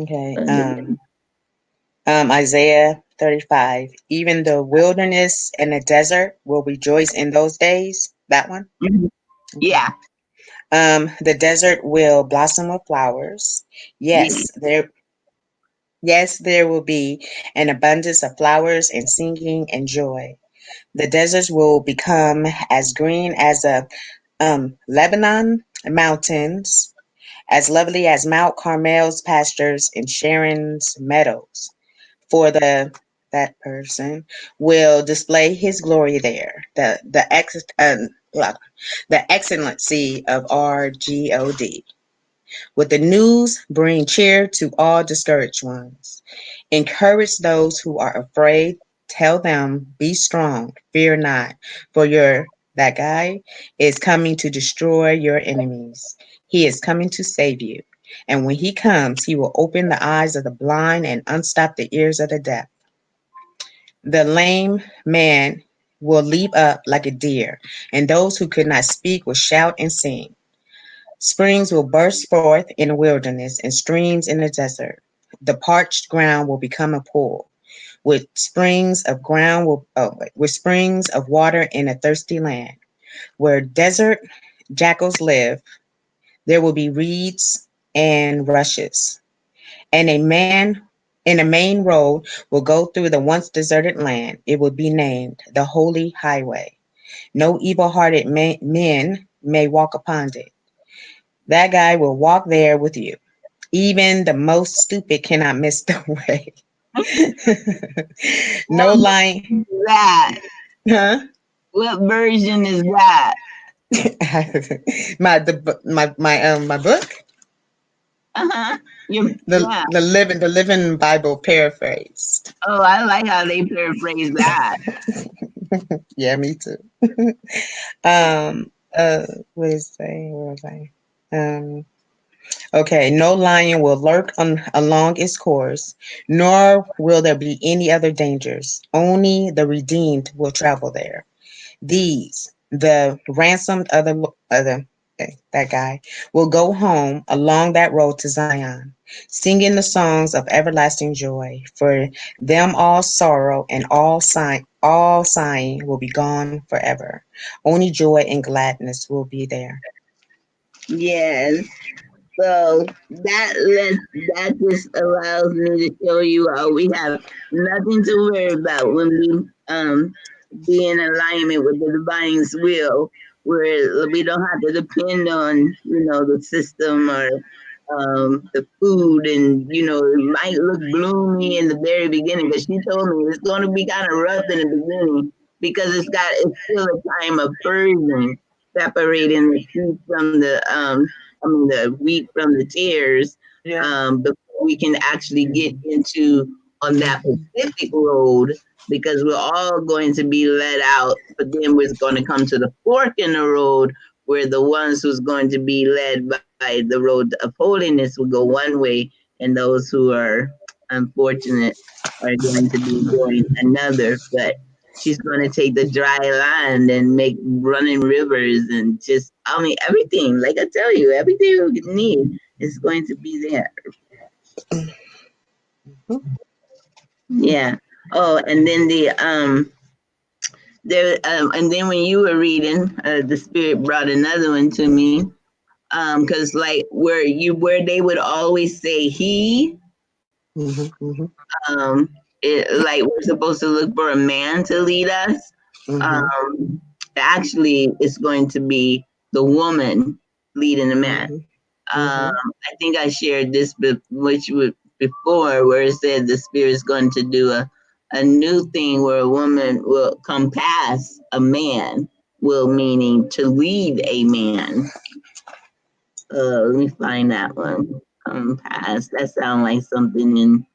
Okay. Isaiah 35. Even the wilderness and the desert will rejoice in those days. That one? Mhm. Okay. Yeah. The desert will blossom with flowers. Yeah. Yes, there will be an abundance of flowers and singing and joy. The deserts will become as green as a Lebanon mountains, as lovely as Mount Carmel's pastures and Sharon's meadows. For that person will display his glory there. The excellency of our God. With the news, bring cheer to all discouraged ones. Encourage those who are afraid. Tell them, be strong, fear not, for that guy is coming to destroy your enemies. He is coming to save you. And when he comes, he will open the eyes of the blind and unstop the ears of the deaf. The lame man will leap up like a deer, and those who could not speak will shout and sing. Springs will burst forth in the wilderness and streams in the desert. The parched ground will become a pool, with springs of water in a thirsty land. Where desert jackals live, there will be reeds and rushes. And a main road will go through the once deserted land. It will be named the Holy Highway. No evil-hearted men may walk upon it. That guy will walk there with you. Even the most stupid cannot miss the way. No What lying. is that? Huh? What version is that? My book. Uh-huh. The Yeah. the living Bible paraphrased. Oh, I like how they paraphrase that. Yeah, me too. um. What is saying? Where was I? Okay. No lion will lurk along its course, nor will there be any other dangers. Only the redeemed will travel there. These, the ransomed that guy, will go home along that road to Zion, singing the songs of everlasting joy. For them all sorrow and all sighing will be gone forever. Only joy and gladness will be there. Yes. So that just allows me to show you how we have nothing to worry about when we be in alignment with the divine's will, where we don't have to depend on the system or the food, and it might look gloomy in the very beginning, but she told me it's going to be kind of rough in the beginning because it's still a time of purging, separating the sheep from the wheat from the tares, before we can actually get into on that Pacific road, because we're all going to be let out, but then we're going to come to the fork in the road where the ones who's going to be led by the road of holiness will go one way, and those who are unfortunate are going to be going another. But she's going to take the dry land and make running rivers, and just, I mean, everything. Like I tell you, everything we need is going to be there. Yeah. Oh, and then and then when you were reading, the spirit brought another one to me. Because like where they would always say he, Mm-hmm. um, like we're supposed to look for a man to lead us. Mm-hmm. Actually, it's going to be the woman leading the man. Mm-hmm. Um, Mm-hmm. I think I shared this before, where it said the spirit is going to do a new thing where a woman will come past a man, will meaning to lead a man. Let me find that one. Come past. That sounds like something in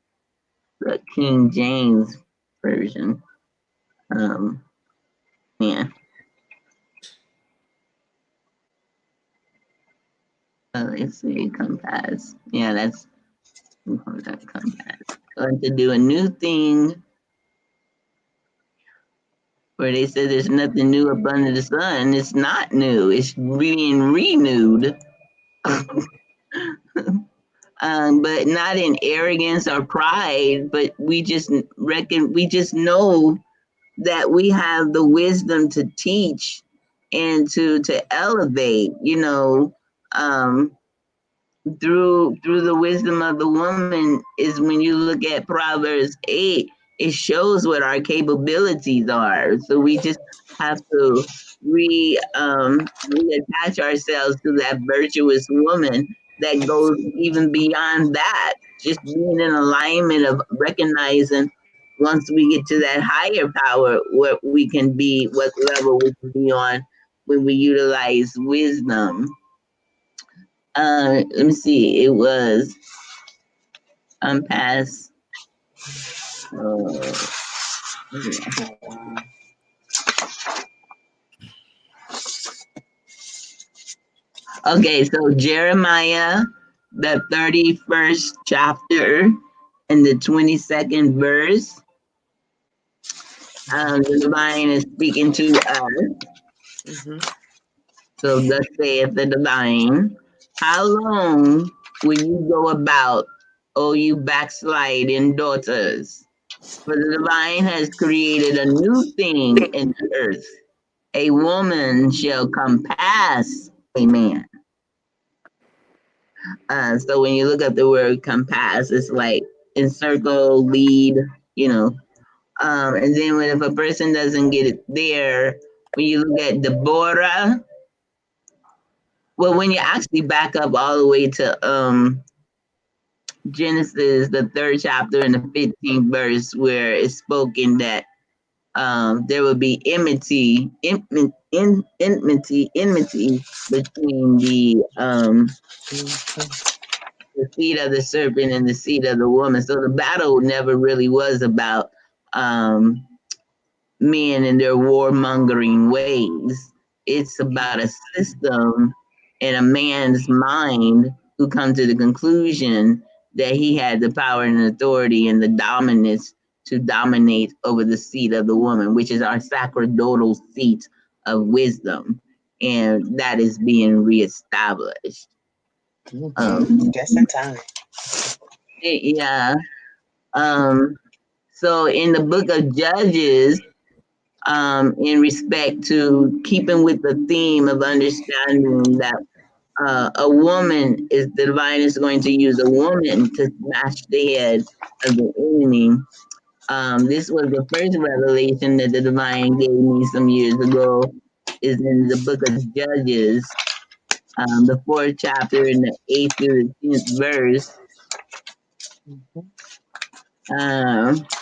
the King James version. Um, yeah. Let's see. Come past. Yeah, that's come past. Going to do a new thing where they said there's nothing new up under the sun. It's not new. It's being renewed. But not in arrogance or pride, but we just know that we have the wisdom to teach and to elevate, um, through the wisdom of the woman. Is when you look at Proverbs 8, it shows what our capabilities are. So we just have to reattach ourselves to that virtuous woman that goes even beyond that. Just being in alignment of recognizing once we get to that higher power, what we can be, what level we can be on when we utilize wisdom. Let me see. It was past. Uh, okay, so Jeremiah, the 31st chapter, and the 22nd verse. The divine is speaking to us. Mm-hmm. So thus saith the divine, how long will you go about, O you backsliding daughters? For the divine has created a new thing in the earth. A woman shall come past a man. So when you look up the word compass, it's like encircle, lead, you know. And then if a person doesn't get it there, when you look at Deborah, well, when you actually back up all the way to Genesis, the 3rd chapter and the 15th verse, where it's spoken that there will be enmity between the seed of the serpent and the seed of the woman. So the battle never really was about men and their warmongering ways. It's about a system and a man's mind who come to the conclusion that he had the power and authority and the dominance to dominate over the seat of the woman, which is our sacerdotal seat of wisdom. And that is being reestablished. Just in time. Yeah. So in the book of Judges, in respect to keeping with the theme of understanding that a woman is the divine is going to use a woman to smash the head of the enemy. This was the first revelation that the divine gave me some years ago. Is in the book of Judges, the 4th chapter and the 8th through the 10th verse.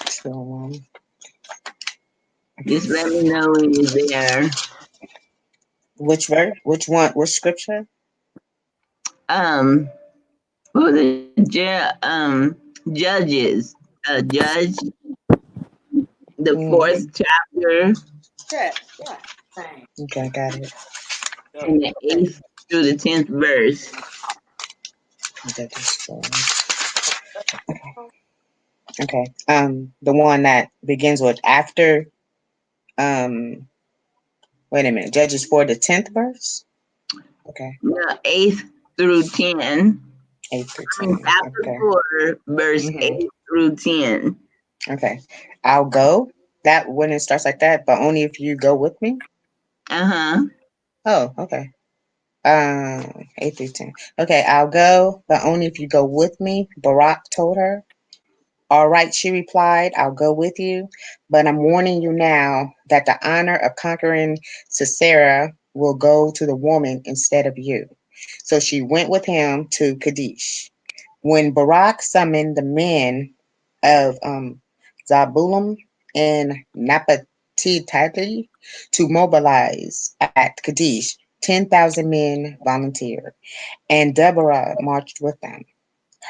So, Just let me know when you're there. which verse? Which one? Which scripture? Um, what was it? Judges. Judge, the Mm-hmm. 4th chapter Okay, got it. and the 8th through the 10th verse. Okay. The one that begins with after. Wait a minute. Judges 4, the 10th verse. Okay. The 8th through 10. 8 through I mean, 10. chapter Okay. 4, verse 8 through 10. Okay. I'll go. That when it starts like that, but only if you go with me. Uh-huh. Oh, okay. 8 through 10. Okay, I'll go, but only if you go with me, Barack told her. All right, she replied, I'll go with you, but I'm warning you now that the honor of conquering Sisera will go to the woman instead of you. So she went with him to Kadesh. When Barak summoned the men of Zabulon and Naphtali to mobilize at Kadesh, 10,000 men volunteered, and Deborah marched with them.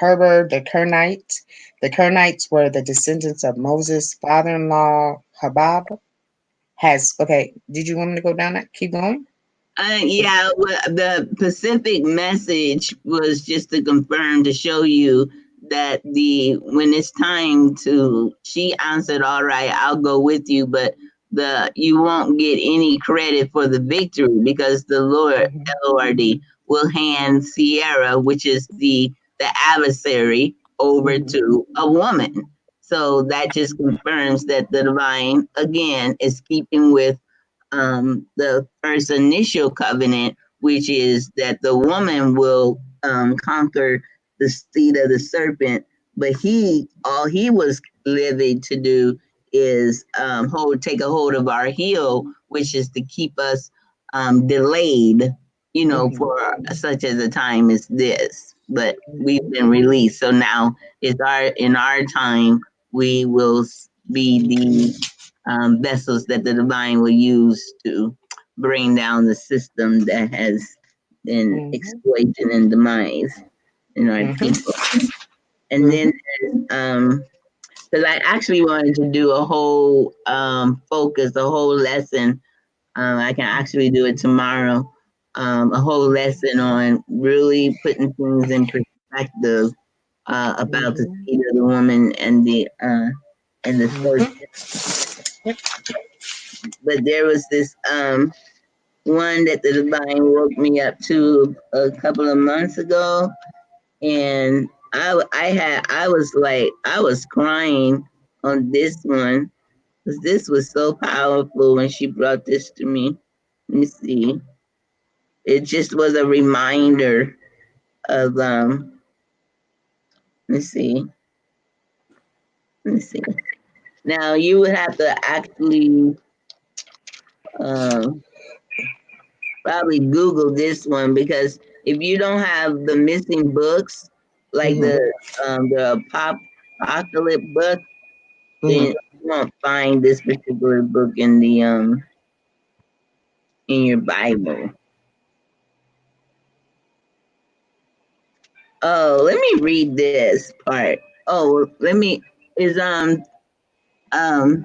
Heber the Kernites were the descendants of Moses' father-in-law Habab. Okay, did you want me to go down that? Keep going? Yeah, well, the Pacific message was just to confirm to show you that the when it's time to, she answered, "All right, I'll go with you," but you won't get any credit for the victory because the Lord Mhm. Lord will hand Sierra, which is the adversary, over Mhm. to a woman. So that just confirms that the divine again is keeping with the first initial covenant, which is that the woman will conquer the seed of the serpent, but all he was living to do is take a hold of our heel, which is to keep us delayed, Mhm. for such as a time as this. But we've been released, so now it's in our time we will be the vessels that the divine will use to bring down the system that has been Mhm. exploited and demise in our Mhm. people. And then, Mhm. because I actually wanted to do a whole focus, a whole lesson. I can actually do it tomorrow. A whole lesson on really putting things in perspective about the Mhm. seed of the woman and the serpent. Mhm. Yep. But there was this one that the divine woke me up to a couple of months ago, and I was like I was crying on this one because this was so powerful when she brought this to me. Let me see. It just was a reminder of let's see. Let me see. Now you would have to actually um probably Google this one because if you don't have the missing books, like Mhm. the apocalypse book, then Mhm. you won't find this particular book in the in your Bible. Oh, let me read this part. Oh, let me is um oh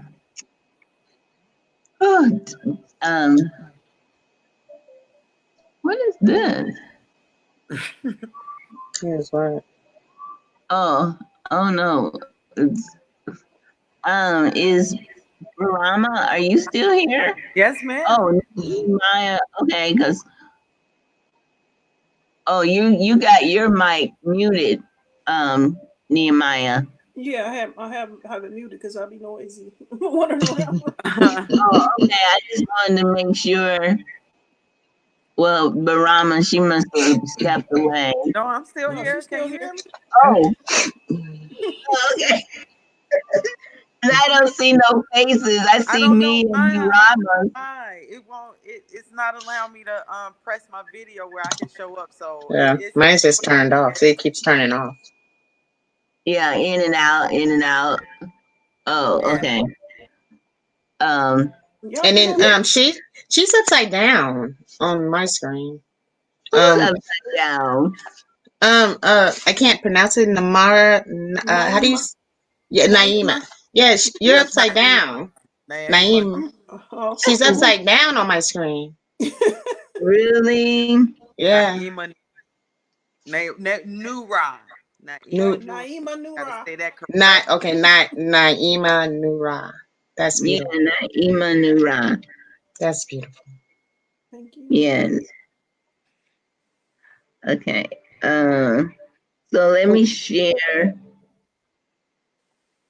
what is this? Yes, right. Oh no. It's is Rama, are you still here? Yes, ma'am. Oh, Nehemiah. Okay, because you got your mic muted, Nehemiah. Yeah, I have it muted because I'll be noisy wandering around. Oh, okay. I just wanted to make sure. Well, Barama, she must have stepped away. No, I'm still No, here. she's Can still you hear here. me? Oh, okay. And I don't see no faces. I I see don't me know and why. I don't know Barama. why it won't. It's not allowing me to press my video where I can show up. So Yeah, it's mine's just turned off. See, it keeps turning off. Yeah, in and out, in and out. Oh, yeah. okay. Um, Y'all And can then hear me? she's upside down on my screen. who's Um upside down? I can't pronounce it. Namara. How do you? Naima. Yeah, Naima. Naima. Yes, you're That's upside Naima. down. Naima. Naima. Okay. She's upside down on my screen. Really? Yeah. Naima. Nura. Naima Nu Nura. Naima Gotta Nura. say that not correctly. okay, not Naima Nura. That's Yeah, beautiful. not Imanura. That's beautiful. Thank you. Yes. Okay. So let me share.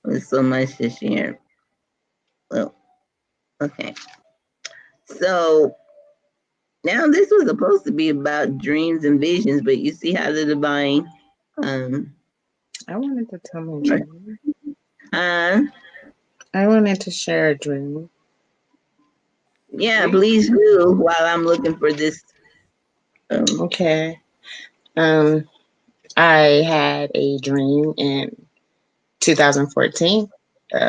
There's so much to share. Well, okay. So now this was supposed to be about dreams and visions, but you see how the divine um I wanted to tell my dream. uh I wanted to share a dream. yeah, please do while I'm looking for this Okay. Um, I had a dream in 2014,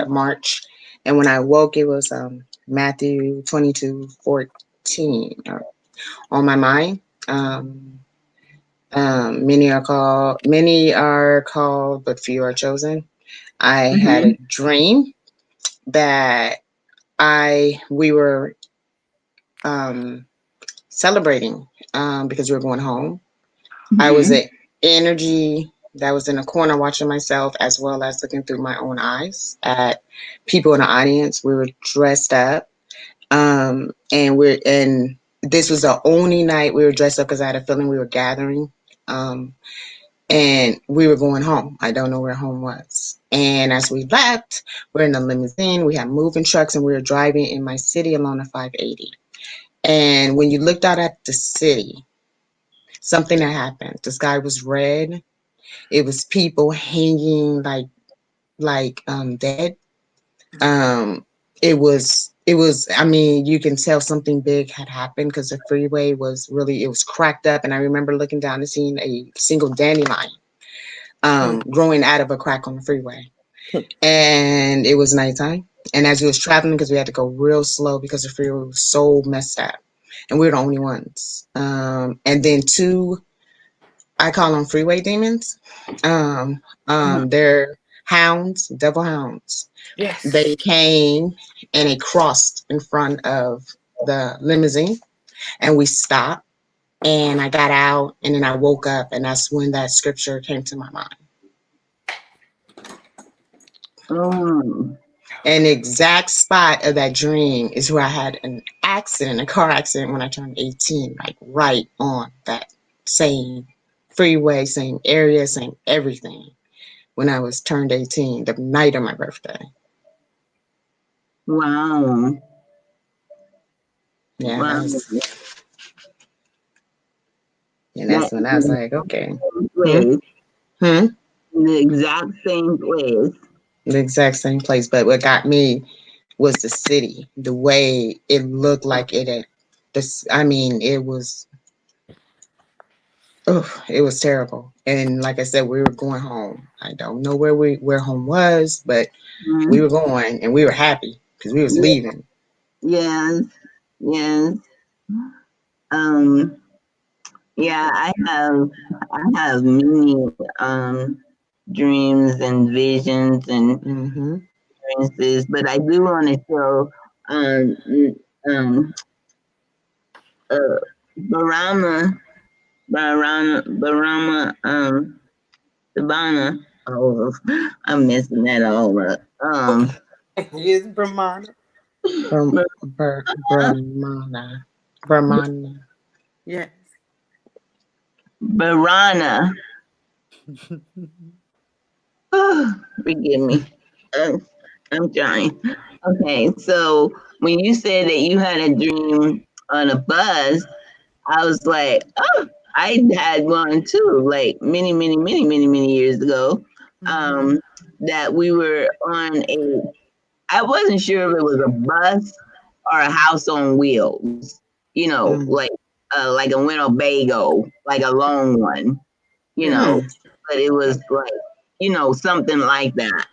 March, and when I woke, it was Matthew 22:14 on my mind. Um, many are called, but few are chosen. I had a mhm, dream that we were um, celebrating because we were going home. I was mhm, an energy that was in a corner watching myself as well as looking through my own eyes at people in the audience. We were dressed up. And this was the only night we were dressed up because I had a feeling we were gathering. Um, and we were going home. I don't know where home was. And as we left, we're in a limousine. We had moving trucks, and we were driving in my city along the 580. And when you looked out at the city, something had happened. The sky was red. It was people hanging like dead. Um, it was. I mean, you can tell something big had happened because the freeway was really it was cracked up. And I remember looking down and seeing a single dandelion growing out of a crack on the freeway. And it was nighttime. And as we was traveling, because we had to go real slow because the freeway was so messed up, and we were the only ones. And then two, I call them freeway demons. They're hounds, devil hounds. They came and they crossed in front of the limousine, and we stopped. And I got out, and then I woke up, and that's when that scripture came to my mind. um, And the exact spot of that dream is where I had an accident, a car accident when I turned 18, like right on that same freeway, same area, same everything when I was turned 18, the night of my birthday. wow. Yeah, Wow. that's That when I was in like, okay. the Hmm? place, Hmm? in the exact same place. The exact same place. But what got me was the city, the way it looked like it had this I mean, it was terrible. And like I said, we were going home. I don't know where home was, but we Mhm. were going and we were happy because we was Yeah, leaving. yes, yes. Um, yeah, I have many dreams and visions and Hmm. experiences, but I do want to show um um uh Barama Barama Sabana. Oh, I'm messing that all up. Yes, Brahmana. Brahmana. Brahmana. Yes. Barana. Oh, forgive me. Uh, I'm trying. Okay, so when you said that you had a dream on a bus, I was like, oh, I had one too, like many, many, many, many, many years ago. Mm-hmm. Um, that we were on a, I wasn't sure if it was a bus or a house on wheels, Mm. like a Winnebago, like a long one, you Yeah. know, Mm. but it was like, something like that.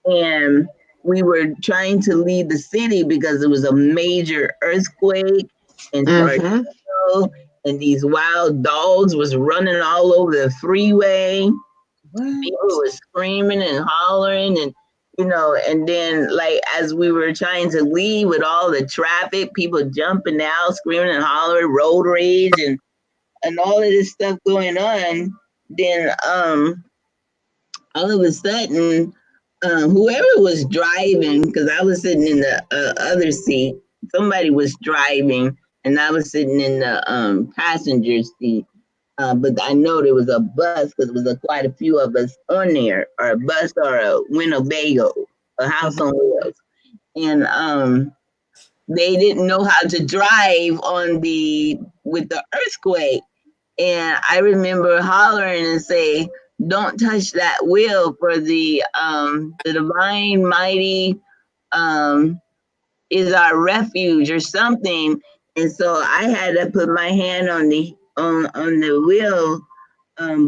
And we were trying to leave the city because it was a major earthquake and Mm-hmm. tornado, and these wild dogs was running all over the freeway. What? People were screaming and hollering, and then like as we were trying to leave with all the traffic, people jumping out, screaming and hollering, road rage, and all of this stuff going on. Then all of a sudden, whoever was driving, because I was sitting in the other seat, somebody was driving, and I was sitting in the passenger seat. but I know there was a bus because there was quite a few of us on there, or a bus or a Winnebago, a house on wheels. And they didn't know how to drive with the earthquake. And I remember hollering and say, "Don't touch that wheel for the divine mighty um is our refuge," or something. And so I had to put my hand on the wheel,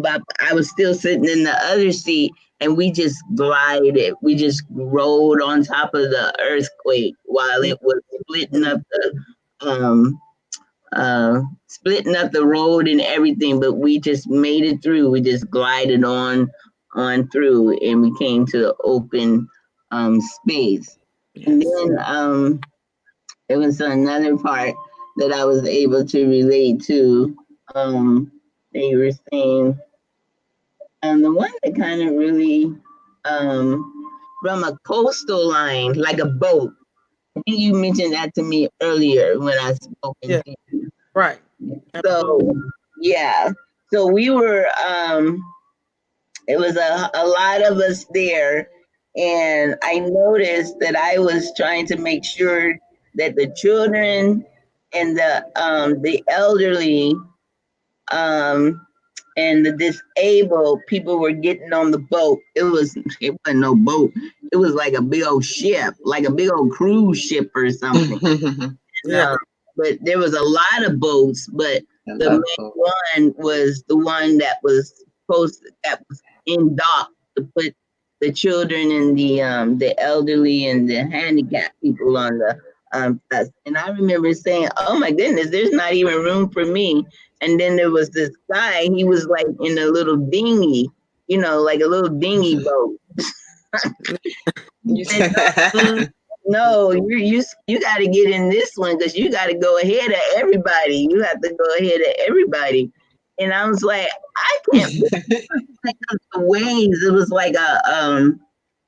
but I was still sitting in the other seat, and we just glided. We just rolled on top of the earthquake while it was um splitting up the road and everything. But we just made it through. We just glided on through, and we came to the open space. And Yes. then it was another part that I was able to relate to. They were saying, the one that kind of really, from a coastal line, like a boat. I think you mentioned that to me earlier when I spoke Yeah. to you. Right. So, Absolutely. yeah. So we were, it was a lot of us there. And I noticed that I was trying to make sure that the children and the elderly um, and the disabled people were getting on the boat. It wasn't no boat. It was like a big old ship, like a big old cruise ship or something. And, Yeah. but there was a lot of boats, but the main one was the one that was in dock to put the children and the elderly and the handicapped people on the bus. And I remember saying, "Oh my goodness, there's not even room for me." And then there was this guy. He was like in a little dinghy, like a little dinghy boat. He said, Mm, "No, you got to get in this one because you got to go ahead of everybody. You have to go ahead of everybody." And I was like, "I can't." Because the waves, it was like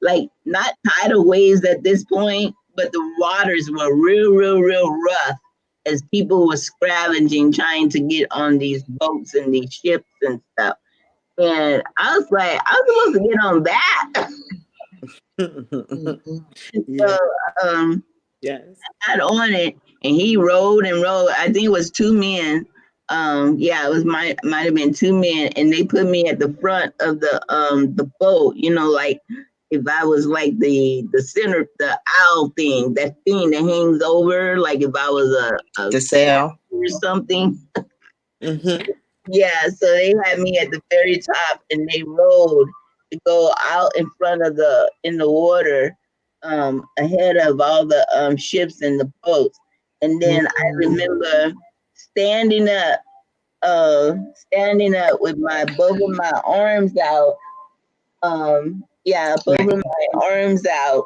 like not tidal waves at this point, but the waters were real rough as people were scavenging, trying to get on these boats and these ships and stuff. And I was like, I was supposed to get on that. yeah. So um, Yes. I got on it, and he rowed and rowed. I think it was two men. Yeah, it was might have been two men, and they put me at the front of the boat. Like if I was like the center, the owl thing, that thing that hangs over, like if I was a The sail. or something. Hmm. Yeah, so they had me at the very top, and they rowed to go out in front of in the water, ahead of all the ships and the boats. And then I remember standing up, with my both of my arms out. Yeah, both of my arms out,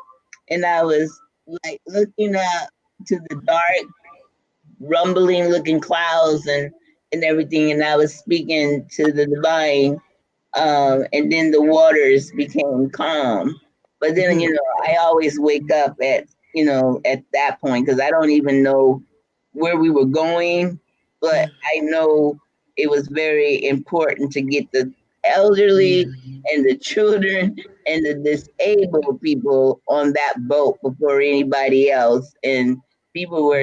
and I was like looking up to the dark, rumbling looking clouds and everything, and I was speaking to the divine, and then the waters became calm. But then, I always wake up at that point because I don't even know where we were going, but I know it was very important to get the elderly and the children and the disabled people on that boat before anybody else. And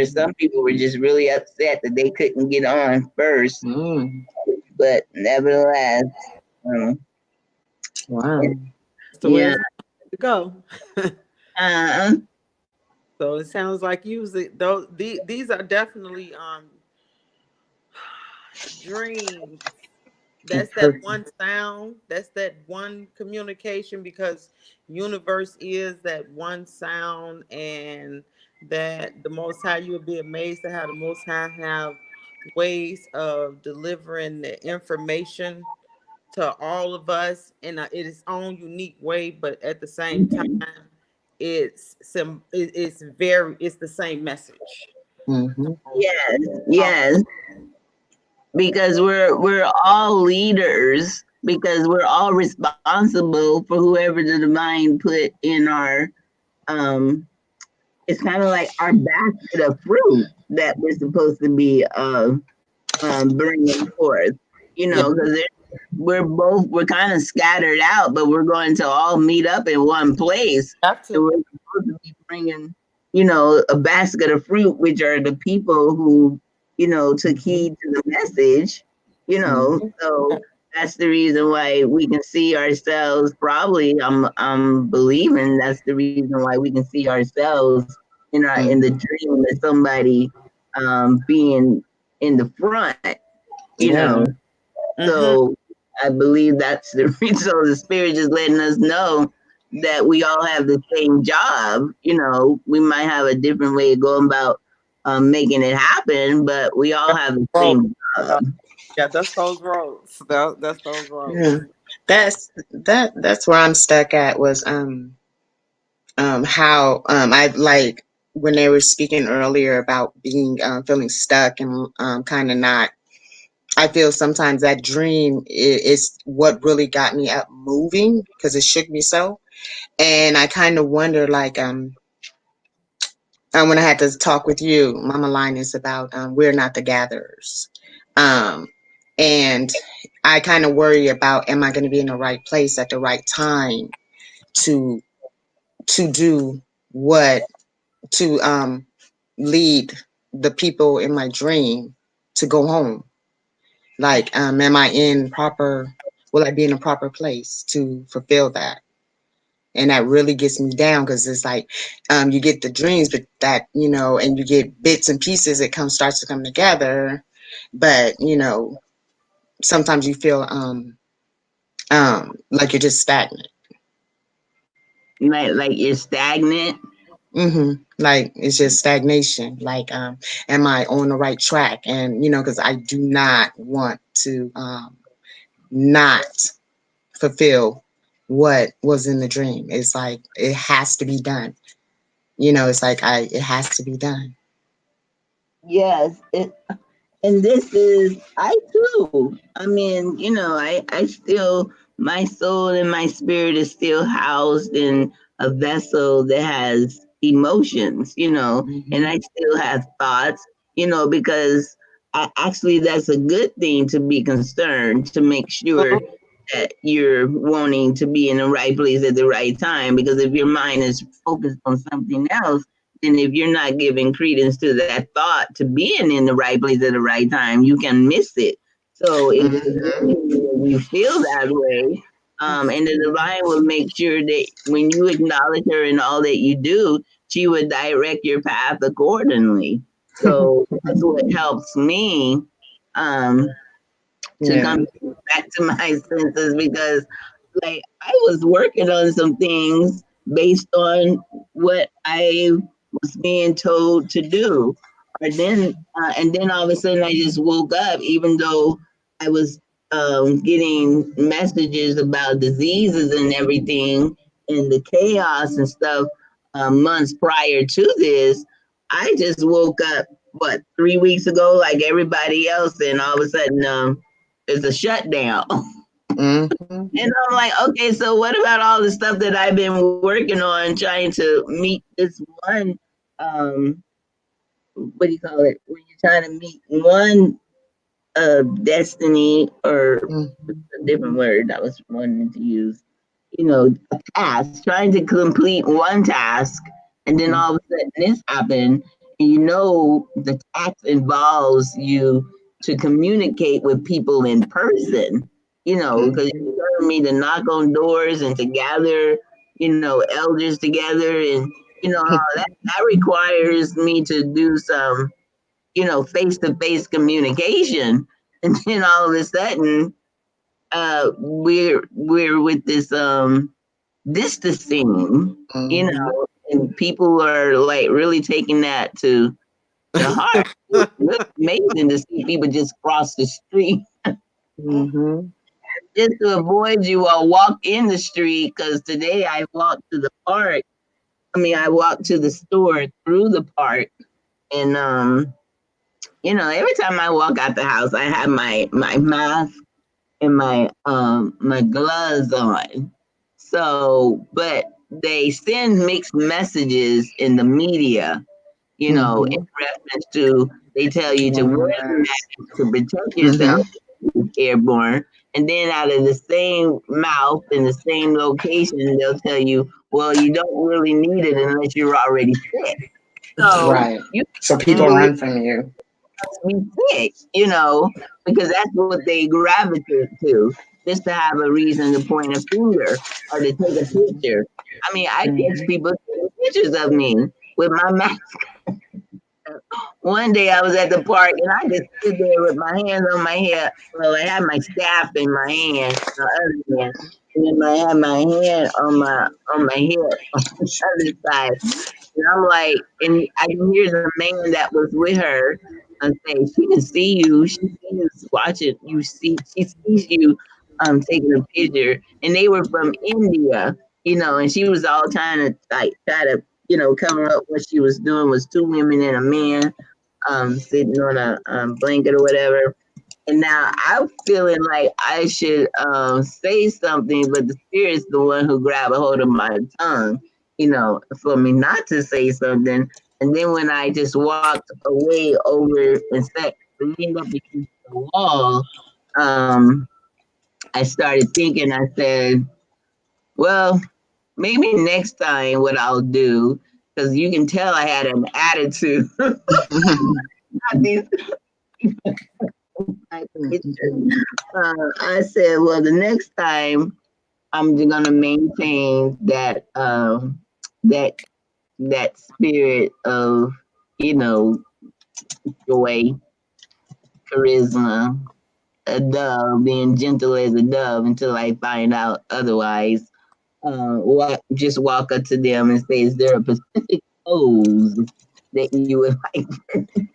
some people were just really upset that they couldn't get on first, but nevertheless, um, Wow. That's the way yeah. it's to go. Uh, So it sounds like those these are definitely dreams. That's that one sound. That's that one communication because universe is that one sound, and that the Most High, you would be amazed at how the Most High have ways of delivering the information to all of us in its own unique way, but at the same time, it's the same message. Mm-hmm. yes, yes, because we're all leaders because we're all responsible for whoever the divine put in our it's kind of like our basket of fruit that we're supposed to be bringing forth. Yeah. because we're kind of scattered out, but we're going to all meet up in one place. Have And to. we're supposed to be bringing, a basket of fruit, which are the people who, took heed to the message, so that's the reason why we can see ourselves. Probably, I'm believing that's the reason why we can see ourselves in the dream of somebody being in the front, you Yeah. know. Mm-hmm. So I believe that's the reason. So the spirit just letting us know that we all have the same job. We might have a different way of going about making it happen, but we all have the Roads. same job. Yeah, that's those roads. That's those roads. Yeah. That's where I'm stuck at was how I like when they were speaking earlier about being feeling stuck and kind of not. I feel sometimes that dream is what really got me up moving because it shook me so. And I kind of wonder, like, when I had to talk with you, Mama Linus, about we're not the gatherers. Um, and I kind of worry about, am I going to be in the right place at the right time to do what, to lead the people in my dream to go home? Like, am I in proper, will I be in a proper place to fulfill that? And that really gets me down because it's like you get the dreams, but that, and you get bits and pieces, it starts to come together. But, sometimes you feel like you're just stagnant. Like you're stagnant. Like it's just stagnation. Like, am I on the right track? And, because I do not want to not fulfill what was in the dream. It's like it has to be done. It's like it has to be done. Yes, and this is I too. I mean, I still, my soul and my spirit is still housed in a vessel that has emotions, and I still have thoughts, because actually that's a good thing to be concerned, to make sure that you're wanting to be in the right place at the right time. Because if your mind is focused on something else, and if you're not giving credence to that thought to being in the right place at the right time, you can miss it. So it's Mm-hmm. you feel that way. And the divine will make sure that when you acknowledge her in all that you do, she would direct your path accordingly. So that's what helps me um, to Yeah. come back to my senses, because like I was working on some things based on what I was being told to do. And then all of a sudden I just woke up, even though I was getting messages about diseases and everything and the chaos and stuff months prior to this. I just woke up, what, 3 weeks ago, like everybody else, and all of a sudden there's a shutdown. Mm-hmm. And I'm like, okay, so what about all the stuff that I've been working on trying to meet this one, what do you call it? When you're trying to meet one destiny, or a different word I was wanting to use, a task, trying to complete one task, and then all of a sudden this happened. And the task involves you to communicate with people in person, because Mm-hmm. you telling me to knock on doors and to gather, elders together, and that requires me to do some, face to face communication. And then all of a sudden, we're with this distancing, Mm-hmm. and people are like really taking that to heart. It's really amazing to see people just cross the street Mm-hmm. just to avoid you or walk in the street. Because today I walked to the park. I walked to the store through the park, and every time I walk out the house, I have my mask and my gloves on. So, but they send mixed messages in the media, in Mm-hmm. reference to, they tell you to wear the Yes. mask to protect Mm-hmm. yourself. is airborne. And then out of the same mouth in the same location, they'll tell you, well, you don't really need it unless you're already sick. So Right. you So can people believe run from you. be sick, because that's what they gravitate to, just to have a reason to point a finger or to take a picture. I mean, I catch Mhm. people taking pictures of me with my mask. One day I was at the park and I just stood there with my hands on my head. Well, I had my staff in my hand, the other hand, and then I had my hand on my head on the other side. And I'm like, and I can hear the man that was with her and say, she can see you. She sees you watching. She sees you taking a picture. And they were from India, and she was all trying to try to, cover up what she was doing was two women and a man sitting on a blanket or whatever. And now I'm feeling like I should say something, but the spirit's the one who grabbed a hold of my tongue, for me not to say something. And then when I just walked away over and sat, leaned up against the wall, I started thinking. I said, well, maybe next time what I'll do, because you can tell I had an attitude. These my picture. I said, well, the next time I'm gonna maintain that spirit of joy, charisma, a dove, being gentle as a dove until I find out otherwise. Just walk up to them and say, is there a specific pose that you would like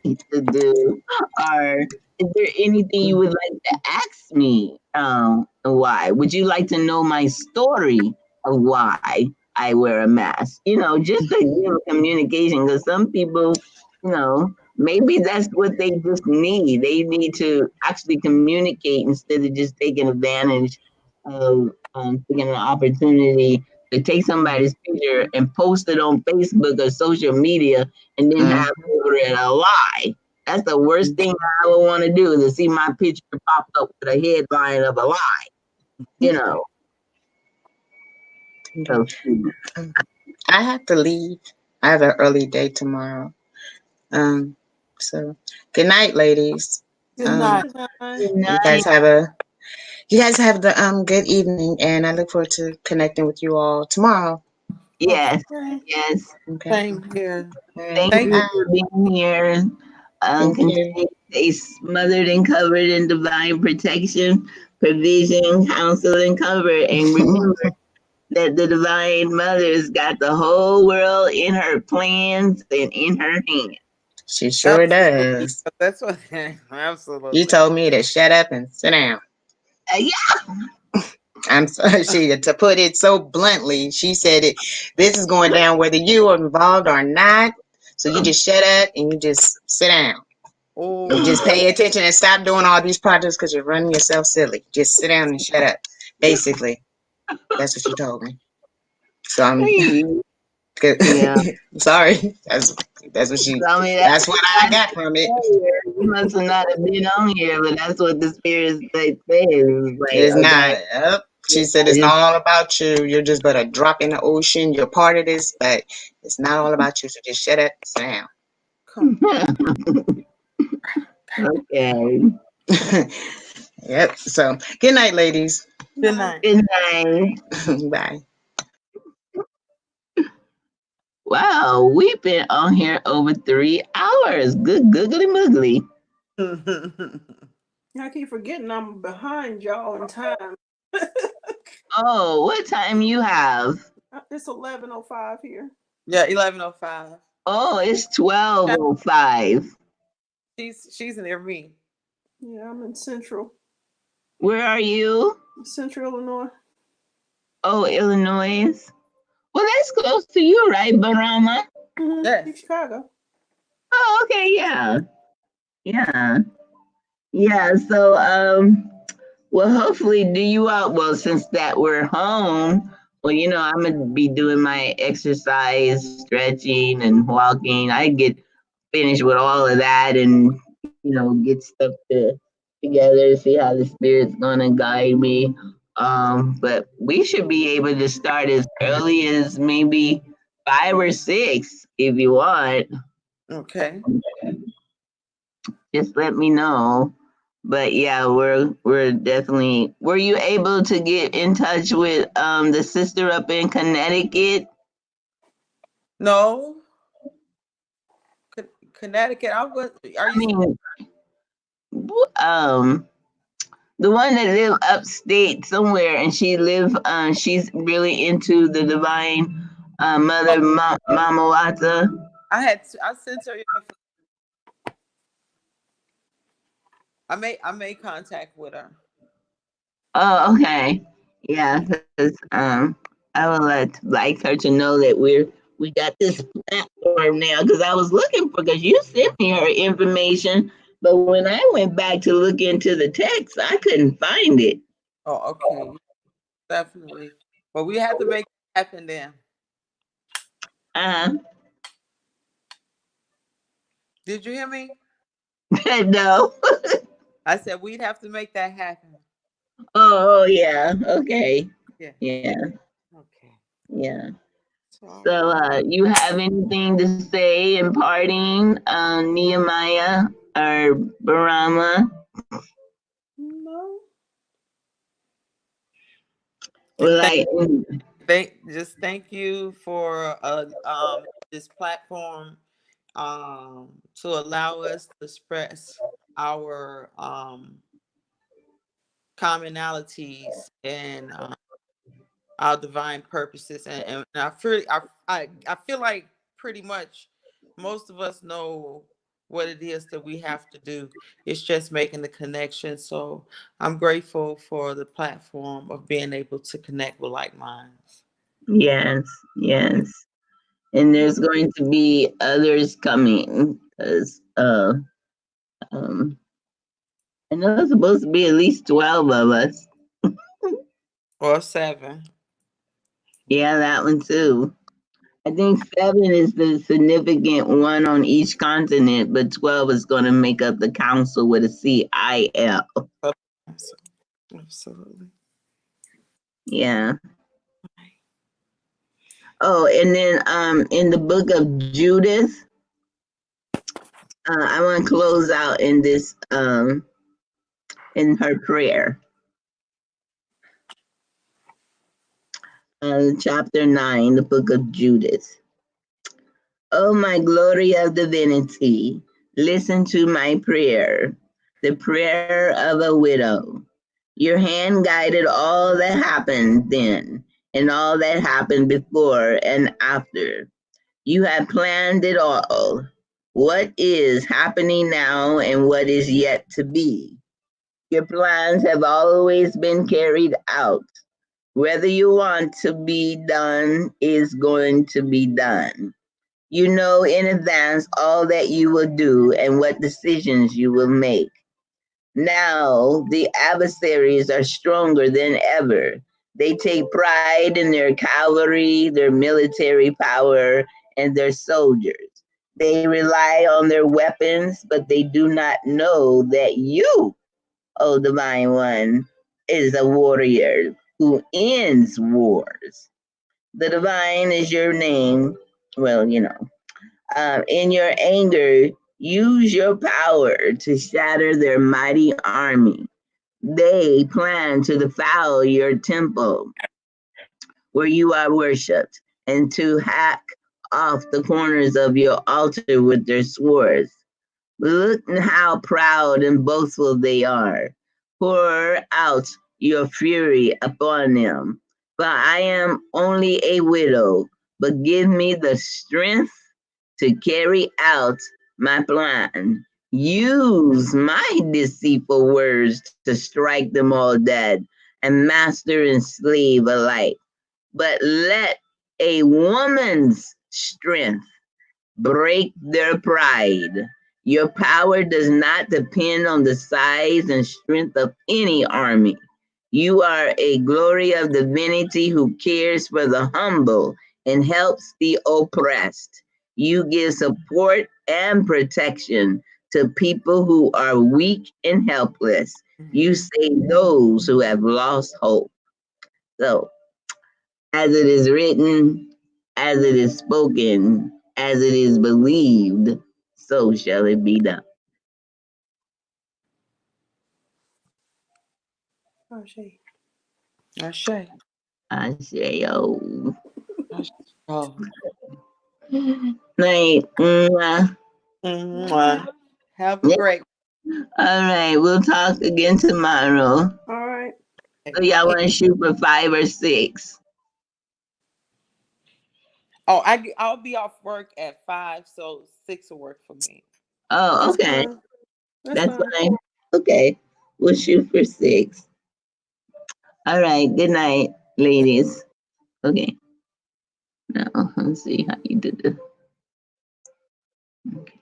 me to do? Or is there anything you would like to ask me? Why? Would you like to know my story of why I wear a mask? Just to give communication, because some people, maybe that's what they just need. They need to actually communicate instead of just taking advantage of taking an opportunity to take somebody's picture and post it on Facebook or social media and then have over it a lie. That's the worst thing I would want to do, is to see my picture pop up with a headline of a lie. You know. So, I have to leave. I have an early day tomorrow. Um, so good night, ladies. Good Um, night. Good night. good you guys night. have a you guys have the good evening, and I look forward to connecting with you all tomorrow. Yes, Okay. yes. Okay. Same here. All right. Thank Thank you you. Bye. for being here. Thank Continue you. to stay smothered and covered in divine protection, provision, counsel, and comfort. And remember that the Divine Mother's got the whole world in her plans and in her hands. She sure Absolutely. does. That's what. You Absolutely. told me to shut up and sit down. Yeah. I'm sorry, she to put it so bluntly, she said it. This is going down whether you are involved or not. So you just shut up and you just sit down. You Oh, just pay attention and stop doing all these projects because you're running yourself silly. Just sit down and shut up. Basically, that's what you told me. So I'm good. Yeah. Sorry. That's what she. I mean, That's what I got from it. you must have not have been on here, but that's what the spirits they say. It's like, It's okay, not. Yep. She said I it's not just all about you. You're just but a drop in the ocean. You're part of this, but it's not all about you. So just shut up, sit down. come. okay. Yep. So good night, ladies. Good Night. night. Good night. Bye. Wow, we've been on here over 3 hours. Good googly moogly. I keep forgetting I'm behind y'all in time. Oh, what time you have? It's 11:05 here. Yeah, 11:05. Oh, it's 12:05. She's near me. Yeah, I'm in Where are you? Central Illinois. Oh, Illinois. Well, that's close to you, right, Barama? Mm-hmm. Yes. Chicago. Oh, okay, yeah. Yeah. Yeah. So well, hopefully do you out well since that we're home. Well, I'm gonna be doing my exercise, stretching and walking. I get finished with all of that and get stuff to together, see how the spirit's gonna guide me. But we should be able to start as early as maybe 5 or 6 if you want. Okay. Just let me know. But yeah, we're definitely. Were you able to get in touch with the sister up in Connecticut? No, Connecticut. I was. Are I you? mean, um, the one that live upstate somewhere, and she's really into the divine Oh, mother, Mama Wata. I sent her. I made contact with her. Oh, okay. Yeah, because I would like her to know that we got this platform now. Because I was looking for, because you sent me her information, but when I went back to look into the text, I couldn't find it. Oh, okay, definitely. But we had to make it happen then. Uh Did you hear me? huh. No. I said we'd have to make that happen. Oh, yeah. Okay. Yeah. Yeah. Okay. Yeah. So So, you have anything to say in parting, Nehemiah or Barama? no. Well, Thank, like, thank you for this platform to allow us to express our commonalities and our divine purposes, and I feel like pretty much most of us know what it is that we have to do. It's just making the connection. So I'm grateful for the platform of being able to connect with like minds. yes, yes. And there's going to be others coming because um, I know it's supposed to be at least 12 of us. Or 7. Yeah, that one too. I think 7 is the significant one on each continent, but 12 is going to make up the council with a CIL. Absolutely. Yeah. Oh, and then in the book of Judith, I want to close out in this in her prayer. Chapter 9, the book of Judith. Oh, my glory of divinity, listen to my prayer, the prayer of a widow. Your hand guided all that happened then, and all that happened before and after. You have planned it all. What is happening now and what is yet to be? Your plans have always been carried out. Whether you want to be done is going to be done. You know in advance all that you will do and what decisions you will make. Now the adversaries are stronger than ever. They take pride in their cavalry, their military power, and their soldiers. They rely on their weapons, but they do not know that you, O Divine One, is a warrior who ends wars. The Divine is your name. Well, in your anger, use your power to shatter their mighty army. They plan to defile your temple where you are worshipped and to hack off the corners of your altar with their swords. Look how proud and boastful they are. Pour out your fury upon them. For I am only a widow, but give me the strength to carry out my plan. Use my deceitful words to strike them all dead, and master and slave alike. But let a woman's strength break their pride. Your power does not depend on the size and strength of any army. You are a glory of divinity who cares for the humble and helps the oppressed. You give support and protection To people who are weak and helpless, you save those who have lost hope. So, as it is written, as it is spoken, as it is believed, so shall it be done. Ashe. Ashe. I say, oh. Oh. Night. Have a great All right, we'll talk again tomorrow. All right. So y'all want to shoot for 5 or 6? Oh, I'll be off work at 5, so 6 will work for me. Oh, That's okay. fine. That's fine. Okay, we'll shoot for 6. All right. Good night, ladies. Okay. Now let's see how you do this. Okay.